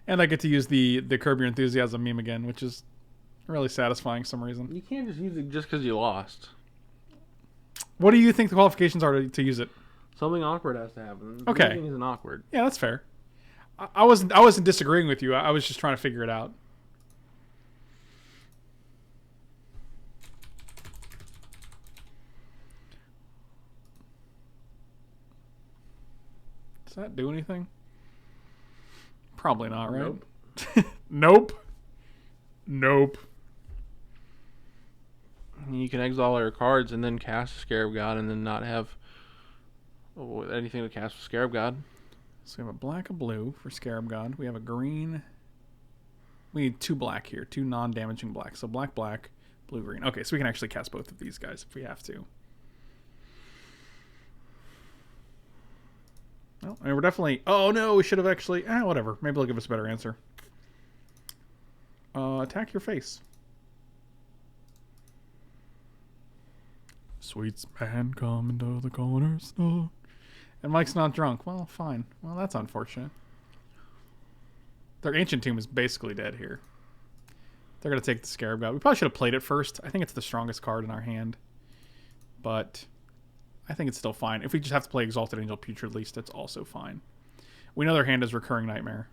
S2: And I get to use the Curb Your Enthusiasm meme again, which is really satisfying for some reason.
S1: You can't just use it just because you lost.
S2: What do you think the qualifications are to use it?
S1: Something awkward has to happen.
S2: Okay.
S1: Losing isn't awkward.
S2: Yeah, that's fair. I wasn't disagreeing with you. I was just trying to figure it out. Does that do anything? Probably not, right?
S1: Nope.
S2: Nope.
S1: You can exile all your cards and then cast a Scarab God and then not have anything to cast with Scarab God.
S2: So we have a black, a blue for Scarab God. We have a green. We need 2 black here. 2 non-damaging black. So black, black, blue, green. Okay, so we can actually cast both of these guys if we have to. Well, I mean, we're definitely... Oh, no, we should have actually... whatever. Maybe they'll give us a better answer. Attack your face. Sweets man coming to the corner store. And Mike's not drunk. Well, fine. Well, that's unfortunate. Their Ancient Tomb is basically dead here. They're going to take the Scarab God. We probably should have played it first. I think it's the strongest card in our hand. But I think it's still fine. If we just have to play Exalted Angel Putrid Least, that's also fine. We know their hand is Recurring Nightmare.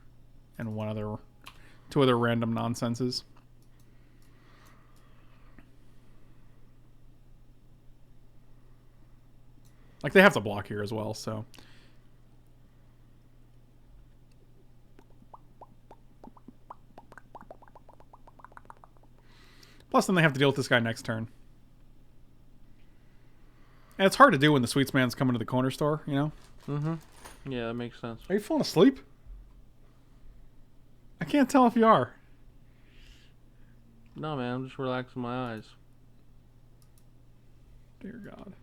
S2: And 2 other random nonsenses. Like, they have to block here as well, so. Plus, then they have to deal with this guy next turn. And it's hard to do when the sweets man's coming to the corner store, you know?
S1: Mm-hmm. Yeah, that makes sense.
S2: Are you falling asleep? I can't tell if you are.
S1: No, man, I'm just relaxing my eyes.
S2: Dear God.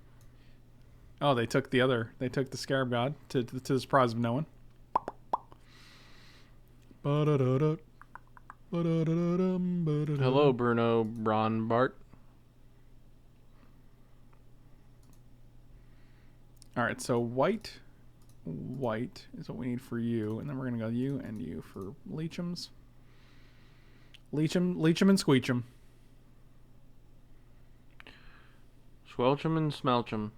S2: Oh, they took the Scarab God to the surprise of no one.
S1: Hello, Bruno Bronbart.
S2: Alright, so white is what we need for you, and then we're gonna go you and you for Leechums. Leech 'em and squeech 'em.
S1: Squelch 'em and smelch 'em.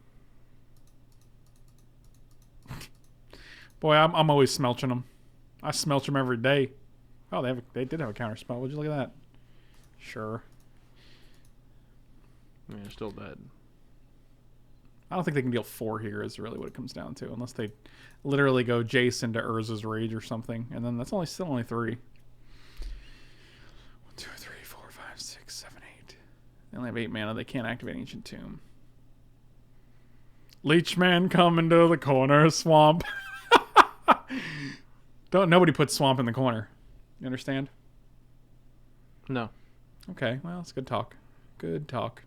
S2: Boy, I'm always smelching them. I smelch them every day. Oh, they did have a counter spell. Would you look at that? Sure.
S1: Yeah, still dead.
S2: I don't think they can deal 4 here is really what it comes down to, unless they literally go Jace into Urza's Rage or something, and then that's still only 3. 1, 2, 3, 4, 5, 6, 7, 8. They only have 8 mana. They can't activate Ancient Tomb. Leechman coming to the corner swamp. Nobody puts swamp in the corner. You understand?
S1: No.
S2: Okay, well, it's good talk. Good talk.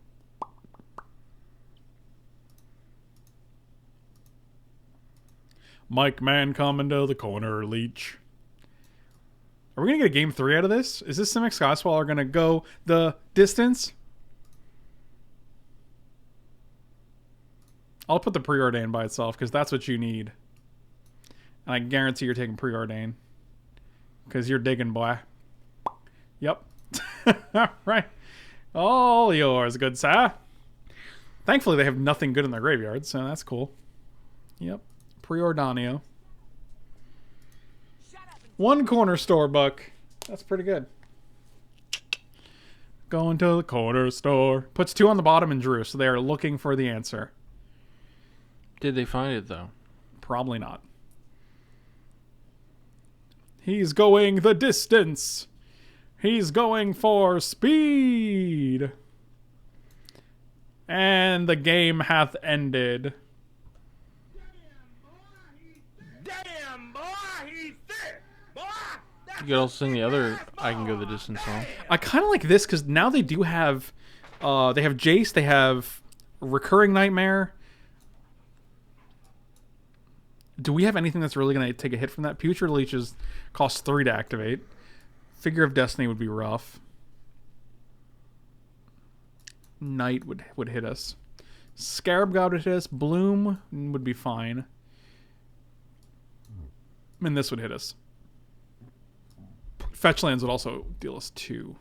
S2: Mike Man coming to the corner, Leech. Are we going to get a game 3 out of this? Is this Simic Skyswaller going to go the distance? I'll put the Preordain by itself, because that's what you need. And I guarantee you're taking Preordain. Because you're digging, boy. Yep. Right. All yours, good sir. Thankfully, they have nothing good in their graveyard, so that's cool. Yep. Preordanio. 1 corner store buck. That's pretty good. Going to the corner store. Puts 2 on the bottom and drew, so they are looking for the answer.
S1: Did they find it, though?
S2: Probably not. He's going the distance. He's going for speed. And the game hath ended.
S4: Damn, boy, he's thick, boy.
S1: You could also sing the other I Can Go the Distance song.
S2: I kind of like this because now they do have, they have Jace, they have Recurring Nightmare. Do we have anything that's really going to take a hit from that? Putrid Leeches cost 3 to activate. Figure of Destiny would be rough. Knight would hit us. Scarab God would hit us. Bloom would be fine. And this would hit us. Fetch lands would also deal us 2.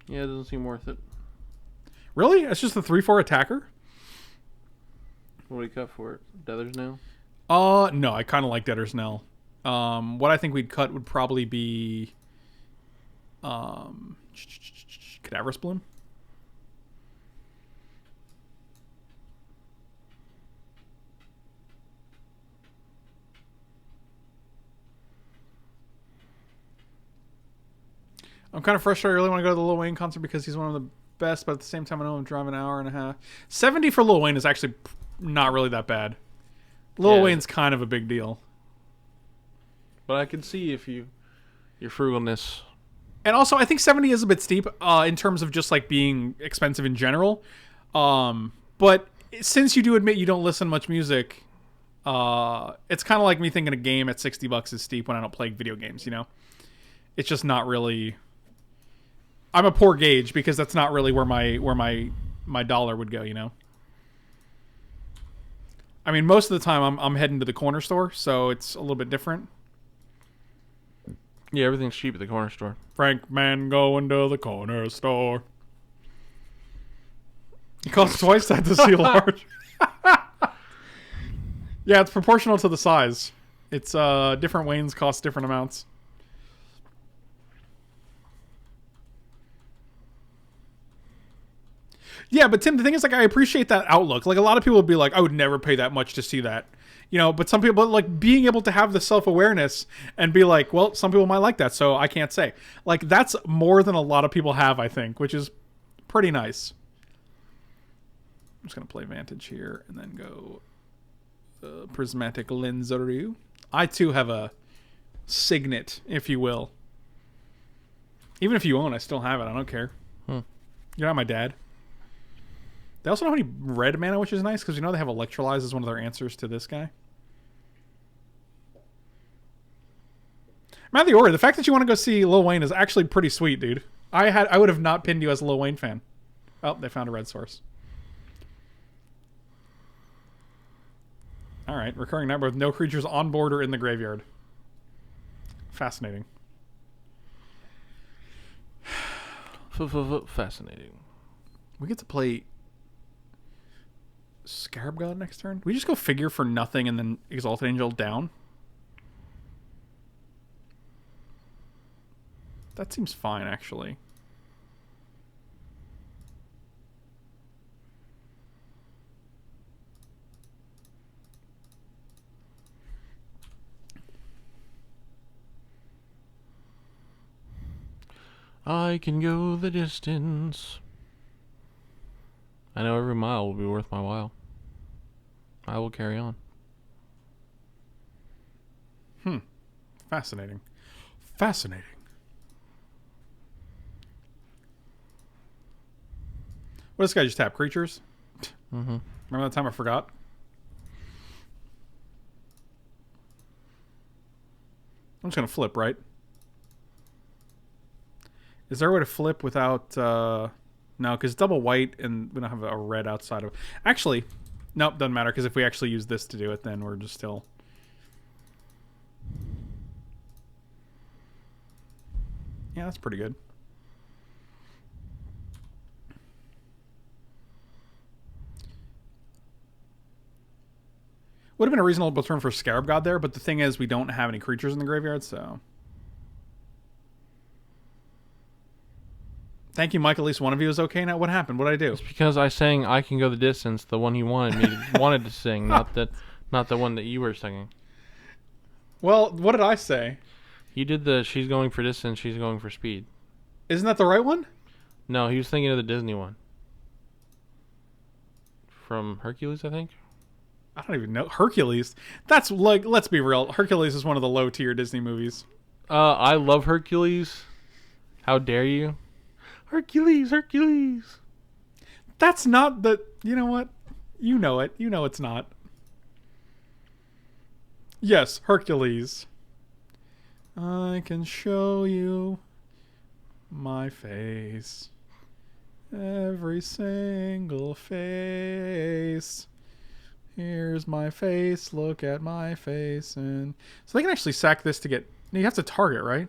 S1: Yeah, it doesn't seem worth it.
S2: Really? It's just a 3/4 attacker?
S1: What do you cut for it? Deather's Nail?
S2: No, I kind of like Debtor's Knell. What I think we'd cut would probably be Cadaverous Bloom. I'm kind of frustrated. I really want to go to the Lil Wayne concert because he's one of the best, but at the same time, I know I'm driving an hour and a half. 70 for Lil Wayne is actually not really that bad. Lil Wayne's kind of a big deal.
S1: But I can see if your frugalness.
S2: And also, I think 70 is a bit steep in terms of just like being expensive in general. But since you do admit you don't listen to much music, it's kind of like me thinking a game at $60 is steep when I don't play video games, you know? It's just not really... I'm a poor gauge because that's not really where my dollar would go, you know? I mean, most of the time I'm heading to the corner store, so it's a little bit different.
S1: Yeah, everything's cheap at the corner store.
S2: Frank Man going to the corner store. It costs twice that to see large. Yeah, it's proportional to the size. It's different Waynes cost different amounts. Yeah, but Tim, the thing is, like, I appreciate that outlook. Like, a lot of people would be like, I would never pay that much to see that. You know, but some people, like, being able to have the self-awareness and be like, well, some people might like that, so I can't say. Like, that's more than a lot of people have, I think, which is pretty nice. I'm just going to play Vantage here and then go Prismatic Lensaru. I, too, have a Signet, if you will. Even if you own, I still have it. I don't care. You're not my dad. They also don't have any red mana, which is nice, because you know they have Electrolyze as one of their answers to this guy. Matthew Ori, the fact that you want to go see Lil Wayne is actually pretty sweet, dude. I would have not pinned you as a Lil Wayne fan. Oh, they found a red source. Alright, recurring nightmare with no creatures on board or in the graveyard. Fascinating.
S1: Fascinating.
S2: We get to play Scarab God next turn? Do we just go figure for nothing and then Exalted Angel down? That seems fine, actually.
S1: I can go the distance. I know every mile will be worth my while. I will carry on.
S2: Fascinating. Fascinating. What does this guy just tap? Creatures?
S1: Mm-hmm.
S2: Remember that time I forgot? I'm just going to flip, right? Is there a way to flip without... No, because double white and we don't have a red outside of... Actually, nope, doesn't matter, because if we actually use this to do it, then we're just still... Yeah, that's pretty good. Would have been a reasonable turn for Scarab God there, but the thing is, we don't have any creatures in the graveyard, so... Thank you, Mike. At least one of you is okay now. What happened? What did I do?
S1: It's because I sang "I Can Go the Distance," the one he wanted to sing, not the one that you were singing.
S2: Well, what did I say?
S1: You did the "She's going for distance, she's going for speed."
S2: Isn't that the right one?
S1: No, he was thinking of the Disney one from Hercules, I think.
S2: I don't even know. Hercules. That's like, let's be real. Hercules is one of the low tier Disney movies.
S1: I love Hercules. How dare you? Hercules, Hercules.
S2: That's not the... You know what? You know it. You know it's not. Yes, Hercules. I can show you my face. Every single face. Here's my face. Look at my face. And so they can actually sack this to get... You have to target, right?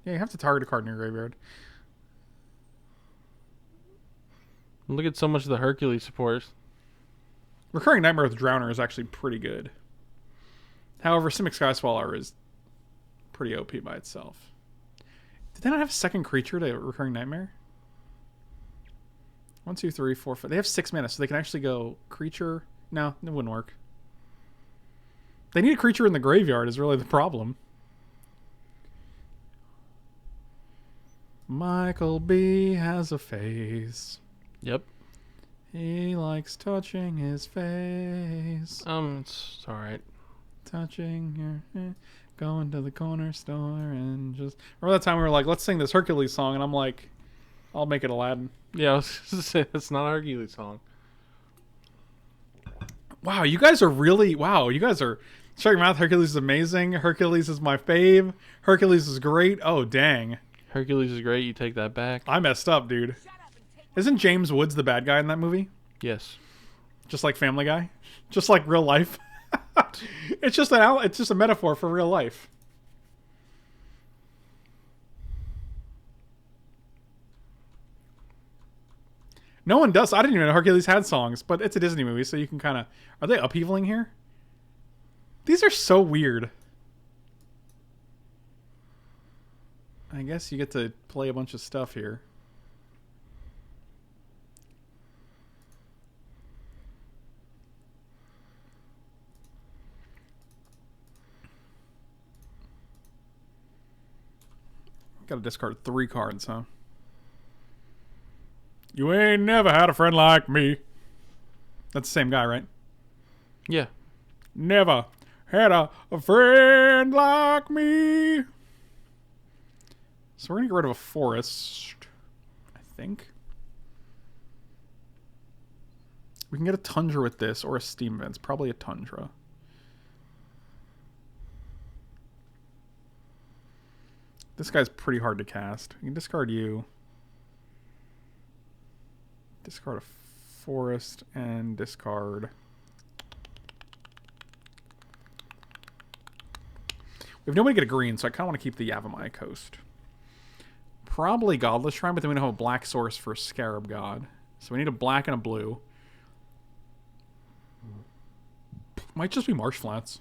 S2: Yeah, you have to target a card in your graveyard.
S1: Look at so much of the Hercules supporters.
S2: Recurring Nightmare with Drowner is actually pretty good. However, Simic Skyswaller is pretty OP by itself. Did they not have a second creature to Recurring Nightmare? 1, 2, 3, 4, 5. They have 6 mana, so they can actually go creature. No, it wouldn't work. They need a creature in the graveyard is really the problem. Michael B has a face.
S1: Yep.
S2: He likes touching his face.
S1: It's alright.
S2: Touching your... Going to the corner store and just... Remember that time we were like, let's sing this Hercules song, and I'm like, I'll make it Aladdin.
S1: Yeah, I was gonna say, it's not a Hercules song.
S2: Wow, you guys are really... Wow, you guys are... Shut your mouth. Hercules is amazing. Hercules is my fave. Hercules is great. Oh, dang.
S1: Hercules is great. You take that back.
S2: I messed up, dude. Isn't James Woods the bad guy in that movie?
S1: Yes.
S2: Just like Family Guy? Just like real life? It's just a metaphor for real life. No one does. I didn't even know Hercules had songs, but it's a Disney movie, so you can kind of... Are they upheavaling here? These are so weird. I guess you get to play a bunch of stuff here. Gotta discard 3 cards, huh? You ain't never had a friend like me. That's the same guy, right?
S1: Yeah.
S2: Never had a friend like me. So we're going to get rid of a forest, I think. We can get a tundra with this, or a steam vents. Probably a tundra. This guy's pretty hard to cast. We can discard you. Discard a forest and discard. We have nobody get a green, so I kind of want to keep the Yavimaya Coast. Probably Godless Shrine, but then we don't have a black source for Scarab God. So we need a black and a blue. Might just be Marsh Flats.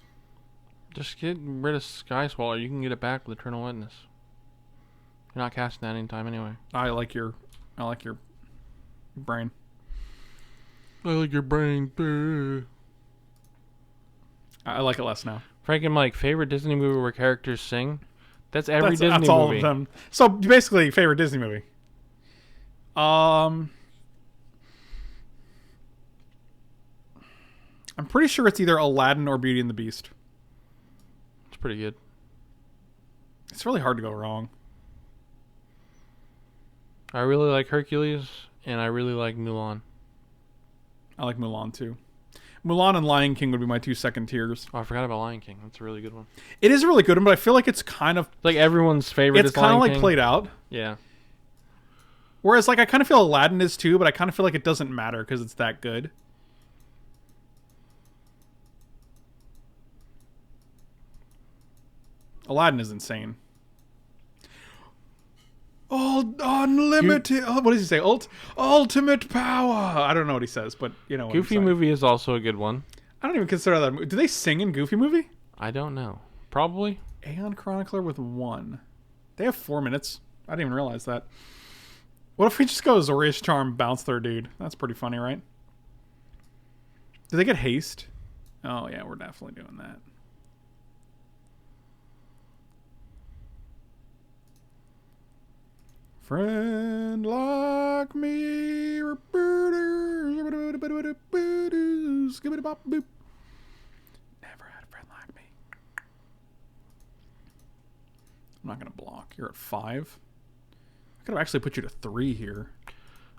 S1: Just get rid of Sky Swallow. You can get it back with Eternal Witness. You're not casting that anytime anyway.
S2: I like your brain.
S1: I like your brain too.
S2: I like it less now.
S1: Franken, like, favorite Disney movie where characters sing? That's every Disney
S2: that's
S1: movie.
S2: all of them. So basically, favorite Disney movie. I'm pretty sure it's either Aladdin or Beauty and the Beast.
S1: It's pretty good.
S2: It's really hard to go wrong.
S1: I really like Hercules, and I really like Mulan.
S2: I like Mulan too. Mulan and Lion King would be my 2 second tiers.
S1: Oh, I forgot about Lion King. That's a really good one.
S2: It is a really good one, but I feel like it's kind of
S1: Like everyone's favorite
S2: it's
S1: is
S2: kind
S1: Lion
S2: of like
S1: King.
S2: played out.
S1: Yeah.
S2: Whereas like I kind of feel Aladdin is too, but I kind of feel like it doesn't matter because it's that good. Aladdin is insane. All unlimited. What does he say? Ultimate power. I don't know what he says, but you know what
S1: Goofy
S2: I'm saying.
S1: movie is also a good one.
S2: I don't even consider that. Do they sing in Goofy movie?
S1: I don't know. Probably.
S2: Aeon Chronicler with 1. They have 4 minutes. I didn't even realize that. What if we just go Zorius Charm, bounce their dude? That's pretty funny, right? Do they get haste? Oh yeah, we're definitely doing that. Friend like me. Never had a friend like me. I'm not going to block. You're at 5. I could have actually put you to 3 here.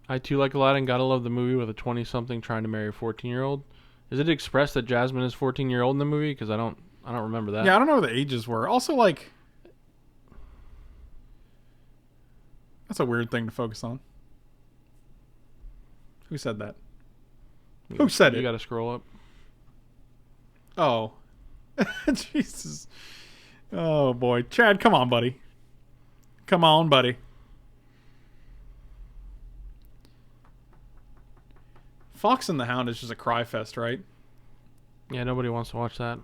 S1: I too like Aladdin. Gotta love the movie with a 20-something trying to marry a 14-year-old. Is it expressed that Jasmine is 14-year-old in the movie? Because I don't remember that.
S2: Yeah, I don't know what the ages were. Also, like, that's a weird thing to focus on. Who said that? Who said it?
S1: You gotta scroll up.
S2: Oh. Jesus. Oh, boy. Chad, come on, buddy. Come on, buddy. Fox and the Hound is just a cry fest, right?
S1: Yeah, nobody wants to watch that.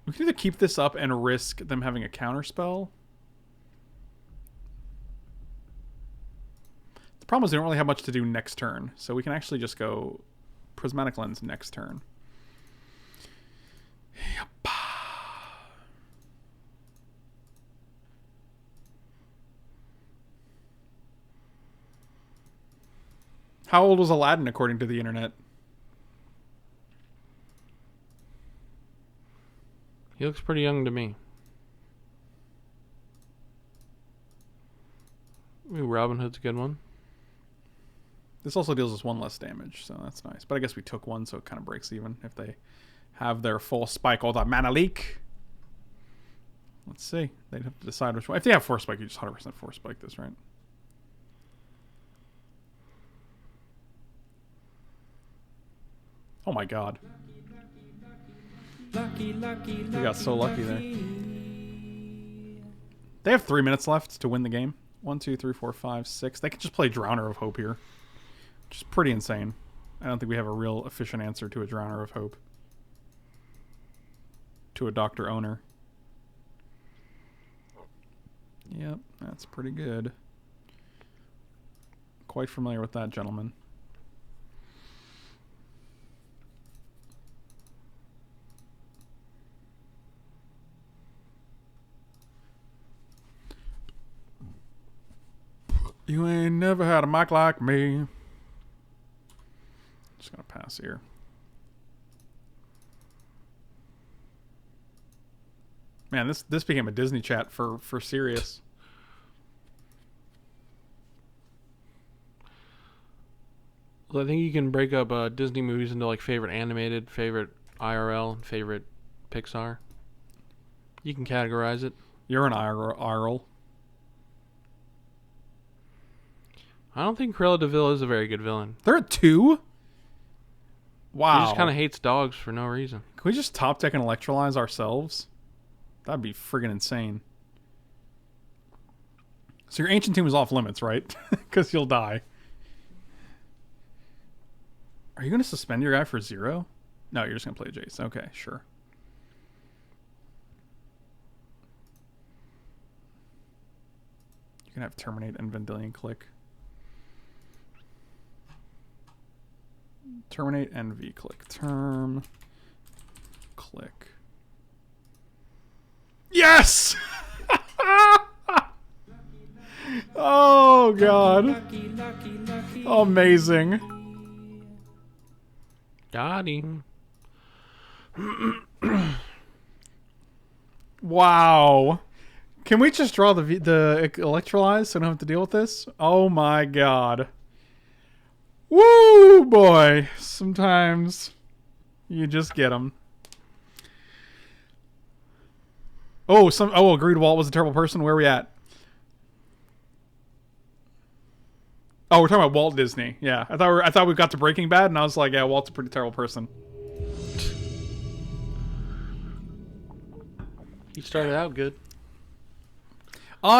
S2: We can either keep this up and risk them having a counter spell. The problem is they don't really have much to do next turn, so we can actually just go Prismatic Lens next turn. How old was Aladdin according to the internet?
S1: He looks pretty young to me. Ooh, Robin Hood's a good one.
S2: This also deals us 1 less damage, so that's nice. But I guess we took 1, so it kind of breaks even if they have their full spike or the mana leak. Let's see. They'd have to decide which one. If they have 4 spike, you just 100% 4 spike this, right? Oh my god.
S3: Lucky, lucky,
S2: We got so lucky there. They have 3 minutes left to win the game. 1, 2, 3, 4, 5, 6. They could just play Drowner of Hope here. Which is pretty insane. I don't think we have a real efficient answer to a Drowner of Hope. To a Dr. Owner. Yep, that's pretty good. Quite familiar with that, gentleman. You ain't never had a mic like me. Just gonna pass here. Man, this became a Disney chat for serious.
S1: Well, I think you can break up Disney movies into like favorite animated, favorite IRL, and favorite Pixar. You can categorize it.
S2: You're an IRL.
S1: I don't think Cruella de Vil is a very good villain.
S2: They're at 2? Wow.
S1: He just kind of hates dogs for no reason.
S2: Can we just top deck and electrolyze ourselves? That'd be friggin' insane. So your ancient tomb is off limits, right? Because you'll die. Are you going to suspend your guy for 0? No, you're just going to play Jace. Okay, sure. You can have Terminate and Vendilion click. Terminate and V click. Term. Click. Yes! Oh, God.
S3: Lucky, lucky, lucky.
S2: Amazing.
S1: Got him.
S2: Wow. Can we just draw the electrolyze so I don't have to deal with this? Oh, my God. Woo, boy. Sometimes you just get them. Oh, agreed. Walt was a terrible person. Where are we at? Oh, we're talking about Walt Disney. Yeah, I thought we got to Breaking Bad, and I was like, yeah, Walt's a pretty terrible person.
S1: He started out good.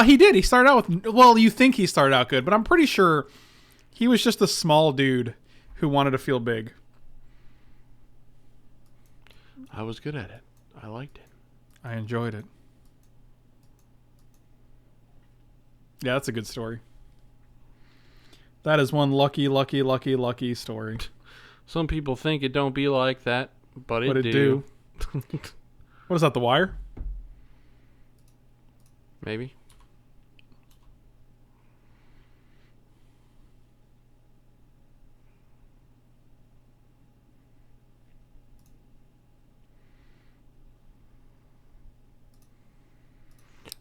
S2: He did. He started out with, well, you think he started out good, but I'm pretty sure he was just a small dude who wanted to feel big.
S1: I was good at it. I liked it.
S2: I enjoyed it. Yeah, that's a good story. That is one lucky, lucky, lucky, lucky story.
S1: Some people think it don't be like that, but it
S2: What
S1: do.
S2: What is that, The Wire?
S1: Maybe.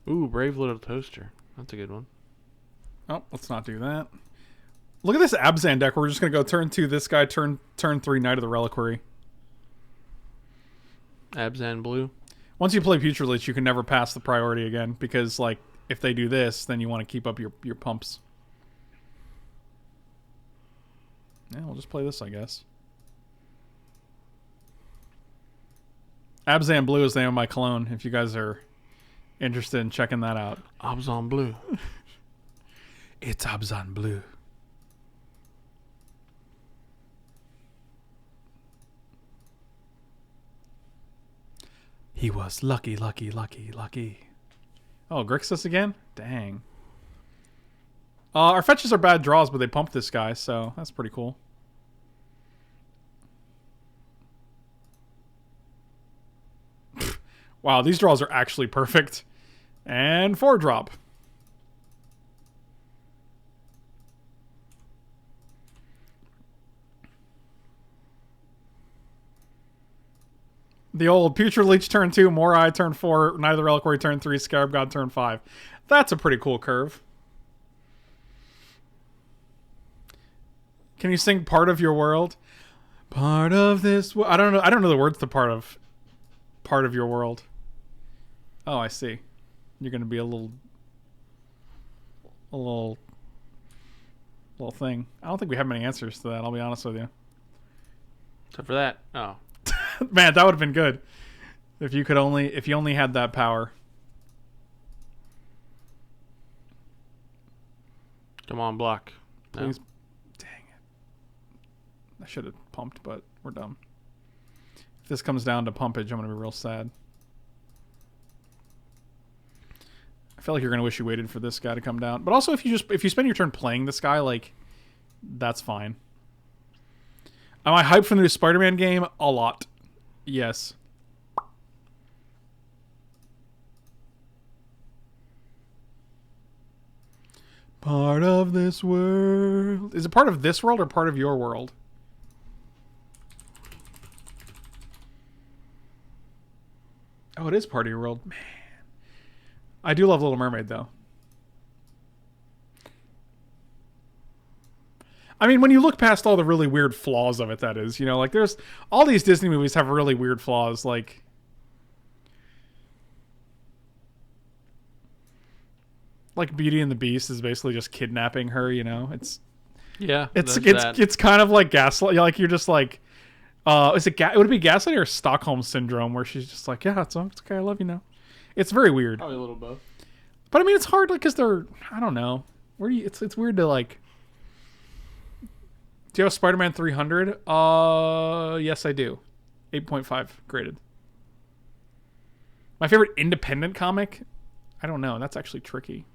S1: Ooh, Brave Little Toaster. That's a good one.
S2: Oh, let's not do that. Look at this Abzan deck. We're just going to go turn 2 this guy, turn 3 Knight of the Reliquary.
S1: Abzan Blue.
S2: Once you play Future Lich, you can never pass the priority again, because, like, if they do this, then you want to keep up your pumps. Yeah, we'll just play this, I guess. Abzan Blue is the name of my cologne, if you guys are interested in checking that out.
S1: Abzan Blue.
S2: It's Abzan Blue. He was lucky, lucky, lucky, lucky. Oh, Grixis again? Dang. Our fetches are bad draws, but they pump this guy, so that's pretty cool. Wow, these draws are actually perfect. And 4-drop. The old Putrid Leech turn 2, Morai turn 4, Knight of the Reliquary turn 3, Scarab God turn 5. That's a pretty cool curve. Can you sing Part of Your World? Part of this I don't know the words to Part of Your World. Oh, I see. You're going to be a little thing. I don't think we have many answers to that, I'll be honest with you.
S1: Except for that. Oh.
S2: Man, that would have been good. If you only had that power.
S1: Come on, block. No.
S2: Please. Dang it. I should have pumped, but we're dumb. If this comes down to pumpage, I'm going to be real sad. I feel like you're going to wish you waited for this guy to come down. But also, if you spend your turn playing this guy, like, that's fine. Am I hyped for the new Spider-Man game? A lot. Yes. Part of this world. Is it part of this world or part of your world? Oh, it is part of your world. Man. I do love Little Mermaid, though. I mean, when you look past all the really weird flaws of it, that is, you know, like there's all these Disney movies have really weird flaws, like Beauty and the Beast is basically just kidnapping her, you know. It's kind of like Gaslight. Like you're just like, would it be Gaslight or Stockholm Syndrome, where she's just like, yeah, it's okay, I love you now. It's very weird.
S1: Probably a little both.
S2: But I mean, it's hard, like, because I don't know. It's weird to like. Do you have Spider-Man 300? Yes, I do. 8.5 graded. My favorite independent comic? I don't know. That's actually tricky.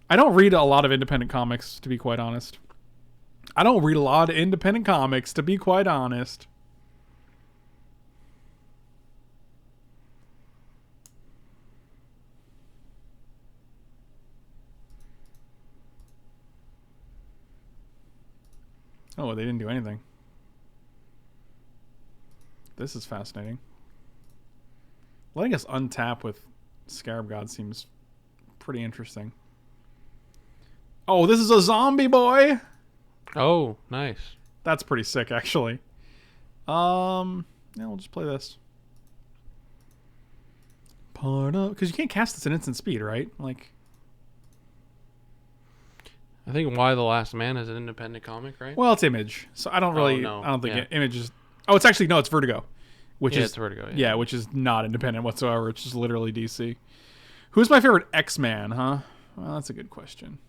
S2: I don't read a lot of independent comics, to be quite honest. Oh, they didn't do anything. This is fascinating. Letting us untap with Scarab God seems pretty interesting. Oh, this is a zombie boy!
S1: Oh, nice.
S2: That's pretty sick, actually. Yeah, we'll just play this. Because you can't cast this at instant speed, right? Like,
S1: I think Why the Last Man is an independent comic, right?
S2: well, it's Image, so I don't really.
S1: no.
S2: I don't think
S1: Yeah.
S2: Image is. Oh, it's actually no, it's Vertigo, which is
S1: it's Vertigo.
S2: yeah, which is not independent whatsoever. It's just literally DC. Who's my favorite X-Man? Huh? Well, that's a good question.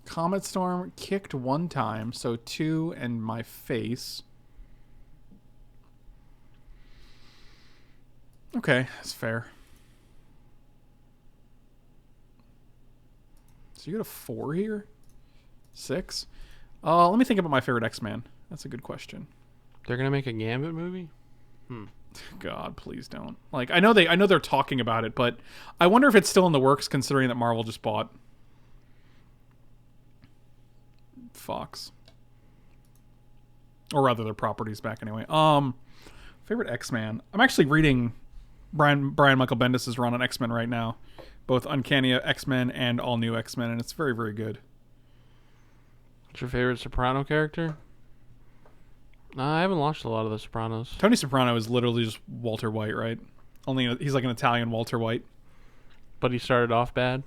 S2: Comet Storm kicked one time, so 2 and my face. Okay, that's fair. So you got a 4 here? 6? Let me think about my favorite X-Man. That's a good question.
S1: They're gonna make a Gambit movie.
S2: God, please don't. Like, I know they're talking about it, but I wonder if it's still in the works, considering that Marvel just bought Fox, or rather, their properties back anyway. Favorite X-Man. I'm actually reading Brian Michael Bendis' run on X-Men right now, both Uncanny X-Men and All New X-Men, and it's very, very good.
S1: What's your favorite Soprano character? I haven't watched a lot of The Sopranos.
S2: Tony Soprano is literally just Walter White, right? Only he's like an Italian Walter White.
S1: But he started off bad.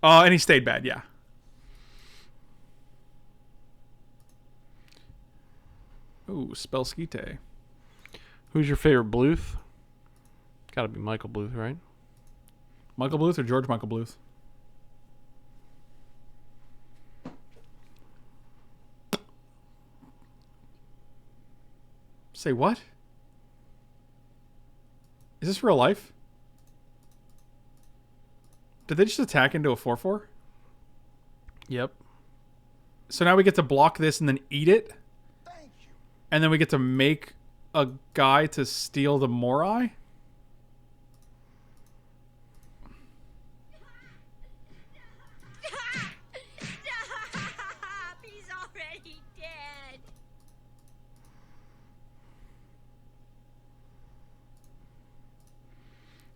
S2: And he stayed bad, yeah. Ooh, Spellskite.
S1: Who's your favorite Bluth? Gotta be Michael Bluth, right?
S2: Michael Bluth or George Michael Bluth? Say what? Is this real life? Did they just attack into a 4/4?
S1: Yep.
S2: So now we get to block this and then eat it?
S4: Thank you.
S2: And then we get to make a guy to steal the Morai?
S5: Stop! He's already dead.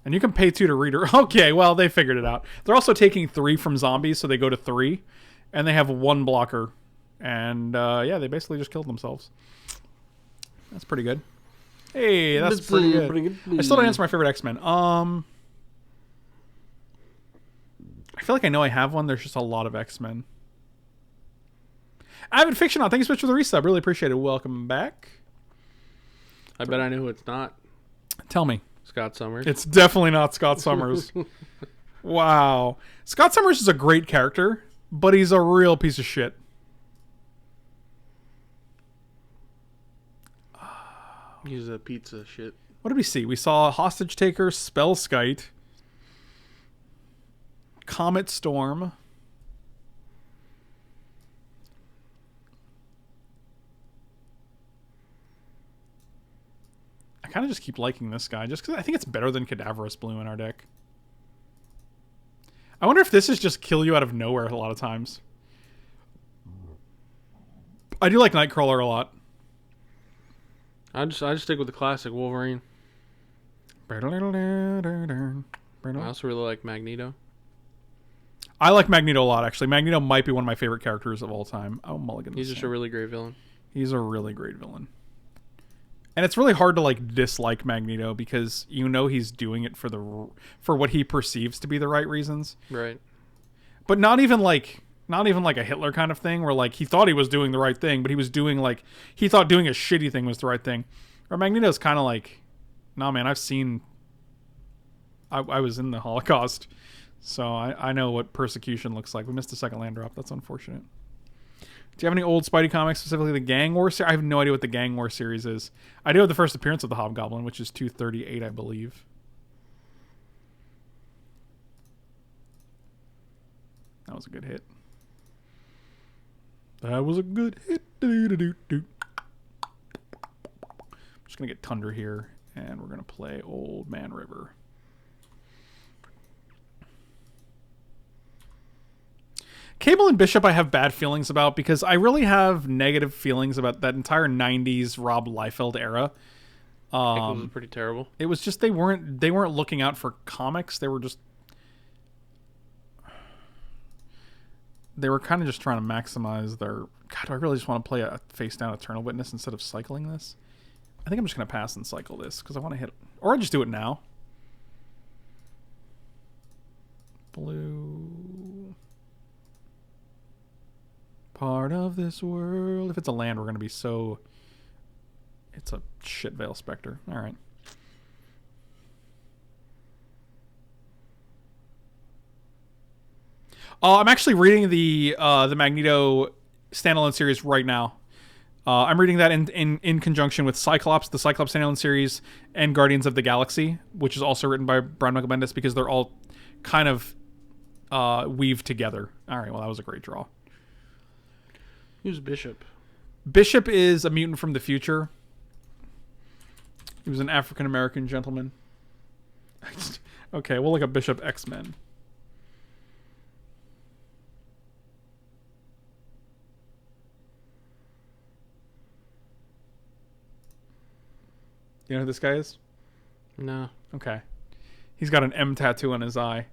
S2: And you can pay 2 to read her. Okay, well, they figured it out. They're also taking 3 from zombies, so they go to 3. And they have 1 blocker. And, yeah, they basically just killed themselves. That's pretty good. Hey, that's pretty good. I still don't answer my favorite X-Men. I feel like I know I have one. There's just a lot of X-Men. Avid Fiction on. Thank you so much for the resub. Really appreciate it. Welcome back.
S1: I bet I know who it's not.
S2: Tell me.
S1: Scott Summers.
S2: It's definitely not Scott Summers. Wow. Scott Summers is a great character, but he's a real piece of shit.
S1: He's a pizza shit.
S2: What did we see? We saw Hostage Taker, Spellskite, Comet Storm, kind of just keep liking this guy just because I think it's better than Cadaverous Bloom in our deck. I wonder if this is just kill you out of nowhere a lot of times. I do like Nightcrawler a lot.
S1: I just stick with the classic Wolverine. I also really like Magneto.
S2: I like Magneto a lot, actually. Magneto might be one of my favorite characters of all time. Oh, Mulligan.
S1: He's just a really great villain.
S2: He's a really great villain. And it's really hard to like dislike Magneto because you know he's doing it for what he perceives to be the right reasons.
S1: Right.
S2: But not even like a Hitler kind of thing where like he thought he was doing the right thing, but he was doing like he thought doing a shitty thing was the right thing. Or Magneto's kind of like, nah, man, I was in the Holocaust, so I know what persecution looks like. We missed a second land drop. That's unfortunate. Do you have any old Spidey comics, specifically the Gang War series? I have no idea what the Gang War series is. I do have the first appearance of the Hobgoblin, which is 238, I believe. That was a good hit. That was a good hit. I'm just going to get Tundra here, and we're going to play Old Man River. Cable and Bishop I have bad feelings about because I really have negative feelings about that entire 90s Rob Liefeld era.
S1: Pickles is pretty terrible.
S2: It was just they weren't looking out for comics. They were kind of just trying to maximize their... God, do I really just want to play a face down Eternal Witness instead of cycling this? I think I'm just going to pass and cycle this because I want to hit... Or I just do it now. Blue... Part of this world. If it's a land, we're going to be so... It's a shit Veil Spectre. All right. I'm actually reading the Magneto standalone series right now. I'm reading that in conjunction with Cyclops, the Cyclops standalone series, and Guardians of the Galaxy, which is also written by Brian Michael Bendis, because they're all kind of weaved together. All right, well, that was a great draw.
S1: Who's Bishop?
S2: Bishop is a mutant from the future. He was an African-American gentleman. Okay, we'll look at Bishop X-Men. You know who this guy is?
S1: No.
S2: Okay. He's got an M tattoo on his eye.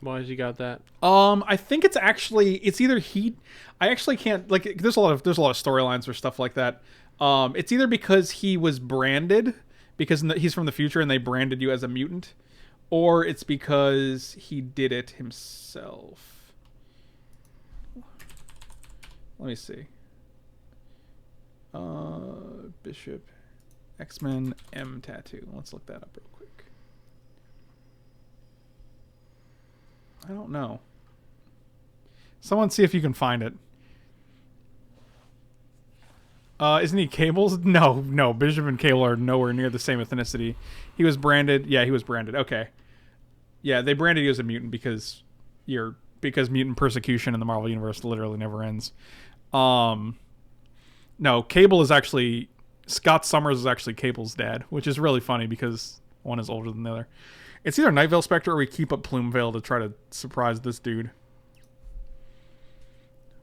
S1: Why has he got that?
S2: I think it's either he... I actually can't... Like, there's a lot of storylines or stuff like that. It's either because he was branded, because he's from the future and they branded you as a mutant, or it's because he did it himself. Let me see. Bishop, X-Men, M tattoo. Let's look that up real quick. I don't know. Someone see if you can find it. Isn't he Cable's? No. Bishop and Cable are nowhere near the same ethnicity. He was branded. Yeah, he was branded. Okay. Yeah, they branded you as a mutant because mutant persecution in the Marvel Universe literally never ends. No, Cable is actually... Scott Summers is actually Cable's dad, which is really funny because one is older than the other. It's either Night Veil Spectre or we keep up Plume Veil to try to surprise this dude.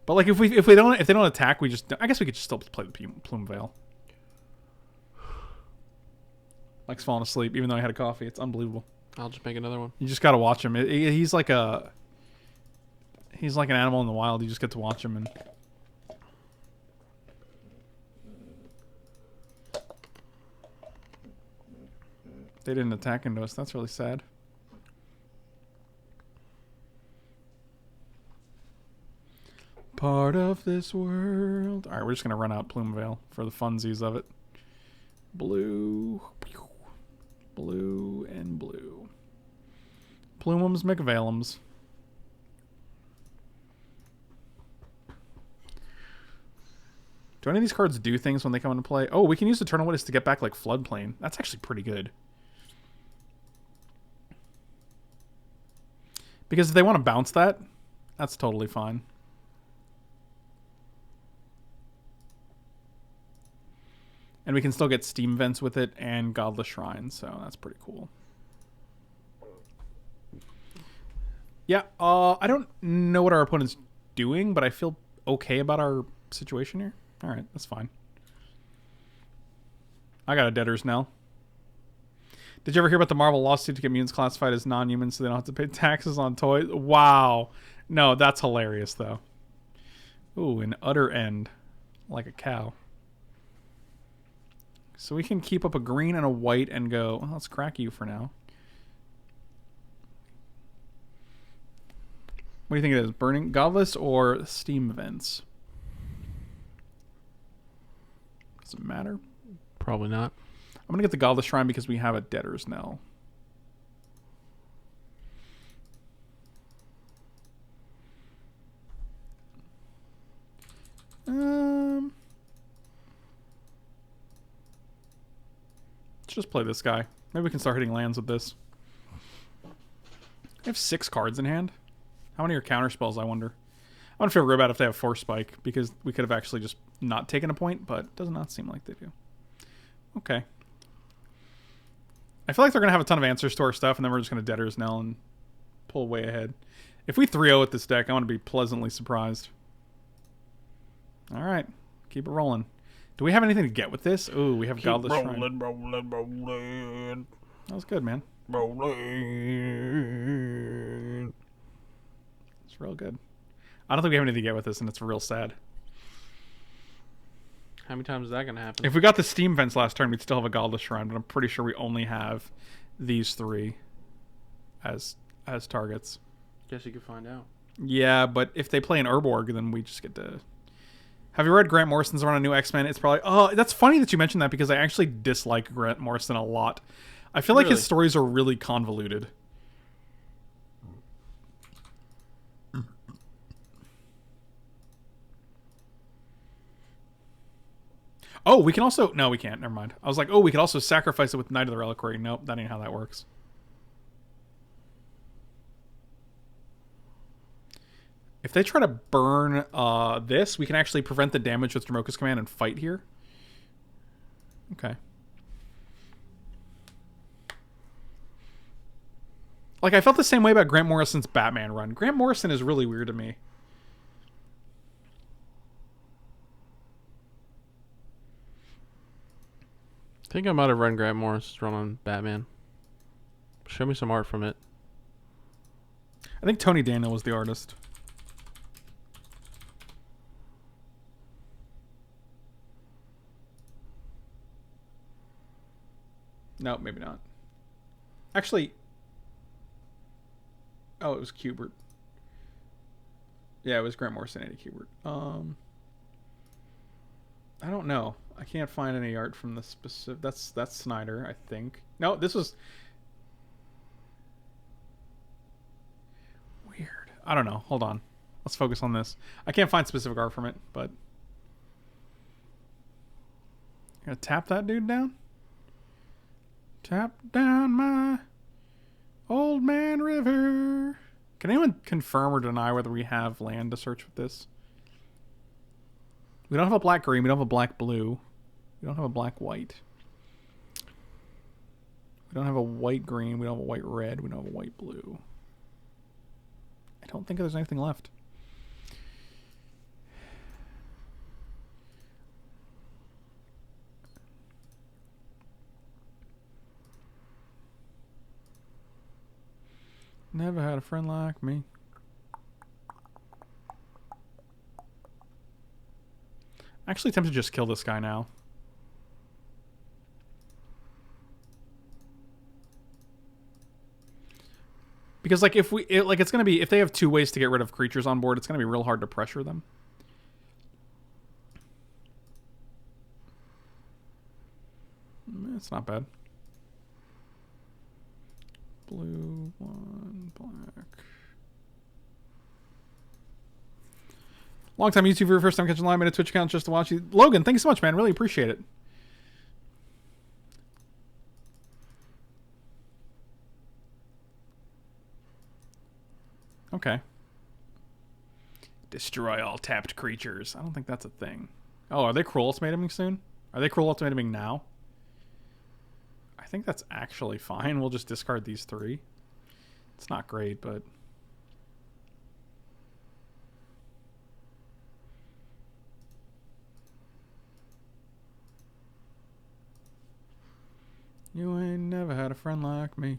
S2: But like if they don't attack, I guess we could just still play the Plume Veil. Mike's falling asleep even though I had a coffee. It's unbelievable.
S1: I'll just make another one.
S2: You just got to watch him. He's like an animal in the wild. You just get to watch him and... They didn't attack into us. That's really sad. Part of this world. All right, we're just going to run out Plume Veil for the funsies of it. Blue. Blue and blue. Plumums McVeilums. Do any of these cards do things when they come into play? Oh, we can use Eternal Witness to get back like Floodplain. That's actually pretty good. Because if they want to bounce that, that's totally fine. And we can still get Steam Vents with it and Godless Shrine, so that's pretty cool. Yeah, I don't know what our opponent's doing, but I feel okay about our situation here. All right, that's fine. I got a Debtor's Knell. Did you ever hear about the Marvel lawsuit to get mutants classified as non-humans so they don't have to pay taxes on toys? Wow. No, that's hilarious, though. Ooh, an utter end. Like a cow. So we can keep up a green and a white and go, well, let's crack you for now. What do you think it is? Burning Godless or Steam Vents? Does it matter?
S1: Probably not.
S2: I'm going to get the Godless Shrine because we have a Debtor's Knell. Let's just play this guy. Maybe we can start hitting lands with this. I have 6 cards in hand. How many are counter spells, I wonder? I wouldn't feel real bad if they have Force Spike, because we could have actually just not taken a point, but it does not seem like they do. Okay. I feel like they're going to have a ton of answers to our stuff, and then we're just going to Debtor's Knell and pull way ahead. If we 3-0 with this deck, I want to be pleasantly surprised. Alright. Keep it rolling. Do we have anything to get with this? Ooh, we have Godless Shrine.
S4: Rolling.
S2: That was good, man.
S4: Rolling.
S2: It's real good. I don't think we have anything to get with this, and it's real sad.
S1: How many times is that going to happen?
S2: If we got the Steam Vents last turn, we'd still have a Godless Shrine, but I'm pretty sure we only have these 3 as targets.
S1: Guess you could find out.
S2: Yeah, but if they play an Urborg, then we just get to... Have you read Grant Morrison's run on New X-Men? It's probably... Oh, that's funny that you mentioned that, because I actually dislike Grant Morrison a lot. I feel like his stories are really convoluted. Oh, we can also... No, we can't. Never mind. I was like, oh, we could also sacrifice it with Knight of the Reliquary. Nope, that ain't how that works. If they try to burn this, we can actually prevent the damage with Dromoka's Command and fight here. Okay. Like, I felt the same way about Grant Morrison's Batman run. Grant Morrison is really weird to me.
S1: I think I might have run Grant Morrison's run on Batman. Show me some art from it.
S2: I think Tony Daniel was the artist. No, maybe not. Actually... Oh, it was Kubert. Yeah, it was Grant Morrison and Kubert. I don't know. I can't find any art from the specific... That's Snyder, I think. No, this was... Weird. I don't know. Hold on. Let's focus on this. I can't find specific art from it, but... Gonna tap that dude down? Tap down my old man river. Can anyone confirm or deny whether we have land to search with this? We don't have a black green. We don't have a black blue. We don't have a black white. We don't have a white green. We don't have a white red. We don't have a white blue. I don't think there's anything left. Never had a friend like me. Actually tempted to just kill this guy now. Because like if it's going to be, if they have 2 ways to get rid of creatures on board, it's going to be real hard to pressure them. It's not bad. Blue, 1, black. Long time YouTuber, first time catching live, made a Twitch account just to watch you. Logan, thank you so much, man. Really appreciate it. Okay. Destroy all tapped creatures. I don't think that's a thing. Oh, are they cruel ultimatuming soon? Are they cruel ultimatuming now? I think that's actually fine. We'll just discard these 3. It's not great, but... You ain't never had a friend like me.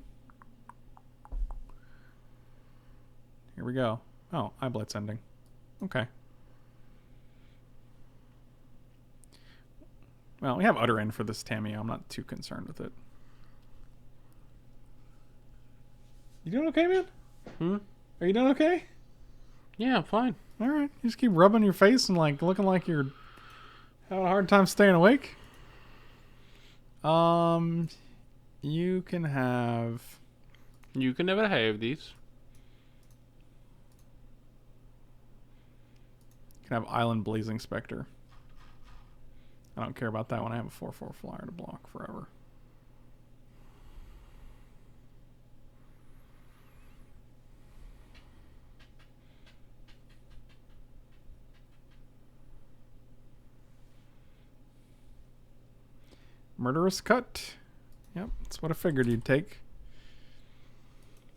S2: Here we go. Oh, eye blitz ending. Okay. Well, we have Utter End for this Tamiyo. I'm not too concerned with it. You doing okay, man?
S1: Hmm?
S2: Are you doing okay?
S1: Yeah, I'm fine.
S2: All right. You just keep rubbing your face and like looking like you're having a hard time staying awake. You can have...
S1: You can never have these.
S2: You can have Island Blazing Spectre. I don't care about that one. I have a 4/4 flyer to block forever. Murderous Cut. Yep, that's what I figured you'd take.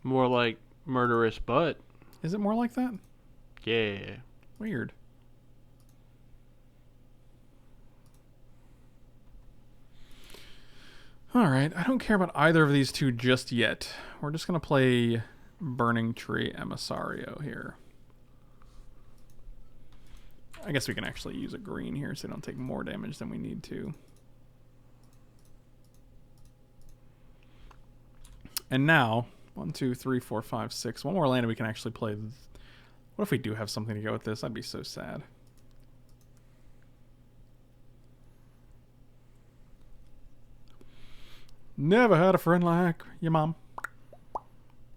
S1: More like murderous butt.
S2: Is it more like that?
S1: Yeah.
S2: Weird. Alright, I don't care about either of these two just yet. We're just going to play Burning Tree Emissario here. I guess we can actually use a green here so they don't take more damage than we need to. And now, 1, 2, 3, 4, 5, 6. One more land and we can actually play. What if we do have something to go with this? I'd be so sad. Never had a friend like your mom.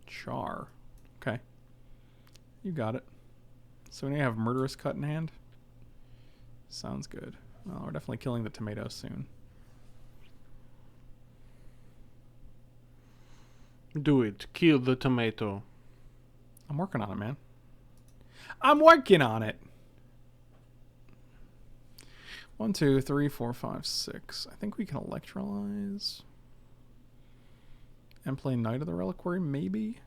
S2: Char. Okay. You got it. So we need to have Murderous Cut in hand. Sounds good. Well, we're definitely killing the tomato soon.
S1: Do it. Kill the tomato.
S2: I'm working on it, man. I'm working on it. 1, 2, 3, 4, 5, 6. I think we can electrolyze. And play Knight of the Reliquary, maybe?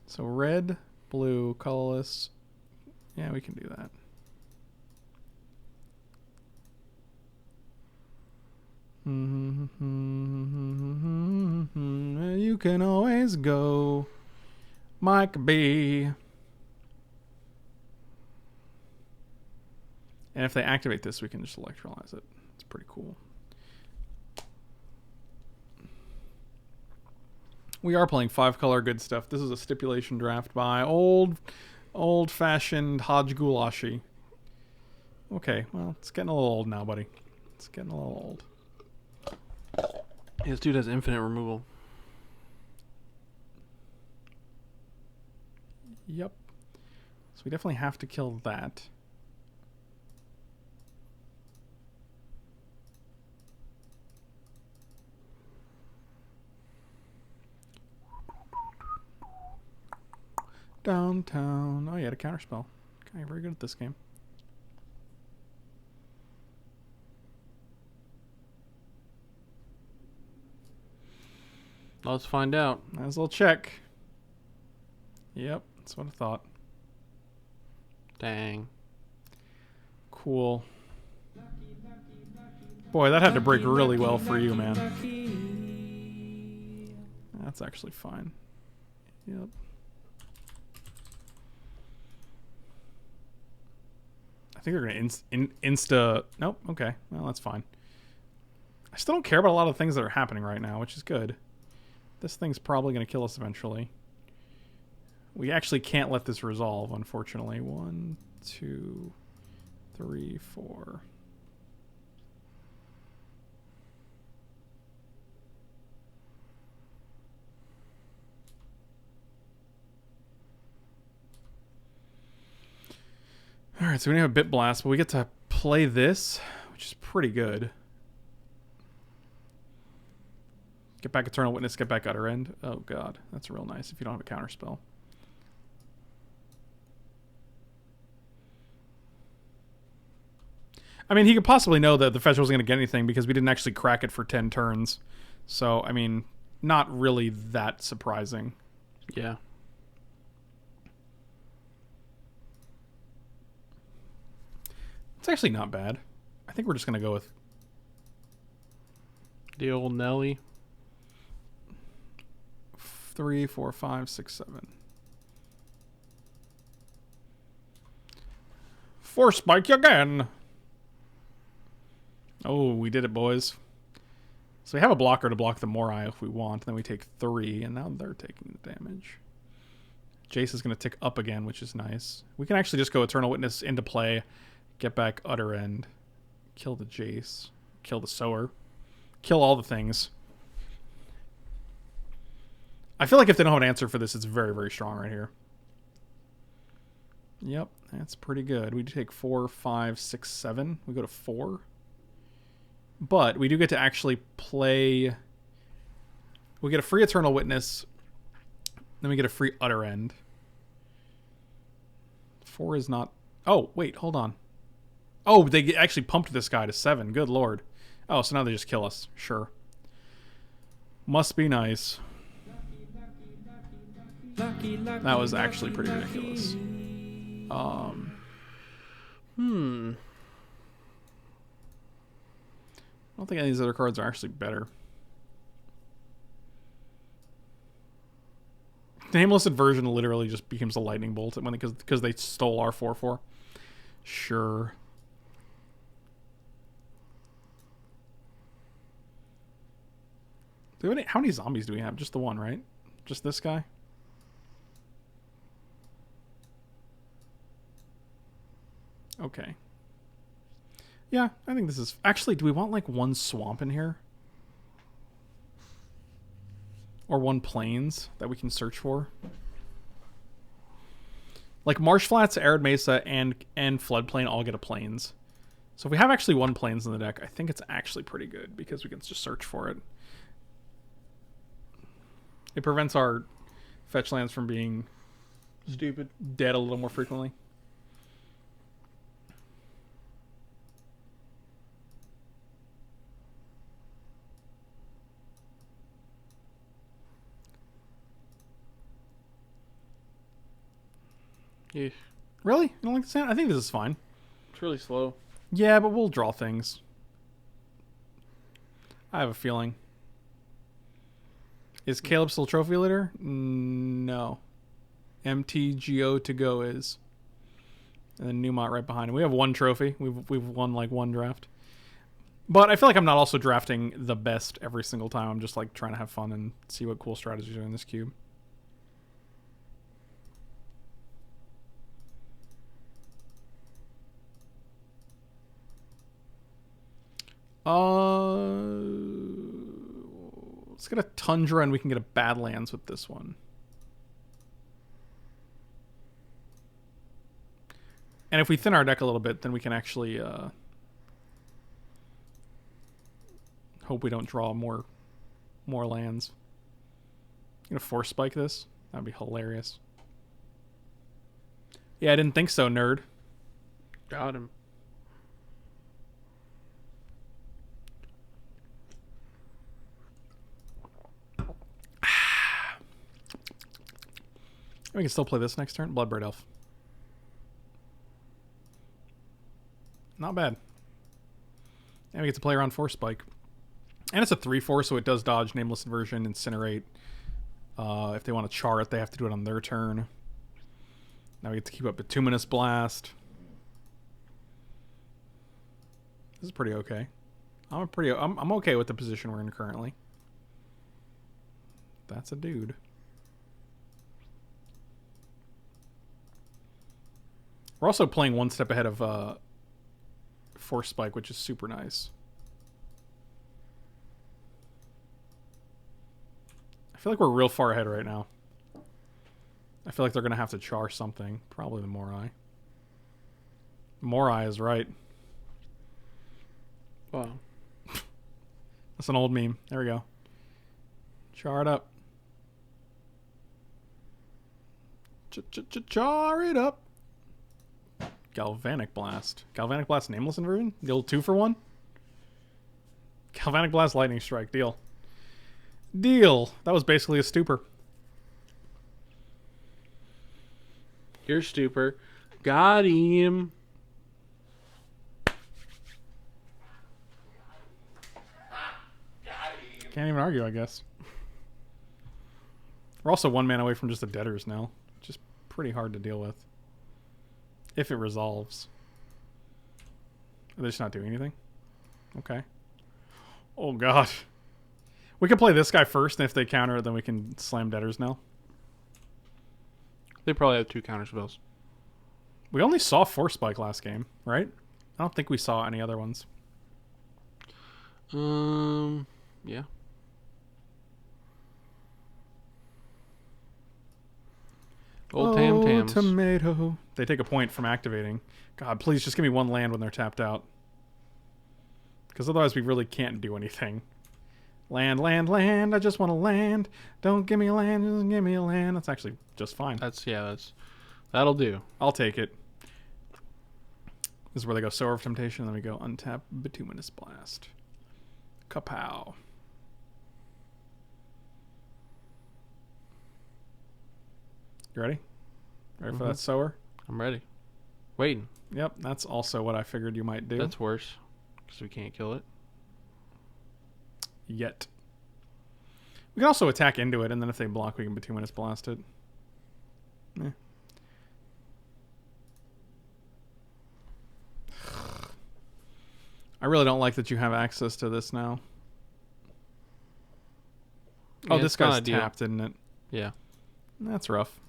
S2: So red, blue, colorless. Yeah, we can do that. You can always go, Mike B. And if they activate this, we can just electrolyze it. It's pretty cool. We are playing 5-color good stuff. This is a stipulation draft by old-fashioned Hodge Goulashi. Okay, well, it's getting a little old now, buddy. It's getting a little old.
S1: This dude has infinite removal.
S2: Yep. So we definitely have to kill that. Downtown. Oh, you had a counterspell. Okay, very good at this game.
S1: Let's find out.
S2: Nice little check. Yep, that's what I thought.
S1: Dang.
S2: Cool. Boy, that had to break really well for you, man. That's actually fine. Yep. I think they're going to insta... Nope, okay. Well, that's fine. I still don't care about a lot of things that are happening right now, which is good. This thing's probably going to kill us eventually. We actually can't let this resolve, unfortunately. 1, 2, 3, 4. Alright, so we have a Bit Blast, but we get to play this, which is pretty good. Get back Eternal Witness, get back Utter End. Oh god, that's real nice if you don't have a counterspell. I mean, he could possibly know that the fetch wasn't going to get anything because we didn't actually crack it for 10 turns. So, I mean, not really that surprising.
S1: Yeah.
S2: It's actually not bad. I think we're just going to go with...
S1: The old Nelly.
S2: 3, 4, 5, 6, 7. Force spike again. Oh, we did it, boys. So we have a blocker to block the Morai if we want. Then we take 3, and now they're taking the damage. Jace is going to tick up again, which is nice. We can actually just go Eternal Witness into play, get back Utter End, kill the Jace, kill the Sower, kill all the things. I feel like if they don't have an answer for this, it's very, very strong right here. Yep, that's pretty good. We take 4, 5, 6, 7. We go to 4. But we do get to actually play... We get a free Eternal Witness. Then we get a free Utter End. 4 is not... Oh, wait, hold on. Oh, they actually pumped this guy to 7. Good lord. Oh, so now they just kill us. Sure. Must be nice. That was actually pretty ridiculous. I don't think any of these other cards are actually better. Nameless Inversion literally just becomes a lightning bolt because they stole our 4/4. Sure. How many zombies do we have? Just the one, right? Just this guy? Okay. Yeah, I think this is... Actually, do we want, like, one swamp in here? Or one plains that we can search for? Like, Marsh Flats, Arid Mesa, and Floodplain all get a plains. So if we have actually one plains in the deck, I think it's actually pretty good because we can just search for it. It prevents our fetch lands from being...
S1: Stupid.
S2: Dead a little more frequently.
S1: Yeah.
S2: Really? You don't like the sound? I think this is fine.
S1: It's really slow.
S2: Yeah, but we'll draw things. I have a feeling. Is Caleb still trophy leader? No. MTGO to go is. And then Newmont right behind him. We have one trophy. We've won like one draft. But I feel like I'm not also drafting the best every single time. I'm just like trying to have fun and see what cool strategies are in this cube. Let's get a Tundra and we can get a Badlands with this one. And if we thin our deck a little bit, then we can actually hope we don't draw more lands. You gonna force spike this? That'd be hilarious. Yeah, I didn't think so, nerd.
S1: Got him.
S2: We can still play this next turn. Bloodbraid Elf. Not bad. And we get to play around Force Spike. And it's a 3/4, so it does dodge Nameless Inversion, Incinerate. If they want to char it, they have to do it on their turn. Now we get to keep up Bituminous Blast. This is pretty okay. I'm okay with the position we're in currently. That's a dude. We're also playing one step ahead of Force Spike, which is super nice. I feel like we're real far ahead right now. I feel like they're going to have to char something. Probably the Morai. Morai is right.
S1: Wow.
S2: That's an old meme. There we go. Char it up. Char it up. Galvanic Blast. Galvanic Blast Nameless Inversion? The old 2-for-1? Galvanic Blast Lightning Strike. Deal. Deal. That was basically a stupor.
S1: You're stupor. Got him.
S2: Can't even argue, I guess. We're also 1 mana away from just the Deaders now. Just pretty hard to deal with. If it resolves. Are they just not doing anything? Okay. Oh, God. We can play this guy first, and if they counter it, then we can slam Deaders now.
S1: They probably have 2 counter spells.
S2: We only saw Force Spike last game, right? I don't think we saw any other ones.
S1: Yeah. Old Tam Tams.
S2: Tomato. They take a point from activating. God, please just give me 1 land when they're tapped out. Because otherwise we really can't do anything. Land, land, land. I just want to land. Don't give me a land, just give me a land. That's actually just fine.
S1: That'll do.
S2: I'll take it. This is where they go Sower of Temptation, and then we go untap Bituminous Blast. Kapow. You ready? Ready for that Sower?
S1: I'm ready. Waiting.
S2: Yep, that's also what I figured you might do.
S1: That's worse. Because we can't kill it.
S2: Yet. We can also attack into it, and then if they block, we can Bituminous Blast it. Eh. I really don't like that you have access to this now. Oh,
S1: Yeah,
S2: this
S1: it's not
S2: guy's
S1: ideal.
S2: tapped, isn't it?
S1: Yeah.
S2: That's rough.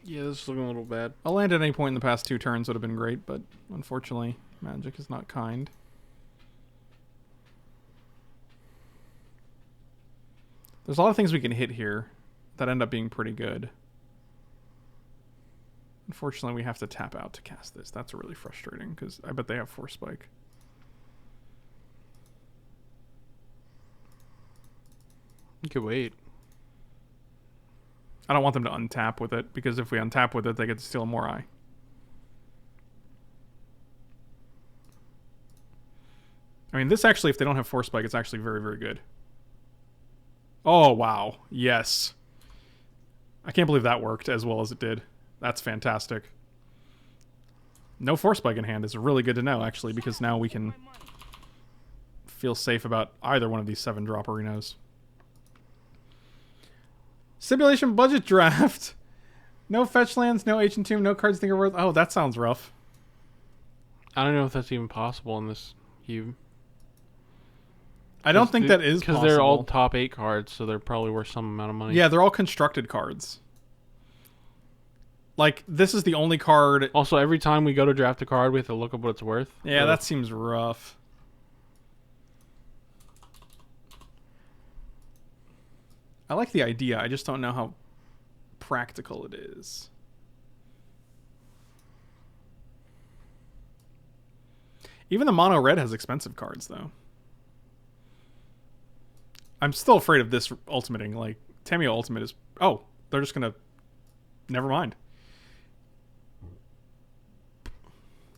S1: Yeah, this is looking a little bad.
S2: A land at any point in the past 2 turns would have been great, but unfortunately, Magic is not kind. There's a lot of things we can hit here that end up being pretty good. Unfortunately, we have to tap out to cast this. That's really frustrating, because I bet they have Force Spike.
S1: You could wait.
S2: I don't want them to untap with it, because if we untap with it, they get to steal more eye. I mean, this actually, if they don't have Force Spike, it's actually very, very good. Oh, wow. Yes. I can't believe that worked as well as it did. That's fantastic. No Force Spike in hand is really good to know, actually, because now we can feel safe about either one of these 7-drop arenas. Stipulation budget draft. No fetch lands, no Ancient Tomb, no cards think are worth... Oh, that sounds rough.
S1: I don't know if that's even possible in this cube.
S2: I don't think that is
S1: because
S2: possible.
S1: they're all top 8 cards, so they're probably worth some amount of money.
S2: Yeah, they're all constructed cards. Like, this is the only card...
S1: Also, every time we go to draft a card, we have to look up what it's worth.
S2: Yeah, that seems rough. I like the idea. I just don't know how practical it is. Even the mono red has expensive cards, though. I'm still afraid of this ultimating. Like, Tameo ultimate is... Oh, they're just going to... Never mind.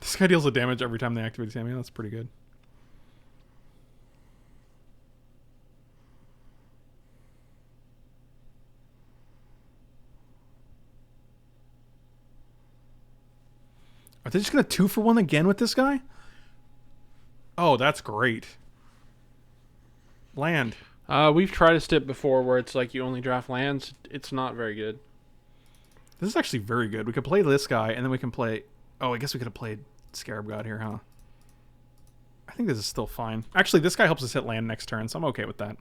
S2: This guy deals with damage every time they activate Tameo. That's pretty good. Are they just going to 2-for-1 again with this guy? Oh, that's great. Land.
S1: We've tried a stip before where it's like you only draft lands. It's not very good.
S2: This is actually very good. We could play this guy, and then we can play... Oh, I guess we could have played Scarab God here, huh? I think this is still fine. Actually, this guy helps us hit land next turn, so I'm okay with that.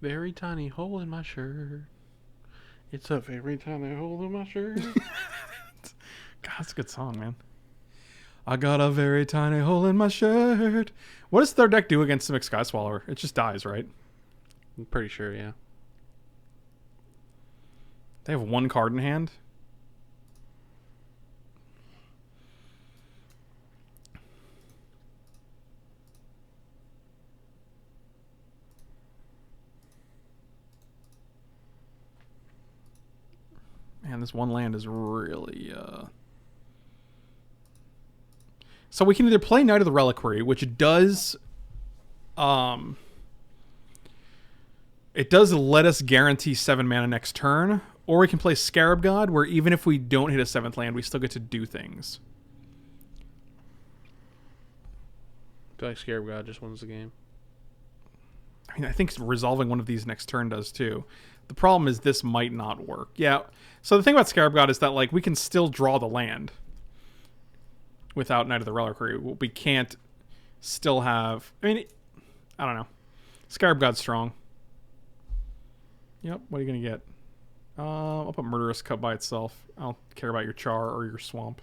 S1: Very tiny hole in my shirt. It's a very tiny hole in my shirt.
S2: God, that's a good song, man. I got a very tiny hole in my shirt. What does their deck do against Simic Sky Swallower? It just dies, right?
S1: I'm pretty sure, yeah.
S2: They have 1 card in hand. This one land is really... So we can either play Knight of the Reliquary, which does... It does let us guarantee 7 mana next turn, or we can play Scarab God, where even if we don't hit a 7th land, we still get to do things.
S1: I feel like Scarab God just wins the game.
S2: I mean, I think resolving one of these next turn does too. The problem is this might not work. Yeah. So the thing about Scarab God is that like we can still draw the land without Knight of the Reliquary. We can't still have... I mean, I don't know. Scarab God's strong. Yep, what are you going to get? I'll put Murderous Cut by itself. I don't care about your Char or your Swamp.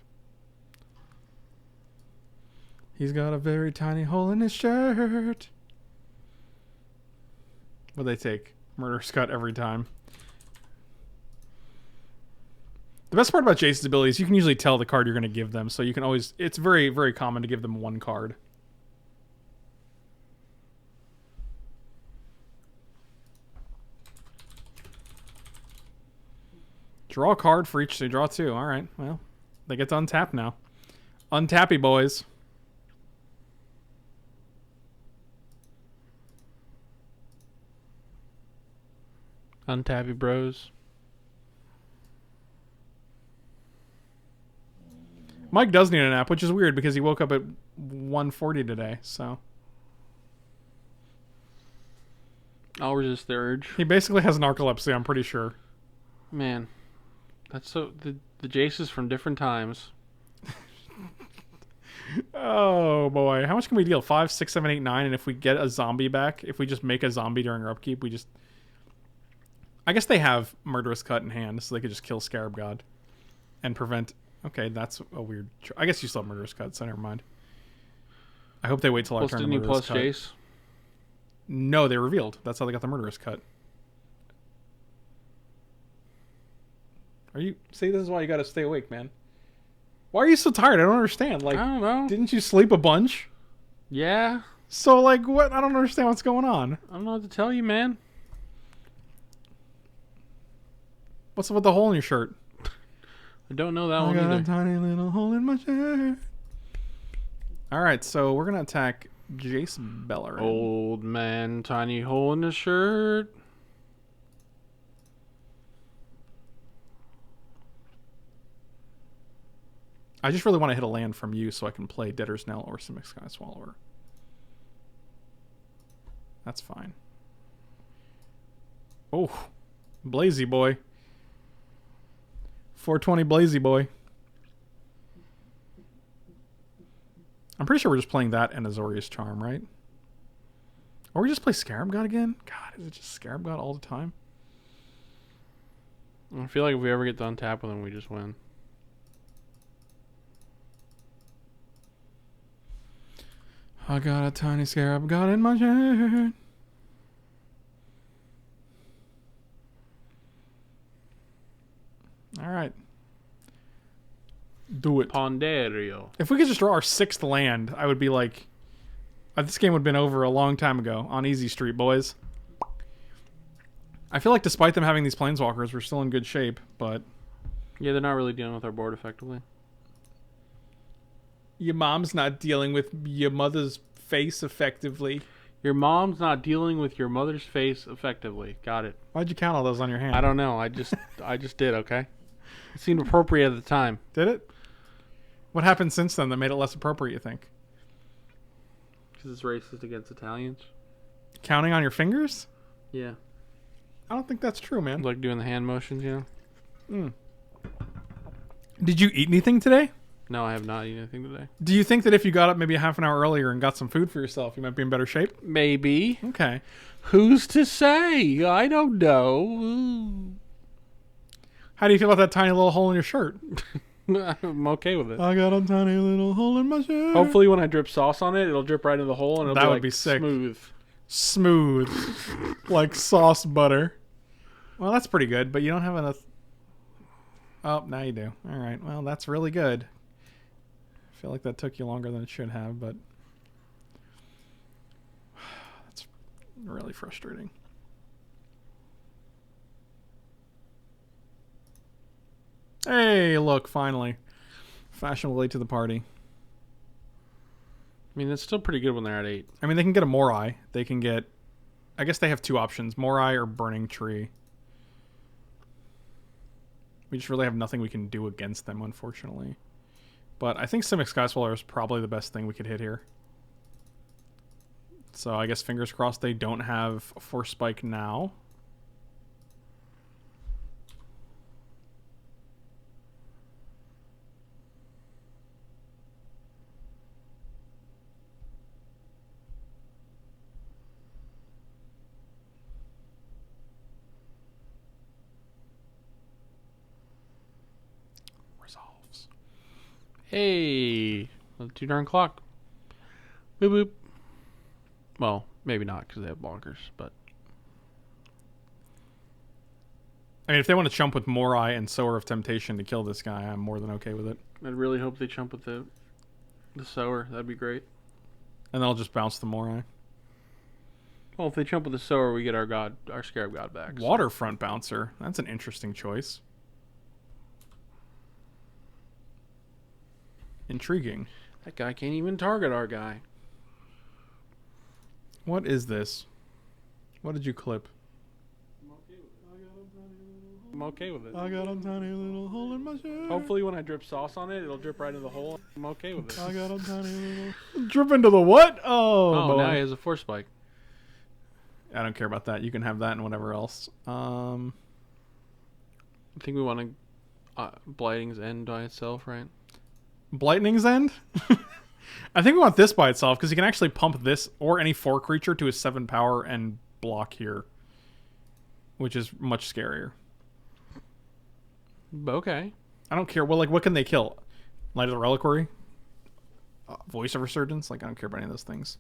S2: He's got a very tiny hole in his shirt. What do they take? Murderous Cut every time. The best part about Jace's ability is you can usually tell the card you're going to give them, so you can always... It's very, very common to give them one card. Draw a card for each. They draw 2. All right. Well, they get to untap now. Untappy, boys.
S1: Untappy bros.
S2: Mike does need a nap, which is weird because he woke up at 1:40 today, so...
S1: I'll resist the urge.
S2: He basically has narcolepsy, I'm pretty sure.
S1: Man. That's so... The Jaces from different times.
S2: Oh, boy. How much can we deal? 5, 6, 7, 8, 9, and if we get a zombie back, if we just make a zombie during our upkeep, we just... I guess they have Murderous Cut in hand, so they could just kill Scarab God. And prevent... Okay, that's a weird... I guess you still have Murderous Cut, so never mind. I hope they wait till our
S1: Plus
S2: turn to
S1: Disney
S2: Murderous
S1: plus
S2: Cut.
S1: Jace.
S2: No, they revealed. That's how they got the Murderous Cut. Are you... See, this is why you gotta stay awake, man. Why are you so tired? I don't understand. Like,
S1: I don't know.
S2: didn't you sleep a bunch?
S1: Yeah.
S2: So, like, what? I don't understand what's going on.
S1: I don't know what to tell you, man.
S2: What's up with the hole in your shirt?
S1: I don't know that
S2: I
S1: one
S2: got
S1: either.
S2: a tiny little hole in my shirt. Alright, so we're gonna attack Jace Bellerin.
S1: Old man, tiny hole in his shirt.
S2: I just really want to hit a land from you so I can play Debtor's Knell or Simic Sky Swallower. That's fine. Oh, Blazy Boy. 420 Blazy Boy. I'm pretty sure we're just playing that and Azorius Charm, right? Or we just play Scarab God again? God, is it just Scarab God all the time?
S1: I feel like if we ever get to untap with him, we just win.
S2: I got a tiny Scarab God in my shirt. Alright. Do it.
S1: Ponderio.
S2: If we could just draw our 6th land, I would be like... this game would have been over a long time ago on Easy Street, boys. I feel like despite them having these Planeswalkers, we're still in good shape, but...
S1: Yeah, they're not really dealing with our board effectively.
S2: Your mom's not dealing with your mother's face effectively.
S1: Your mom's not dealing with your mother's face effectively. Got it.
S2: Why'd you count all those on your hand?
S1: I don't know. I just did, okay? It seemed appropriate at the time.
S2: Did it? What happened since then that made it less appropriate, you think?
S1: Because it's racist against Italians.
S2: Counting on your fingers?
S1: Yeah.
S2: I don't think that's true, man.
S1: Like doing the hand motions, you know?
S2: Did you eat anything today?
S1: No, I have not eaten anything today.
S2: Do you think that if you got up maybe a half an hour earlier and got some food for yourself, you might be in better shape?
S1: Maybe.
S2: Okay.
S1: Who's to say? I don't know.
S2: How do you feel about that tiny little hole in your shirt?
S1: I'm okay with it.
S2: I got a tiny little hole in my shirt.
S1: Hopefully when I drip sauce on it, it'll drip right in the hole and it'll
S2: That
S1: be
S2: would
S1: like
S2: be sick.
S1: smooth.
S2: Smooth. Like sauce butter. Well, that's pretty good, but you don't have enough... Oh, now you do. Alright, well, that's really good. I feel like that took you longer than it should have, but... That's really frustrating. Hey, look, finally. Fashionable late to the party.
S1: I mean, it's still pretty good when they're at 8.
S2: I mean, they can get a Morai. They can get... I guess they have two options. Morai or Burning Tree. We just really have nothing we can do against them, unfortunately. But I think Simic Skyswallower is probably the best thing we could hit here. So I guess fingers crossed they don't have Force Spike now. Resolves.
S1: Hey, too darn clock. Boop boop. Well, maybe not because they have bonkers, but
S2: I mean, if they want to chump with Morai and Sower of Temptation to kill this guy, I'm more than okay with it.
S1: I'd really hope they chump with the sower. That'd be great.
S2: And then I'll just bounce the Morai.
S1: Well, if they chump with the sower, we get our Scarab God back. So.
S2: Waterfront Bouncer. That's an interesting choice. Intriguing.
S1: That guy can't even target our guy.
S2: What is this? What did you clip?
S1: I'm okay with it.
S2: I got a tiny little hole in my shirt.
S1: Hopefully when I drip sauce on it, it'll drip right into the hole. I'm okay with it.
S2: I got a tiny little... Drip into the what?
S1: Oh,
S2: boy.
S1: now he has a Force Spike.
S2: I don't care about that. You can have that and whatever else.
S1: I think we want to Blighting's End by itself, right?
S2: Blightning's End? I think we want this by itself because you can actually pump this or any 4 creature to a 7 power and block here, which is much scarier.
S1: Okay.
S2: I don't care. Well, like, what can they kill? Light of the Reliquary? Voice of Resurgence? Like, I don't care about any of those things.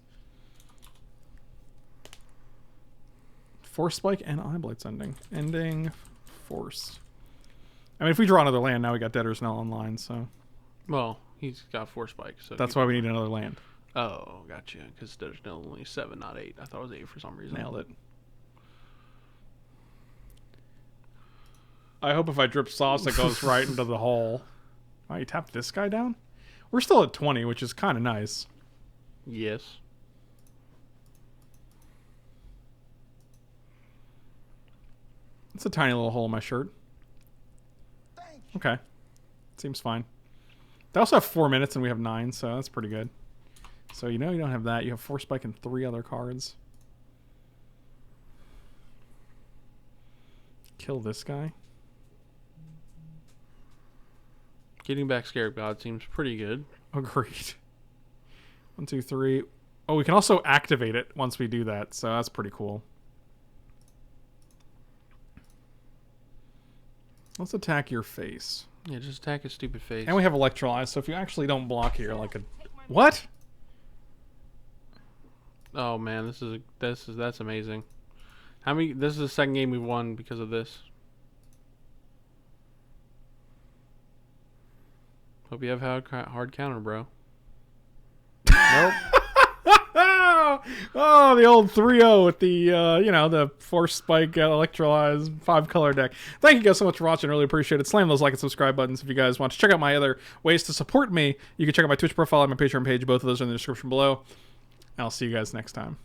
S2: Force Spike and Eye Blight's ending. Ending Force. I mean, if we draw another land, now we got Debtor's Knell online, so...
S1: Well, he's got Force Spike, so...
S2: That's why we need another land.
S1: Oh, gotcha. Because there's only 7, not 8. I thought it was 8 for some reason.
S2: Nailed it. I hope if I drip sauce, it goes right into the hole. Oh, you tapped this guy down? We're still at 20, which is kind of nice.
S1: Yes.
S2: It's a tiny little hole in my shirt. Okay. Seems fine. They also have 4 minutes and we have 9, so that's pretty good. So you know you don't have that. You have Force Spike and 3 other cards. Kill this guy.
S1: Getting back Scarab God seems pretty good.
S2: Agreed. 1, 2, 3. Oh, we can also activate it once we do that, so that's pretty cool. Let's attack your face.
S1: Yeah, just attack his stupid face.
S2: And we have Electrolyze, so if you actually don't block here like a... What?
S1: Oh man, that's amazing. How many? This is the second game we won because of this. Hope you have hard counter, bro. Nope.
S2: Oh, the old 3-0 with the, the Force Spike Electrolyze 5-color deck. Thank you guys so much for watching. I really appreciate it. Slam those like and subscribe buttons if you guys want to check out my other ways to support me. You can check out my Twitch profile and my Patreon page. Both of those are in the description below. I'll see you guys next time.